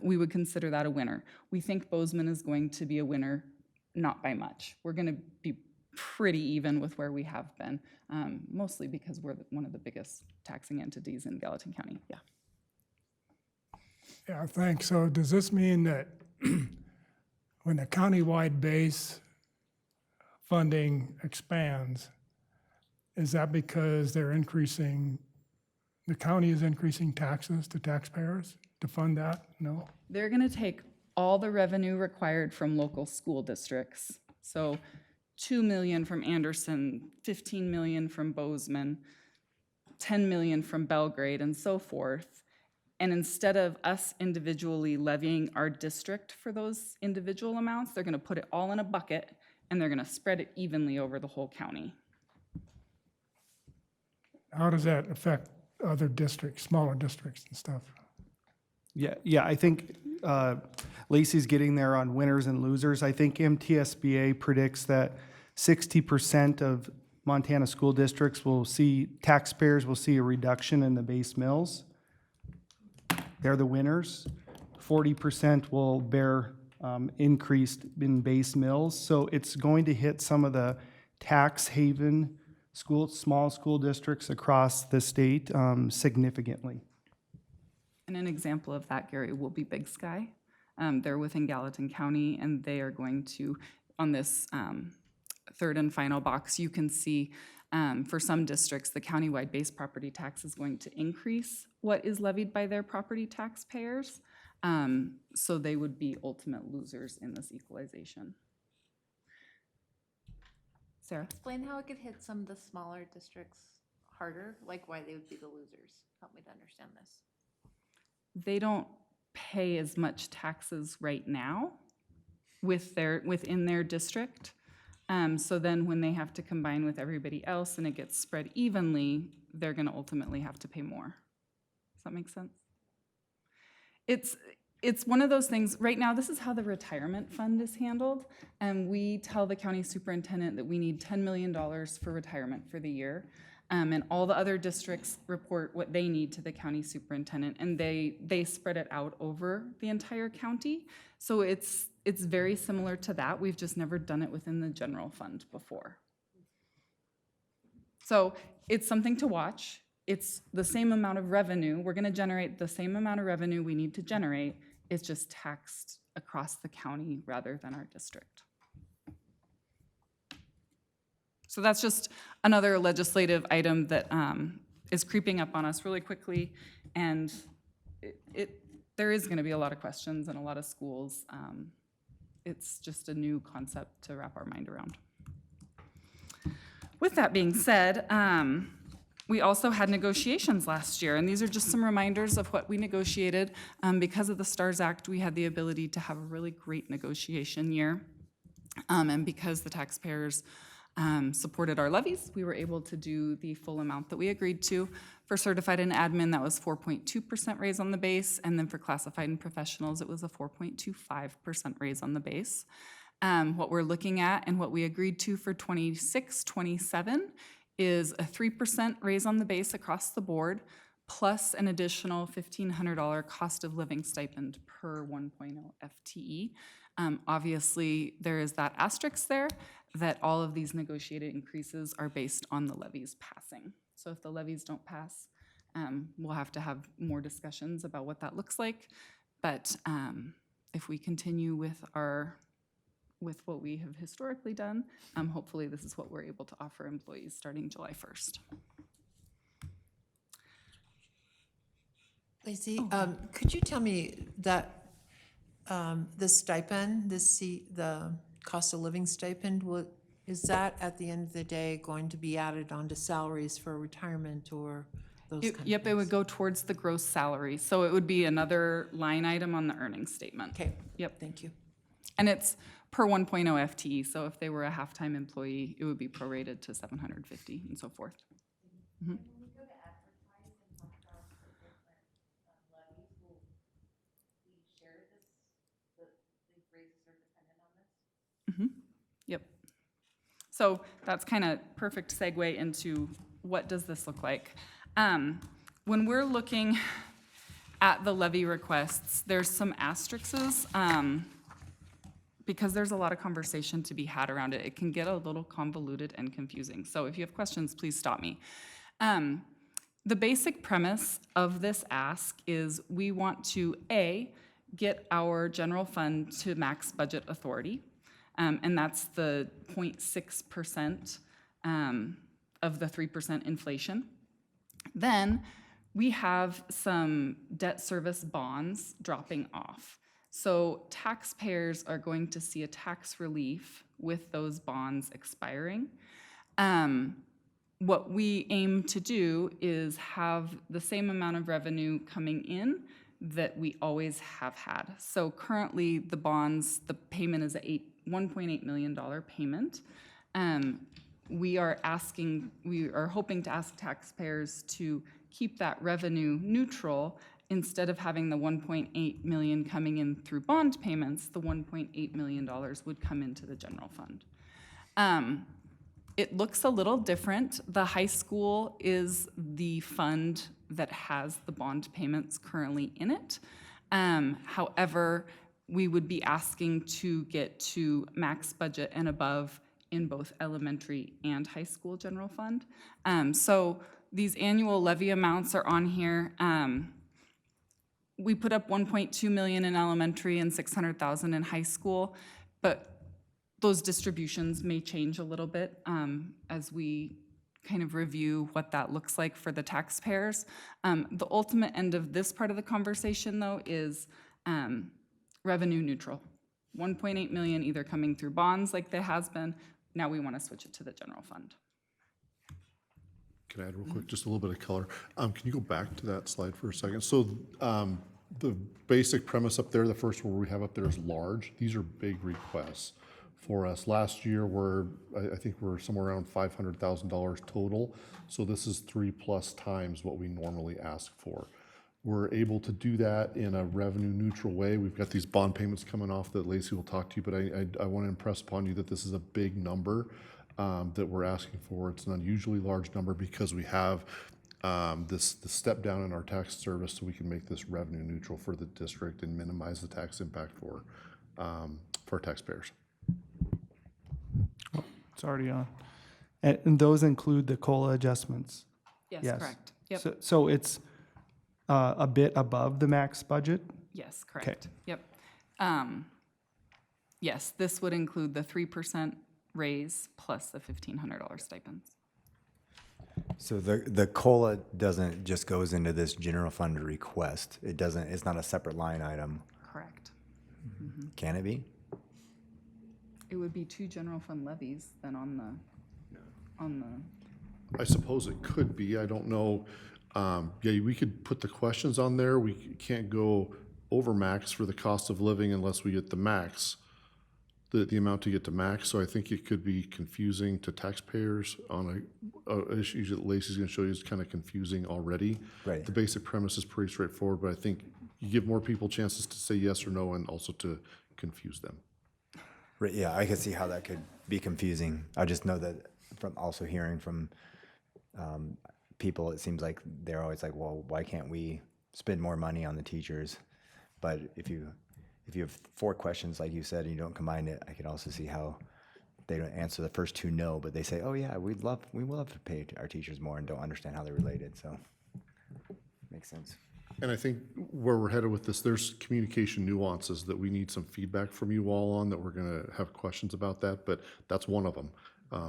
We would consider that a winner. We think Bozeman is going to be a winner, not by much. We're going to be pretty even with where we have been, mostly because we're one of the biggest taxing entities in Gallatin County. Yeah. Yeah, thanks. So does this mean that when the countywide base funding expands, is that because they're increasing, the county is increasing taxes to taxpayers to fund that? No? They're going to take all the revenue required from local school districts. So $2 million from Anderson, $15 million from Bozeman, $10 million from Belgrade, and so forth. And instead of us individually levying our district for those individual amounts, they're going to put it all in a bucket, and they're going to spread it evenly over the whole county. How does that affect other districts, smaller districts and stuff? Yeah, I think Lacey's getting there on winners and losers. I think MTSBA predicts that 60% of Montana school districts taxpayers will see a reduction in the base mills. They're the winners. 40% will bear increased in base mills. So it's going to hit some of the tax haven small school districts across the state significantly. And an example of that, Gary, will be Big Sky. They're within Gallatin County, and they are going to, on this third and final box, you can see for some districts, the countywide base property tax is going to increase what is levied by their property taxpayers. So they would be ultimate losers in this equalization. Sarah? Explain how it could hit some of the smaller districts harder, like why they would be the losers. Help me to understand this. They don't pay as much taxes right now within their district. So then when they have to combine with everybody else and it gets spread evenly, they're going to ultimately have to pay more. Does that make sense? It's one of those things, right now, this is how the retirement fund is handled. And we tell the county superintendent that we need $10 million for retirement for the year. And all the other districts report what they need to the county superintendent, and they spread it out over the entire county. So it's very similar to that. We've just never done it within the general fund before. So it's something to watch. It's the same amount of revenue. We're gonna generate the same amount of revenue we need to generate. It's just taxed across the county rather than our district. So that's just another legislative item that is creeping up on us really quickly, and there is going to be a lot of questions in a lot of schools. It's just a new concept to wrap our mind around. With that being said, we also had negotiations last year, and these are just some reminders of what we negotiated. Because of the STARS Act, we had the ability to have a really great negotiation year, and because the taxpayers supported our levies, we were able to do the full amount that we agreed to. For certified and admin, that was 4.2% raise on the base, and then for classified and professionals, it was a 4.25% raise on the base. What we're looking at and what we agreed to for 26, 27 is a 3% raise on the base across the board, plus an additional $1,500 cost of living stipend per 1.0 FTE. Obviously, there is that asterisk there that all of these negotiated increases are based on the levies passing. So if the levies don't pass, we'll have to have more discussions about what that looks like. But if we continue with what we have historically done, hopefully this is what we're able to offer employees starting July 1st. Lacey, could you tell me that the stipend, the cost of living stipend, is that at the end of the day going to be added onto salaries for retirement or those kind of things? Yep, it would go towards the gross salary. So it would be another line item on the earnings statement. Okay. Yep. Thank you. And it's per 1.0 FTE. So if they were a half-time employee, it would be prorated to 750 and so forth. Mm-hmm. Yep. So that's kind of perfect segue into what does this look like. When we're looking at the levy requests, there's some asterisks because there's a lot of conversation to be had around it. It can get a little convoluted and confusing. So if you have questions, please stop me. The basic premise of this ask is we want to, A, get our general fund to max budget authority. And that's the 0.6% of the 3% inflation. Then we have some debt service bonds dropping off. So taxpayers are going to see a tax relief with those bonds expiring. What we aim to do is have the same amount of revenue coming in that we always have had. So currently the bonds, the payment is a $1.8 million payment. We are hoping to ask taxpayers to keep that revenue neutral. Instead of having the $1.8 million coming in through bond payments, the $1.8 million would come into the general fund. It looks a little different. The high school is the fund that has the bond payments currently in it. However, we would be asking to get to max budget and above in both elementary and high school general fund. So these annual levy amounts are on here. we put up 1.2 million in elementary and 600,000 in high school, but those distributions may change a little bit as we kind of review what that looks like for the taxpayers. The ultimate end of this part of the conversation, though, is revenue neutral. 1.8 million either coming through bonds like there has been. Now we want to switch it to the general fund. Can I add real quick, just a little bit of color? Can you go back to that slide for a second? So the basic premise up there, the first one we have up there is large. These are big requests for us. Last year, I think we're somewhere around $500,000 total. So this is 3+ times what we normally ask for. We're able to do that in a revenue neutral way. We've got these bond payments coming off that Lacey will talk to you, but I want to impress upon you that this is a big number that we're asking for. It's an unusually large number because we have the step down in our tax service, so we can make this revenue neutral for the district and minimize the tax impact for taxpayers. It's already on. And those include the COLA adjustments? Yes, correct. Yep. So it's a bit above the max budget? Yes, correct. Yep. Yes, this would include the 3% raise plus the $1,500 stipends. So the COLA doesn't just goes into this general fund request. It doesn't, it's not a separate line item. Correct. Can it be? It would be 2 general fund levies then on the. I suppose it could be. I don't know. Yeah, we could put the questions on there. We can't go over max for the cost of living unless we get the max, the amount to get to max. So I think it could be confusing to taxpayers on a issue that Lacey's going to show you is kind of confusing already. Right. The basic premise is pretty straightforward, but I think you give more people chances to say yes or no and also to confuse them. Right, yeah, I could see how that could be confusing. I just know that from also hearing from people, it seems like they're always like, well, why can't we spend more money on the teachers? But if you have 4 questions, like you said, and you don't combine it, I could also see how they don't answer the first 2 no, but they say, oh yeah, we will have to pay our teachers more and don't understand how they're related, so makes sense. And I think where we're headed with this, there's communication nuances that we need some feedback from you all on, that we're going to have questions about that, but that's one of them,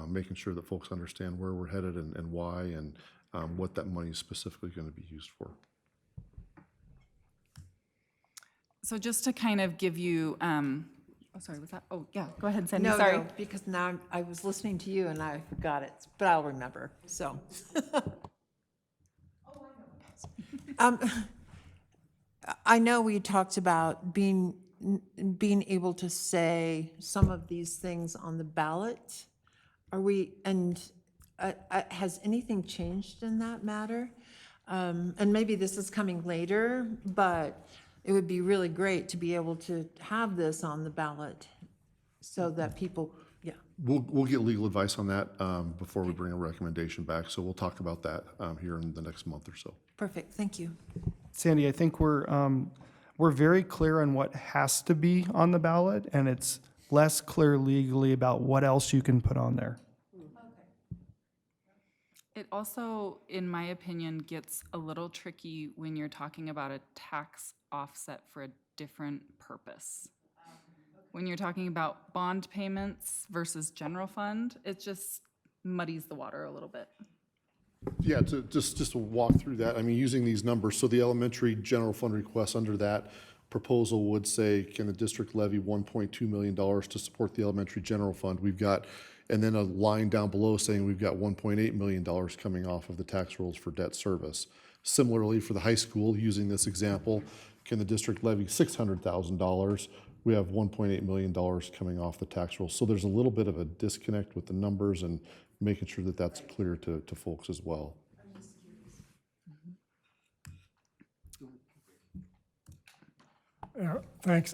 making sure that folks understand where we're headed and why and what that money is specifically going to be used for. So just to kind of give you, oh, sorry, was that? Oh, yeah, go ahead, Sandy, No, sorry. no, because now I was listening to you and I forgot it, but I'll remember, so. I know we talked about being able to say some of these things on the ballot. Are we, and has anything changed in that matter? And maybe this is coming later, but it would be really great to be able to have this on the ballot so that people, yeah. We'll get legal advice on that before we bring a recommendation back, so we'll talk about that here in the next month or so. Perfect, thank you. Sandy, I think we're very clear on what has to be on the ballot, and it's less clear legally about what else you can put on there. It also, in my opinion, gets a little tricky when you're talking about a tax offset for a different purpose. When you're talking about bond payments versus general fund, it just muddies the water a little bit. Yeah, just to walk through that, I mean, using these numbers, so the elementary general fund request under that proposal would say, can the district levy $1.2 million to support the elementary general fund? We've got, and then a line down below saying we've got $1.8 million coming off of the tax rolls for debt service. Similarly, for the high school, using this example, can the district levy $600,000? We have $1.8 million coming off the tax rolls. So there's a little bit of a disconnect with the numbers and making sure that that's clear to folks as well. Thanks.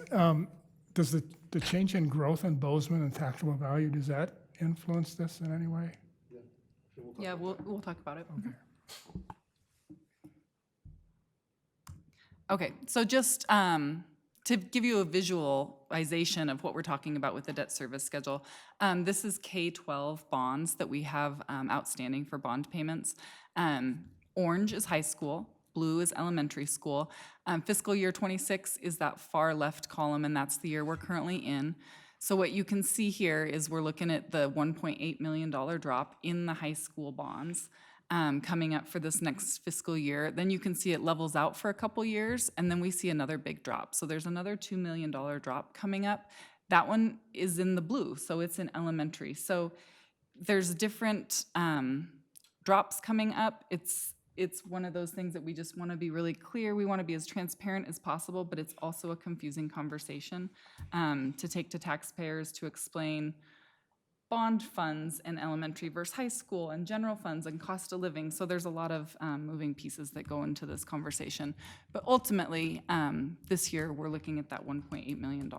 Does the change in growth in Bozeman and taxable value, does that influence this in any way? Yeah, we'll talk about it. Okay, so just to give you a visualization of what we're talking about with the debt service schedule, this is K-12 bonds that we have outstanding for bond payments. Orange is high school, blue is elementary school. Fiscal year '26 is that far left column, and that's the year we're currently in. So what you can see here is we're looking at the $1.8 million drop in the high school bonds coming up for this next fiscal year. Then you can see it levels out for a couple years, and then we see another big drop. So there's another $2 million drop coming up. That one is in the blue, so it's in elementary. So there's different drops coming up. It's one of those things that we just want to be really clear. We want to be as transparent as possible, but it's also a confusing conversation to take to taxpayers to explain bond funds and elementary versus high school and general funds and cost of living. So there's a lot of moving pieces that go into this conversation. But ultimately, this year, we're looking at that $1.8 million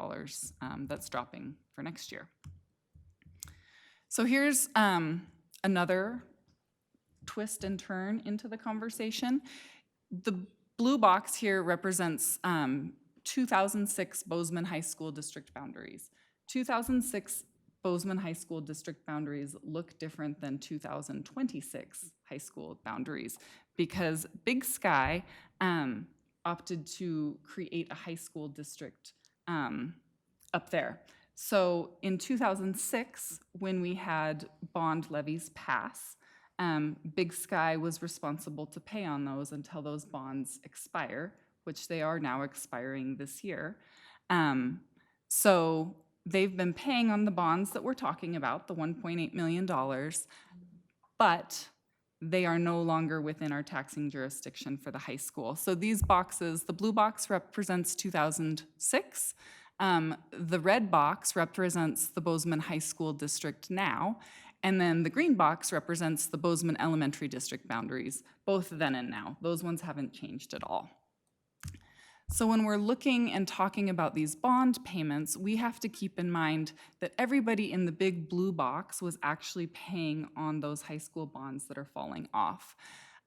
that's dropping for next year. So here's another twist and turn into the conversation. The blue box here represents 2006 Bozeman High School district boundaries. 2006 Bozeman High School district boundaries look different than 2026 high school boundaries because Big Sky opted to create a high school district up there. So in 2006, when we had bond levies pass, Big Sky was responsible to pay on those until those bonds expire, which they are now expiring this year. So they've been paying on the bonds that we're talking about, the $1.8 million, but they are no longer within our taxing jurisdiction for the high school. So these boxes, the blue box represents 2006, the red box represents the Bozeman High School district now, and then the green box represents the Bozeman Elementary district boundaries, both then and now. Those ones haven't changed at all. So when we're looking and talking about these bond payments, we have to keep in mind that everybody in the big blue box was actually paying on those high school bonds that are falling off.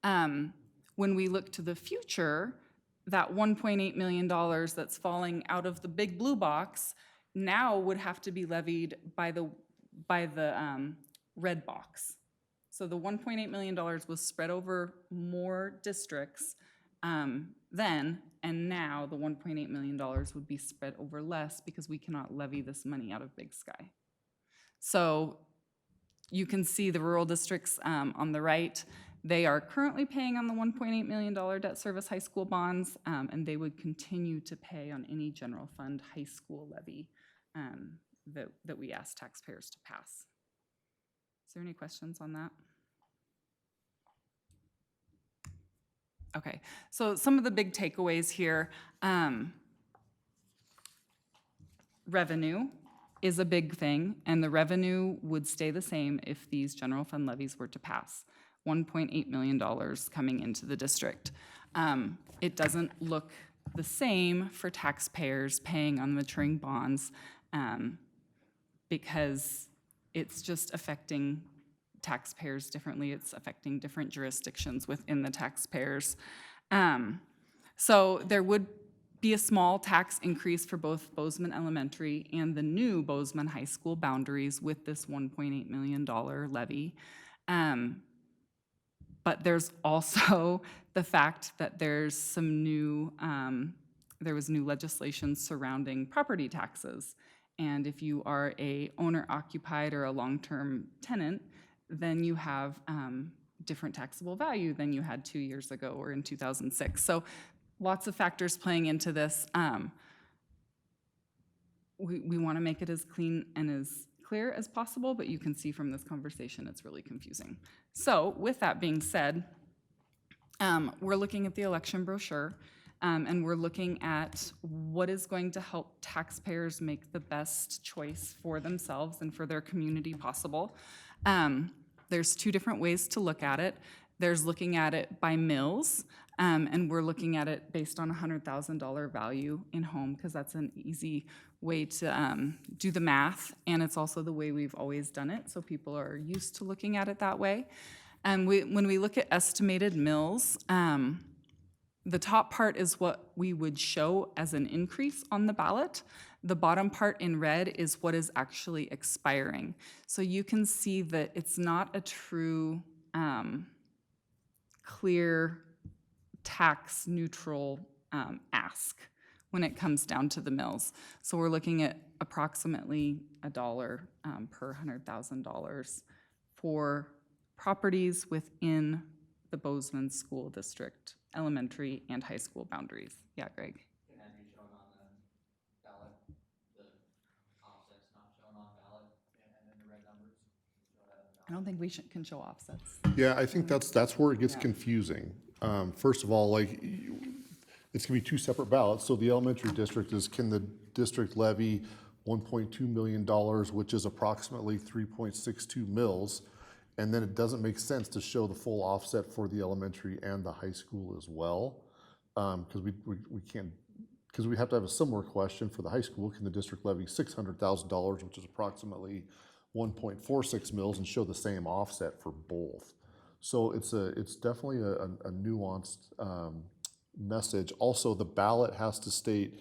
When we look to the future, that $1.8 million that's falling out of the big blue box now would have to be levied by the red box. So the $1.8 million was spread over more districts then, and now the $1.8 million would be spread over less because we cannot levy this money out of Big Sky. So you can see the rural districts on the right. They are currently paying on the $1.8 million debt service high school bonds, and they would continue to pay on any general fund high school levy that we ask taxpayers to pass. Is there any questions on that? Okay, so some of the big takeaways here. Revenue is a big thing, and the revenue would stay the same if these general fund levies were to pass. $1.8 million coming into the district. It doesn't look the same for taxpayers paying on maturing bonds because it's just affecting taxpayers differently. It's affecting different jurisdictions within the taxpayers. So there would be a small tax increase for both Bozeman Elementary and the new Bozeman High School boundaries with this $1.8 million levy. But there's also the fact that there's some new, there was new legislation surrounding property taxes. And if you are a owner-occupied or a long-term tenant, then you have different taxable value than you had 2 years ago or in 2006. So lots of factors playing into this. We want to make it as clean and as clear as possible, but you can see from this conversation it's really confusing. So with that being said, we're looking at the election brochure and we're looking at what is going to help taxpayers make the best choice for themselves and for their community possible. There's two different ways to look at it. There's looking at it by mills, and we're looking at it based on $100,000 value in home because that's an easy way to do the math, and it's also the way we've always done it, so people are used to looking at it that way. And when we look at estimated mills, the top part is what we would show as an increase on the ballot. The bottom part in red is what is actually expiring. So you can see that it's not a true clear tax neutral ask when it comes down to the mills. So we're looking at approximately $1 per $100,000 for properties within the Bozeman School District, elementary and high school boundaries. Yeah, Greg? Can that be shown on the ballot? The offset's not shown on ballot and then the red numbers? I don't think we can show offsets. Yeah, I think that's where it gets confusing. First of all, like, it's gonna be two separate ballots, so the elementary district is, can the district levy $1.2 million, which is approximately 3.62 mils, and then it doesn't make sense to show the full offset for the elementary and the high school as well, because we can't, because we have to have a similar question for the high school. Can the district levy $600,000, which is approximately 1.46 mils, and show the same offset for both? So it's definitely a nuanced message. Also, the ballot has to state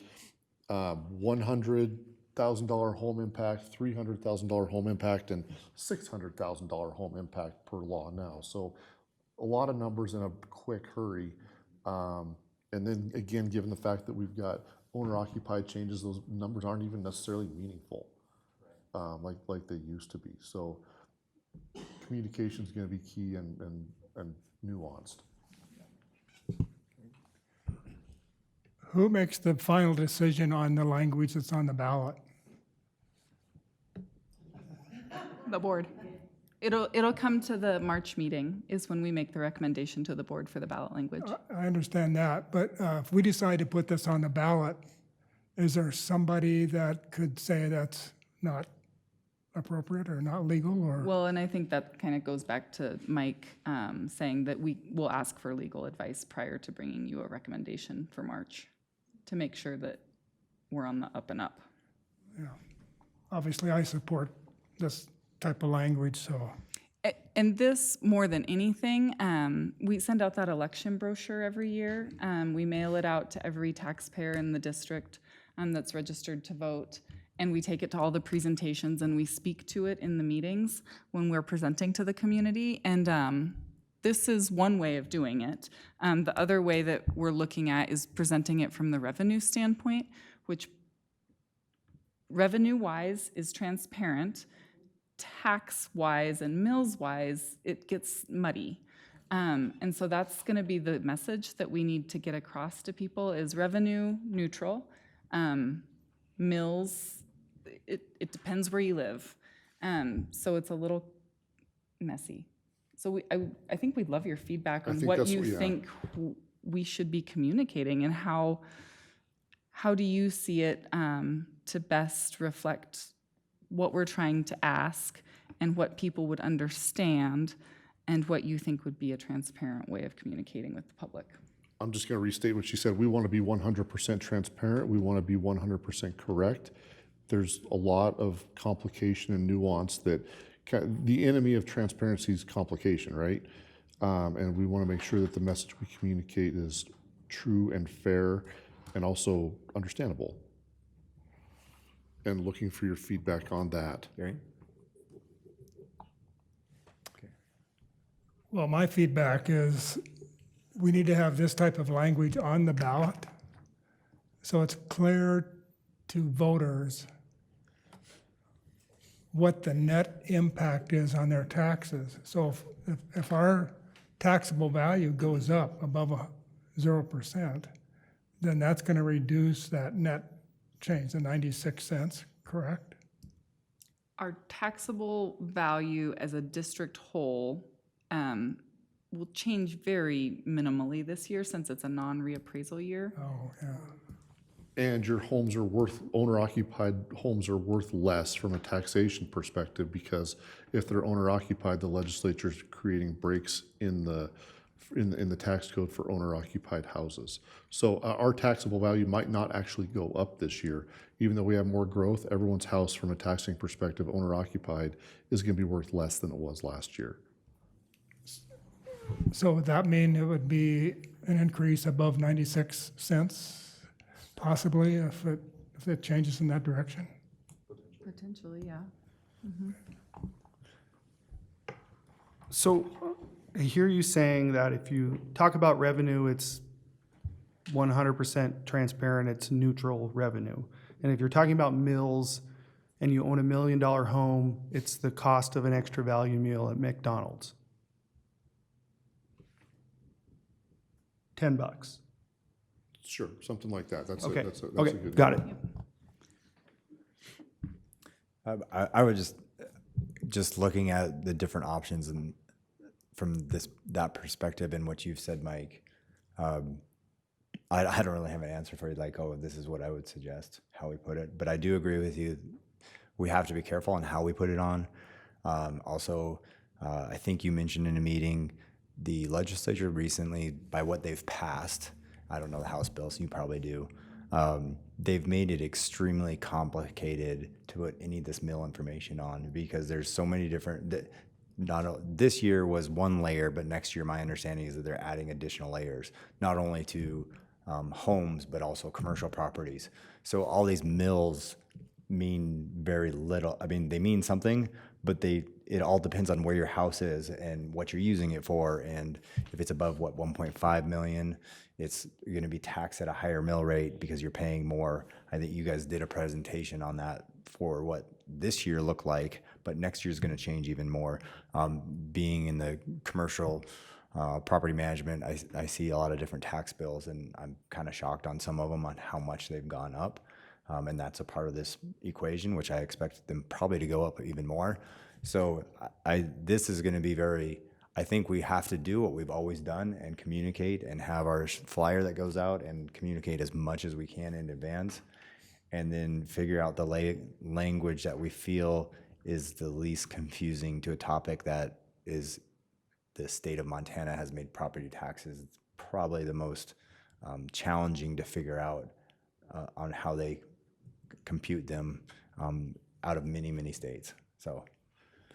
$100,000 home impact, $300,000 home impact, and $600,000 home impact per law now. So a lot of numbers in a quick hurry. And then again, given the fact that we've got owner-occupied changes, those numbers aren't even necessarily meaningful like they used to be. So communication is going to be key and nuanced. Who makes the final decision on the language that's on the ballot? The board. It'll come to the March meeting is when we make the recommendation to the board for the ballot language. I understand that, but if we decide to put this on the ballot, is there somebody that could say that's not appropriate or not legal or? Well, and I think that kind of goes back to Mike saying that we will ask for legal advice prior to bringing you a recommendation for March to make sure that we're on the up and up. Yeah. Obviously, I support this type of language, so. And this, more than anything, we send out that election brochure every year. We mail it out to every taxpayer in the district that's registered to vote. And we take it to all the presentations and we speak to it in the meetings when we're presenting to the community. And this is one way of doing it. The other way that we're looking at is presenting it from the revenue standpoint, which revenue-wise is transparent. Tax-wise and mills-wise, it gets muddy. And so that's gonna be the message that we need to get across to people is revenue neutral. Mills, it depends where you live. So it's a little messy. So I think we'd love your feedback on what you think we should be communicating and how do you see it to best reflect what we're trying to ask and what people would understand and what you think would be a transparent way of communicating with the public. I'm just going to restate what she said. We want to be 100% transparent. We want to be 100% correct. There's a lot of complication and nuance that the enemy of transparency is complication, right? And we want to make sure that the message we communicate is true and fair and also understandable. And looking for your feedback on that. Gary? Well, my feedback is we need to have this type of language on the ballot so it's clear to voters what the net impact is on their taxes. So if our taxable value goes up above 0%, then that's going to reduce that net change, the 96 cents, correct? Our taxable value as a district whole will change very minimally this year since it's a non-reappraisal year. Oh, yeah. And your homes are worth, owner-occupied homes are worth less from a taxation perspective because if they're owner-occupied, the legislature's creating breaks in the tax code for owner-occupied houses. So our taxable value might not actually go up this year. Even though we have more growth, everyone's house from a taxing perspective, owner-occupied, is going to be worth less than it was last year. So would that mean it would be an increase above 96 cents? Possibly, if it changes in that direction. Potentially, yeah. Mm-hmm. So I hear you saying that if you talk about revenue, it's 100% transparent, it's neutral revenue. And if you're talking about mills and you own $1 million home, it's the cost of an extra value meal at McDonald's. $10. Sure, something like that. That's Okay. that's a Okay, good. got it. I would just looking at the different options and from that perspective and what you've said, Mike, I don't really have an answer for you, like, oh, this is what I would suggest, how we put it. But I do agree with you. We have to be careful on how we put it on. Also, I think you mentioned in a meeting, the legislature recently, by what they've passed, I don't know the House bill, so you probably do, they've made it extremely complicated to put any of this mill information on because there's so many different, this year was one layer, but next year my understanding is that they're adding additional layers, not only to homes, but also commercial properties. So all these mills mean very little. I mean, they mean something, but it all depends on where your house is and what you're using it for. And if it's above, 1.5 million, it's going to be taxed at a higher mill rate because you're paying more. I think you guys did a presentation on that for what this year looked like, but next year's going to change even more. Being in the commercial property management, I see a lot of different tax bills, and I'm kind of shocked on some of them on how much they've gone up. And that's a part of this equation, which I expect them probably to go up even more. So this is going to be I think we have to do what we've always done and communicate and have our flyer that goes out and communicate as much as we can in advance, and then figure out the language that we feel is the least confusing to a topic that is the state of Montana has made property taxes probably the most challenging to figure out on how they compute them out of many, many states. So.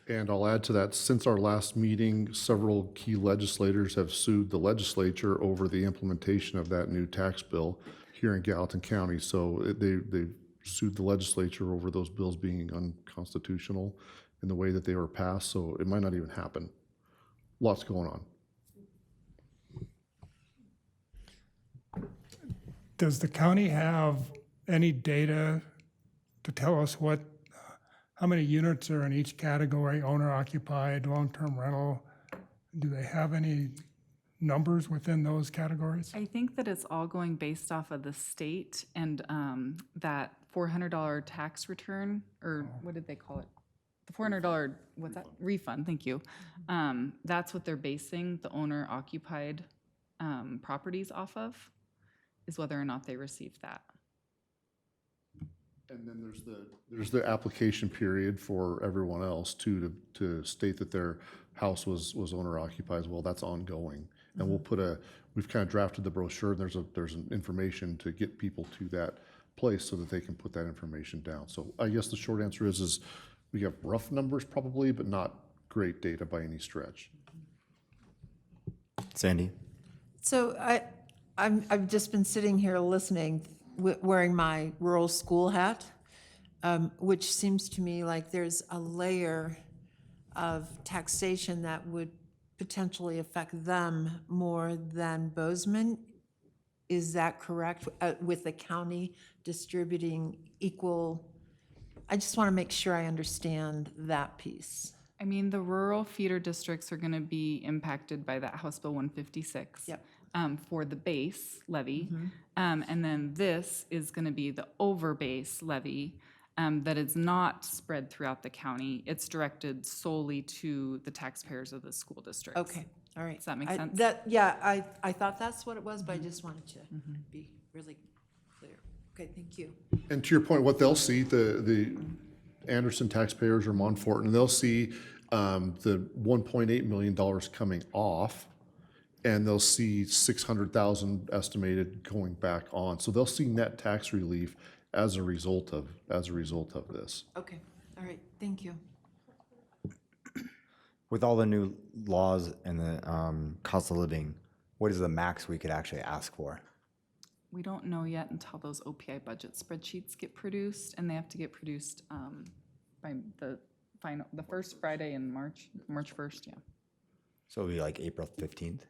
And I'll add to that, since our last meeting, several key legislators have sued the legislature over the implementation of that new tax bill here in Gallatin County. So they sued the legislature over those bills being unconstitutional in the way that they were passed. So it might not even happen. Lots going on. Does the county have any data to tell us how many units are in each category, owner occupied, long-term rental? Do they have any numbers within those categories? I think that it's all going based off of the state and that $400 tax return, or what did they call it? The $400, what's that? Refund, thank you. That's what they're basing the owner occupied properties off of, is whether or not they received that. And then there's the application period for everyone else too, to state that their house was owner occupied. Well, that's ongoing. And we've kind of drafted the brochure. There's an information to get people to that place so that they can put that information down. So I guess the short answer is we have rough numbers probably, but not great data by any stretch. Sandy? So I've just been sitting here listening, wearing my rural school hat, which seems to me like there's a layer of taxation that would potentially affect them more than Bozeman. Is that correct? With the county distributing equal, I just want to make sure I understand that piece. I mean, the rural feeder districts are going to be impacted by that House Bill 156. Yep. For the base levy. And then this is going to be the over base levy that is not spread throughout the county. It's directed solely to the taxpayers of the school districts. Okay, all right. Does that make sense? I thought that's what it was, but I just wanted to be really clear. Okay, thank you. And to your point, what they'll see, the Anderson taxpayers or Montfortin, they'll see the $1.8 million coming off, and they'll see 600,000 estimated going back on. So they'll see net tax relief as a result of this. Okay, all right, thank you. With all the new laws and the cost of living, what is the max we could actually ask for? We don't know yet until those OPI budget spreadsheets get produced, and they have to get produced by the first Friday in March 1st, yeah. So it'll be like April 15th?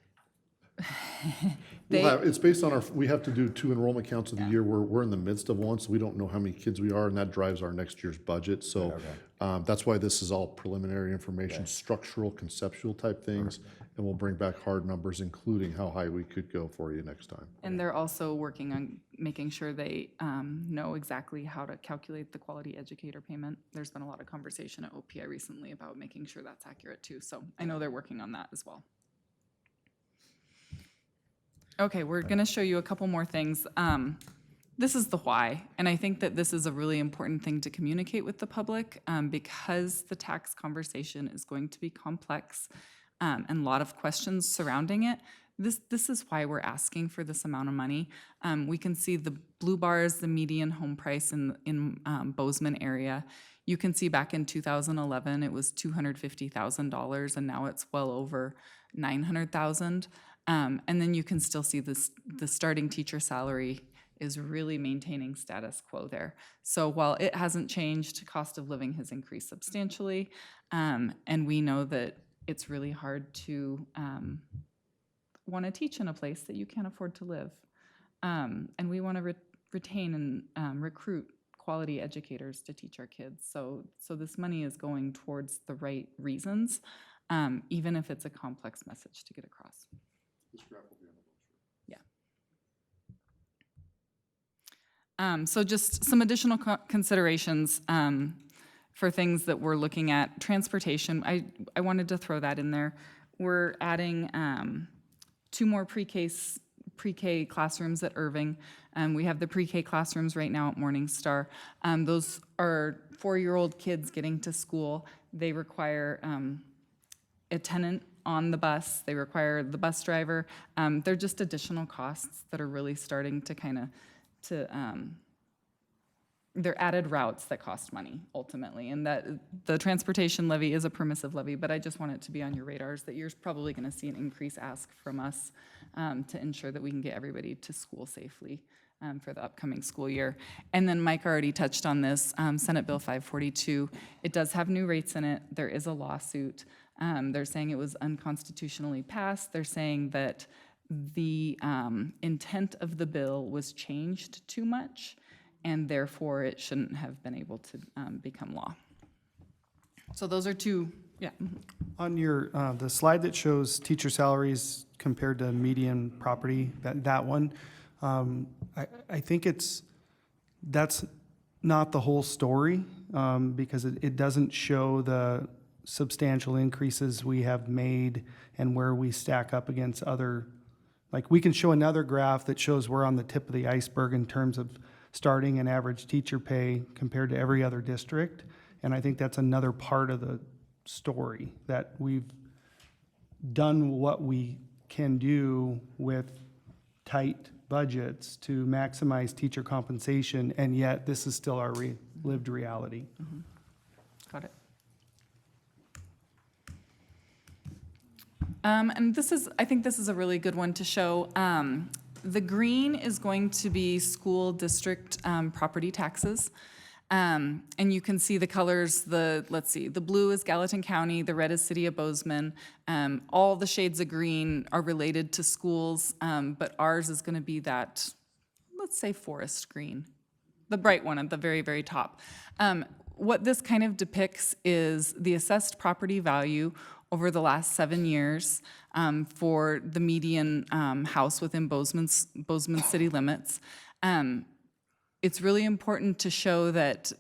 It's based on we have to do 2 enrollment counts of the year. We're in the midst of one, so we don't know how many kids we are, and that drives our next year's budget. So that's why this is all preliminary information, structural, conceptual type things, and we'll bring back hard numbers, including how high we could go for you next time. And they're also working on making sure they know exactly how to calculate the quality educator payment. There's been a lot of conversation at OPI recently about making sure that's accurate too. So I know they're working on that as well. Okay, we're going to show you a couple more things. This is the why, and I think that this is a really important thing to communicate with the public because the tax conversation is going to be complex and a lot of questions surrounding it. This is why we're asking for this amount of money. We can see the blue bar is the median home price in Bozeman area. You can see back in 2011 it was $250,000, and now it's well over $900,000. And then you can still see the starting teacher salary is really maintaining status quo there. So while it hasn't changed, cost of living has increased substantially, and we know that it's really hard to want to teach in a place that you can't afford to live. And we want to retain and recruit quality educators to teach our kids. So this money is going towards the right reasons, even if it's a complex message to get across. So just some additional considerations for things that we're looking at. Transportation, I wanted to throw that in there. We're adding 2 more pre-K classrooms at Irving. We have the pre-K classrooms right now at Morningstar. Those are 4-year-old kids getting to school. They require a tenant on the bus. They require the bus driver. They're just additional costs that are really starting to they're added routes that cost money ultimately, and that the transportation levy is a permissive levy, but I just want it to be on your radars that you're probably going to see an increase ask from us to ensure that we can get everybody to school safely for the upcoming school year. And then Mike already touched on this, Senate Bill 542. It does have new rates in it. There is a lawsuit. They're saying it was unconstitutionally passed. They're saying that the intent of the bill was changed too much, and therefore it shouldn't have been able to become law. So those are 2, yeah. On your, the slide that shows teacher salaries compared to median property, that one, I think that's not the whole story, because it doesn't show the substantial increases we have made and where we stack up against other. Like, we can show another graph that shows we're on the tip of the iceberg in terms of starting and average teacher pay compared to every other district. And I think that's another part of the story, that we've done what we can do with tight budgets to maximize teacher compensation, and yet this is still our lived reality. Mm-hmm. Got it. And I think this is a really good one to show. The green is going to be school district property taxes. And you can see the colors, let's see, the blue is Gallatin County, the red is City of Bozeman. All the shades of green are related to schools, but ours is gonna be that, let's say forest green, the bright one at the very, very top. What this kind of depicts is the assessed property value over the last 7 years for the median house within Bozeman city limits. It's really important to show that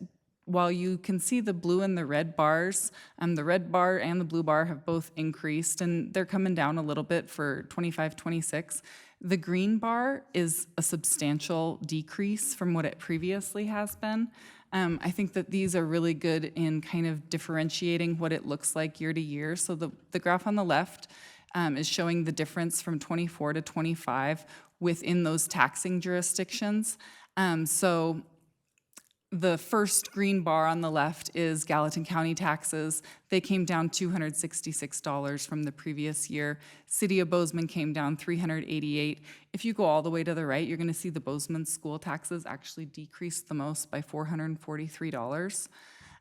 while you can see the blue and the red bars, the red bar and the blue bar have both increased, and they're coming down a little bit for 25, 26. The green bar is a substantial decrease from what it previously has been. I think that these are really good in kind of differentiating what it looks like year to year. So the graph on the left is showing the difference from 24 to 25 within those taxing jurisdictions. So the first green bar on the left is Gallatin County taxes. They came down $266 from the previous year. City of Bozeman came down $388. If you go all the way to the right, you're gonna see the Bozeman school taxes actually decreased the most by $443.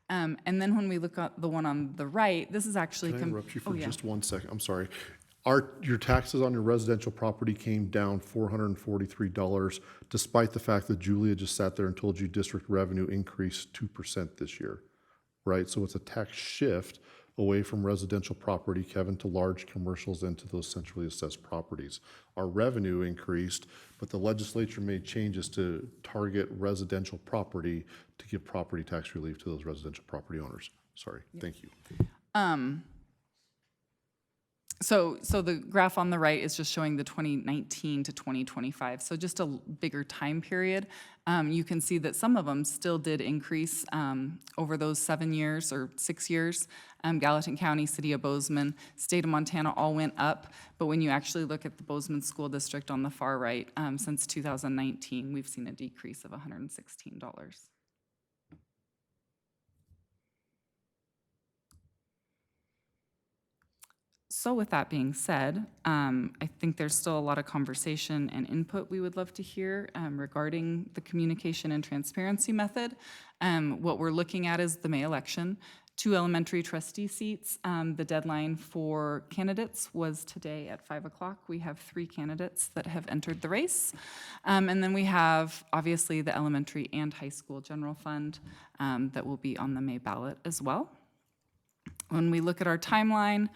And then when we look at the one on the right, this is actually. Can I interrupt you for just 1 second? I'm sorry. Your taxes on your residential property came down $443, despite the fact that Julia just sat there and told you district revenue increased 2% this year, right? So it's a tax shift away from residential property, Kevin, to large commercials and to those centrally assessed properties. Our revenue increased, but the legislature made changes to target residential property to give property tax relief to those residential property owners. Sorry, thank you. So the graph on the right is just showing the 2019 to 2025, so just a bigger time period. You can see that some of them still did increase over those 7 years or 6 years. Gallatin County, City of Bozeman, State of Montana all went up, but when you actually look at the Bozeman School District on the far right, since 2019, we've seen a decrease of $116. So with that being said, I think there's still a lot of conversation and input we would love to hear regarding the communication and transparency method. What we're looking at is the May election, 2 elementary trustee seats. The deadline for candidates was today at 5 o'clock. We have 3 candidates that have entered the race. And then we have obviously the elementary and high school general fund that will be on the May ballot as well. When we look at our timeline,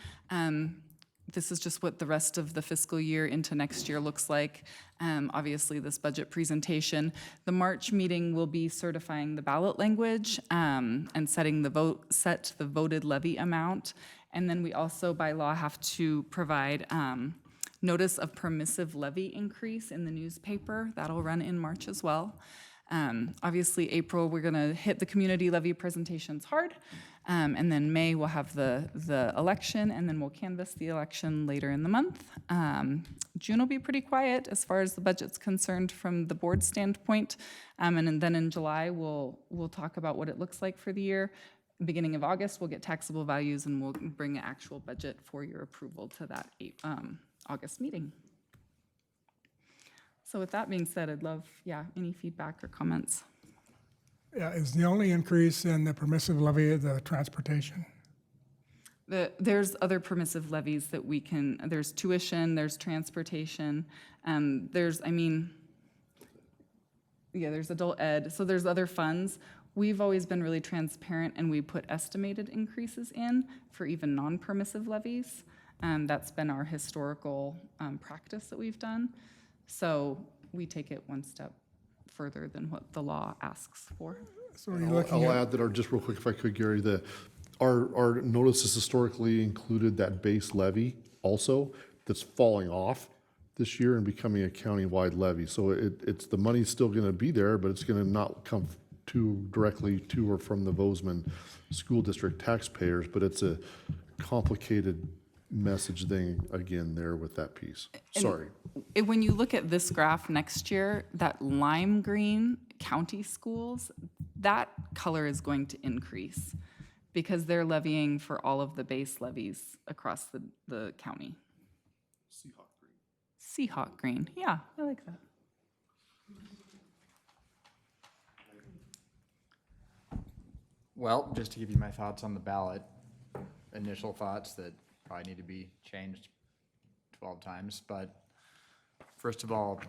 this is just what the rest of the fiscal year into next year looks like. Obviously, this budget presentation. The March meeting will be certifying the ballot language and setting set the voted levy amount. And then we also, by law, have to provide notice of permissive levy increase in the newspaper. That'll run in March as well. Obviously, April, we're gonna hit the community levy presentations hard. And then May, we'll have the election, and then we'll canvass the election later in the month. June will be pretty quiet as far as the budget's concerned from the board standpoint. And then in July, we'll talk about what it looks like for the year. Beginning of August, we'll get taxable values, and we'll bring an actual budget for your approval to that August meeting. So with that being said, I'd love, any feedback or comments. Yeah, is the only increase in the permissive levy the transportation? There's other permissive levies that we can, there's tuition, there's transportation, there's adult ed, so there's other funds. We've always been really transparent, and we put estimated increases in for even non-permissive levies. That's been our historical practice that we've done. So we take it one step further than what the law asks for. So are you looking I'll at, add that, just real quick, if I could, Gary, our notices historically included that base levy also that's falling off this year and becoming a county-wide levy. So it's the money's still going to be there, but it's going to not come directly to or from the Bozeman School District taxpayers, but it's a complicated message thing again there with that piece. Sorry. When you look at this graph next year, that lime green county schools, that color is going to increase because they're levying for all of the base levies across the county. Seahawk green. Seahawk green, yeah, I like that. Well, just to give you my thoughts on the ballot, initial thoughts that probably need to be changed 12 times, but first of all,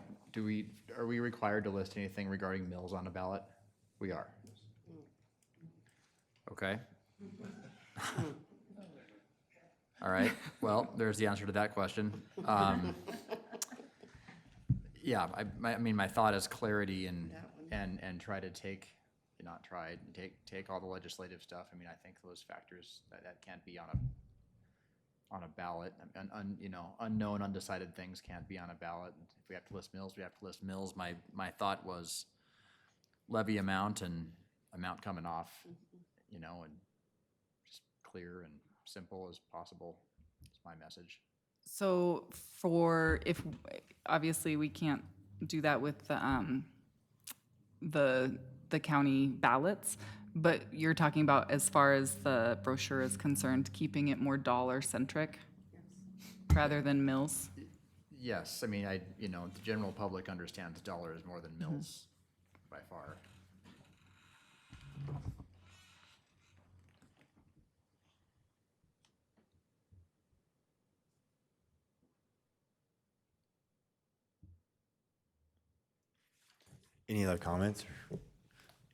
are we required to list anything regarding mills on a ballot? We are. Okay. All right, well, there's the answer to that question. Yeah, I mean, my thought is clarity and try to take all the legislative stuff. I mean, I think those factors that can't be on a ballot. Unknown, undecided things can't be on a ballot. If we have to list mills, we have to list mills. My thought was levy amount and amount coming off, and just clear and simple as possible. That's my message. So obviously we can't do that with the county ballots, but you're talking about as far as the brochure is concerned, keeping it more dollar-centric rather than mills? Yes, I mean, the general public understands dollars more than mills by far. Any other comments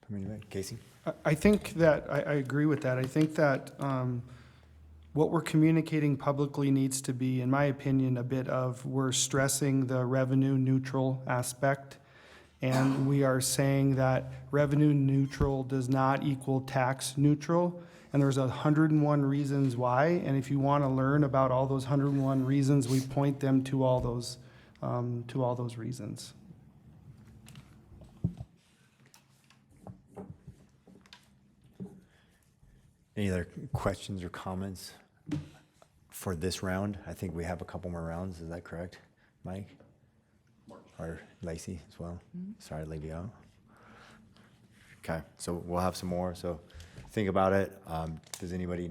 from anybody? Casey? I think that, I agree with that. I think that what we're communicating publicly needs to be, in my opinion, a bit of, we're stressing the revenue neutral aspect. And we are saying that revenue neutral does not equal tax neutral. And there's 101 reasons why. And if you want to learn about all those 101 reasons, we point them to all those reasons. Any other questions or comments for this round? I think we have a couple more rounds. Is that correct, Mike? Or Lacey as well? Sorry to leave you out. Okay, so we'll have some more. So think about it. Does anybody,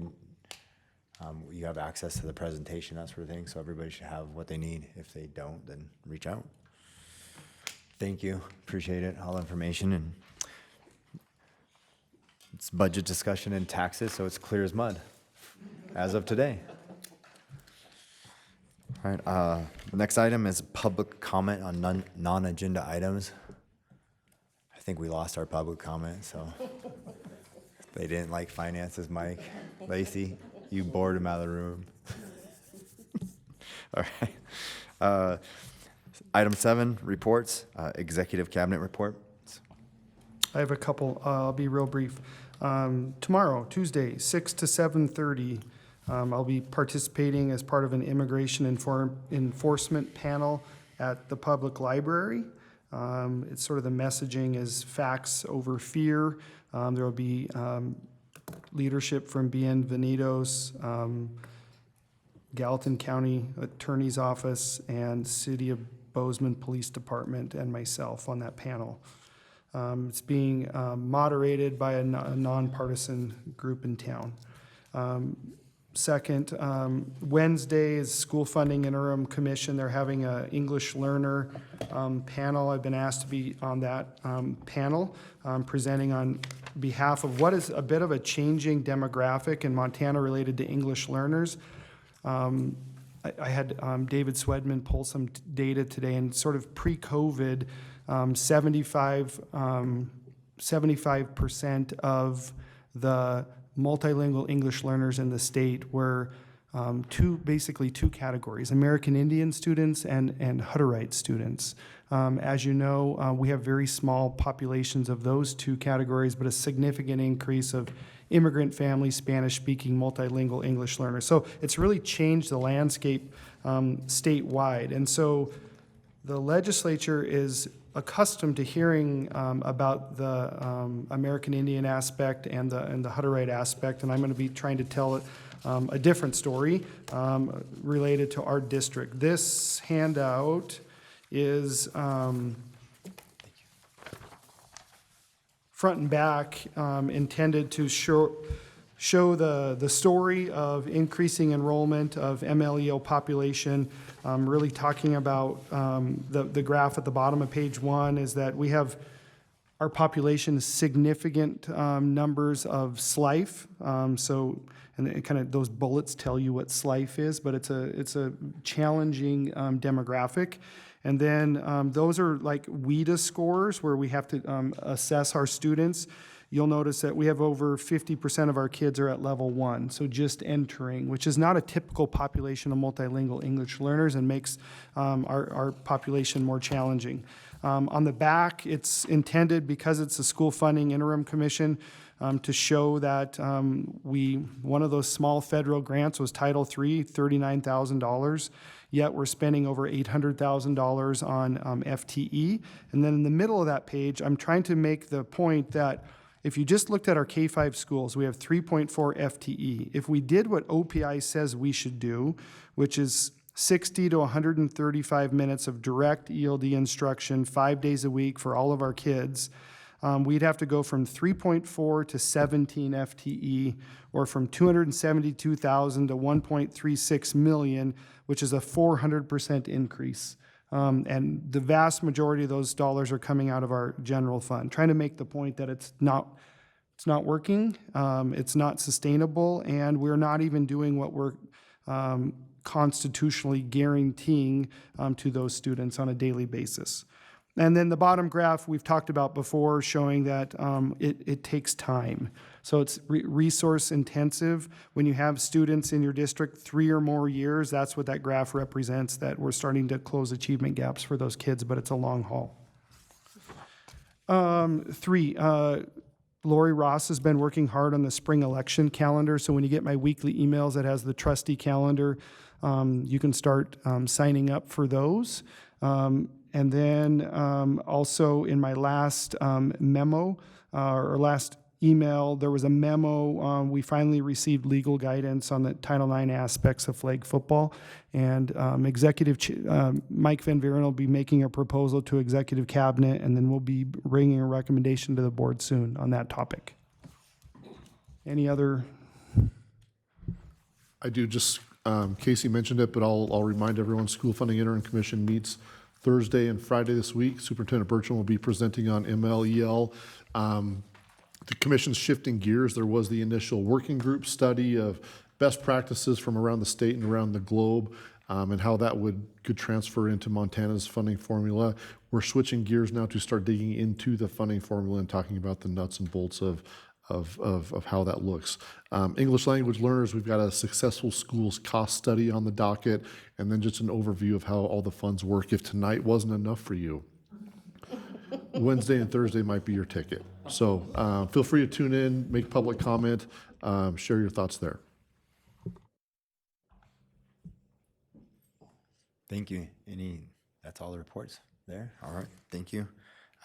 you have access to the presentation, that sort of thing, so everybody should have what they need. If they don't, then reach out. Thank you. Appreciate it. All the information. And it's budget discussion and taxes, so it's clear as mud as of today. All right, the next item is public comment on non-agenda items. I think we lost our public comment, so they didn't like finances, Mike. Lacey, you bored him out of the room. All right. Item 7, reports, executive cabinet report. I have a couple. I'll be real brief. Tomorrow, Tuesday, 6 to 7:30, I'll be participating as part of an immigration enforcement panel at the public library. It's sort of the messaging is facts over fear. There will be leadership from Bienvenidos, Gallatin County Attorney's Office, and City of Bozeman Police Department, and myself on that panel. It's being moderated by a nonpartisan group in town. Second, Wednesday is School Funding Interim Commission. They're having an English learner panel. I've been asked to be on that panel, presenting on behalf of what is a bit of a changing demographic in Montana related to English learners. I had David Swedman pull some data today, and sort of pre-COVID, 75% of the multilingual English learners in the state were basically two categories: American Indian students and Hutterite students. As you know, we have very small populations of those two categories, but a significant increase of immigrant families, Spanish-speaking multilingual English learners. So it's really changed the landscape statewide. And so the legislature is accustomed to hearing about the American Indian aspect and the Hutterite aspect, and I'm going to be trying to tell a different story related to our district. This handout is front and back, intended to show the story of increasing enrollment of MLEO population. Really talking about the graph at the bottom of page 1 is that we have our population significant numbers of SLIFE. And kind of those bullets tell you what SLIFE is, but it's a challenging demographic. And then those are like WIDA scores where we have to assess our students. You'll notice that we have over 50% of our kids are at level 1, so just entering, which is not a typical population of multilingual English learners and makes our population more challenging. On the back, it's intended, because it's a School Funding Interim Commission, to show that one of those small federal grants was Title III, $39,000. Yet we're spending over $800,000 on FTE. And then in the middle of that page, I'm trying to make the point that if you just looked at our K-5 schools, we have 3.4 FTE. If we did what OPI says we should do, which is 60 to 135 minutes of direct ELD instruction 5 days a week for all of our kids, we'd have to go from 3.4 to 17 FTE, or from 272,000 to 1.36 million, which is a 400% increase. And the vast majority of those dollars are coming out of our general fund. Trying to make the point that it's not working, it's not sustainable, and we're not even doing what we're constitutionally guaranteeing to those students on a daily basis. And then the bottom graph we've talked about before, showing that it takes time. So it's resource intensive. When you have students in your district 3 or more years, that's what that graph represents, that we're starting to close achievement gaps for those kids, but it's a long haul. 3, Lori Ross has been working hard on the spring election calendar. So when you get my weekly emails that has the trustee calendar, you can start signing up for those. And then also in my last memo or last email, there was a memo. We finally received legal guidance on the Title IX aspects of flag football. And Mike Van Buren will be making a proposal to executive cabinet, and then we'll be bringing a recommendation to the board soon on that topic. Any other? I do just, Casey mentioned it, but I'll remind everyone, School Funding Interim Commission meets Thursday and Friday this week. Superintendent Bertram will be presenting on MLEL. The commission's shifting gears. There was the initial working group study of best practices from around the state and around the globe, and how that could transfer into Montana's funding formula. We're switching gears now to start digging into the funding formula and talking about the nuts and bolts of how that looks. English language learners, we've got a successful schools cost study on the docket, and then just an overview of how all the funds work. If tonight wasn't enough for you, Wednesday and Thursday might be your ticket. So feel free to tune in, make public comment, share your thoughts there. Thank you. That's all the reports there? All right, thank you.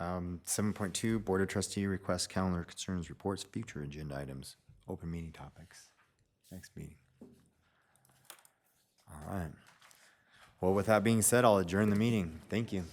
7.2, Board of Trustee requests calendar concerns, reports, future agenda items, open meeting topics, next meeting. All right. Well, with that being said, I'll adjourn the meeting. Thank you.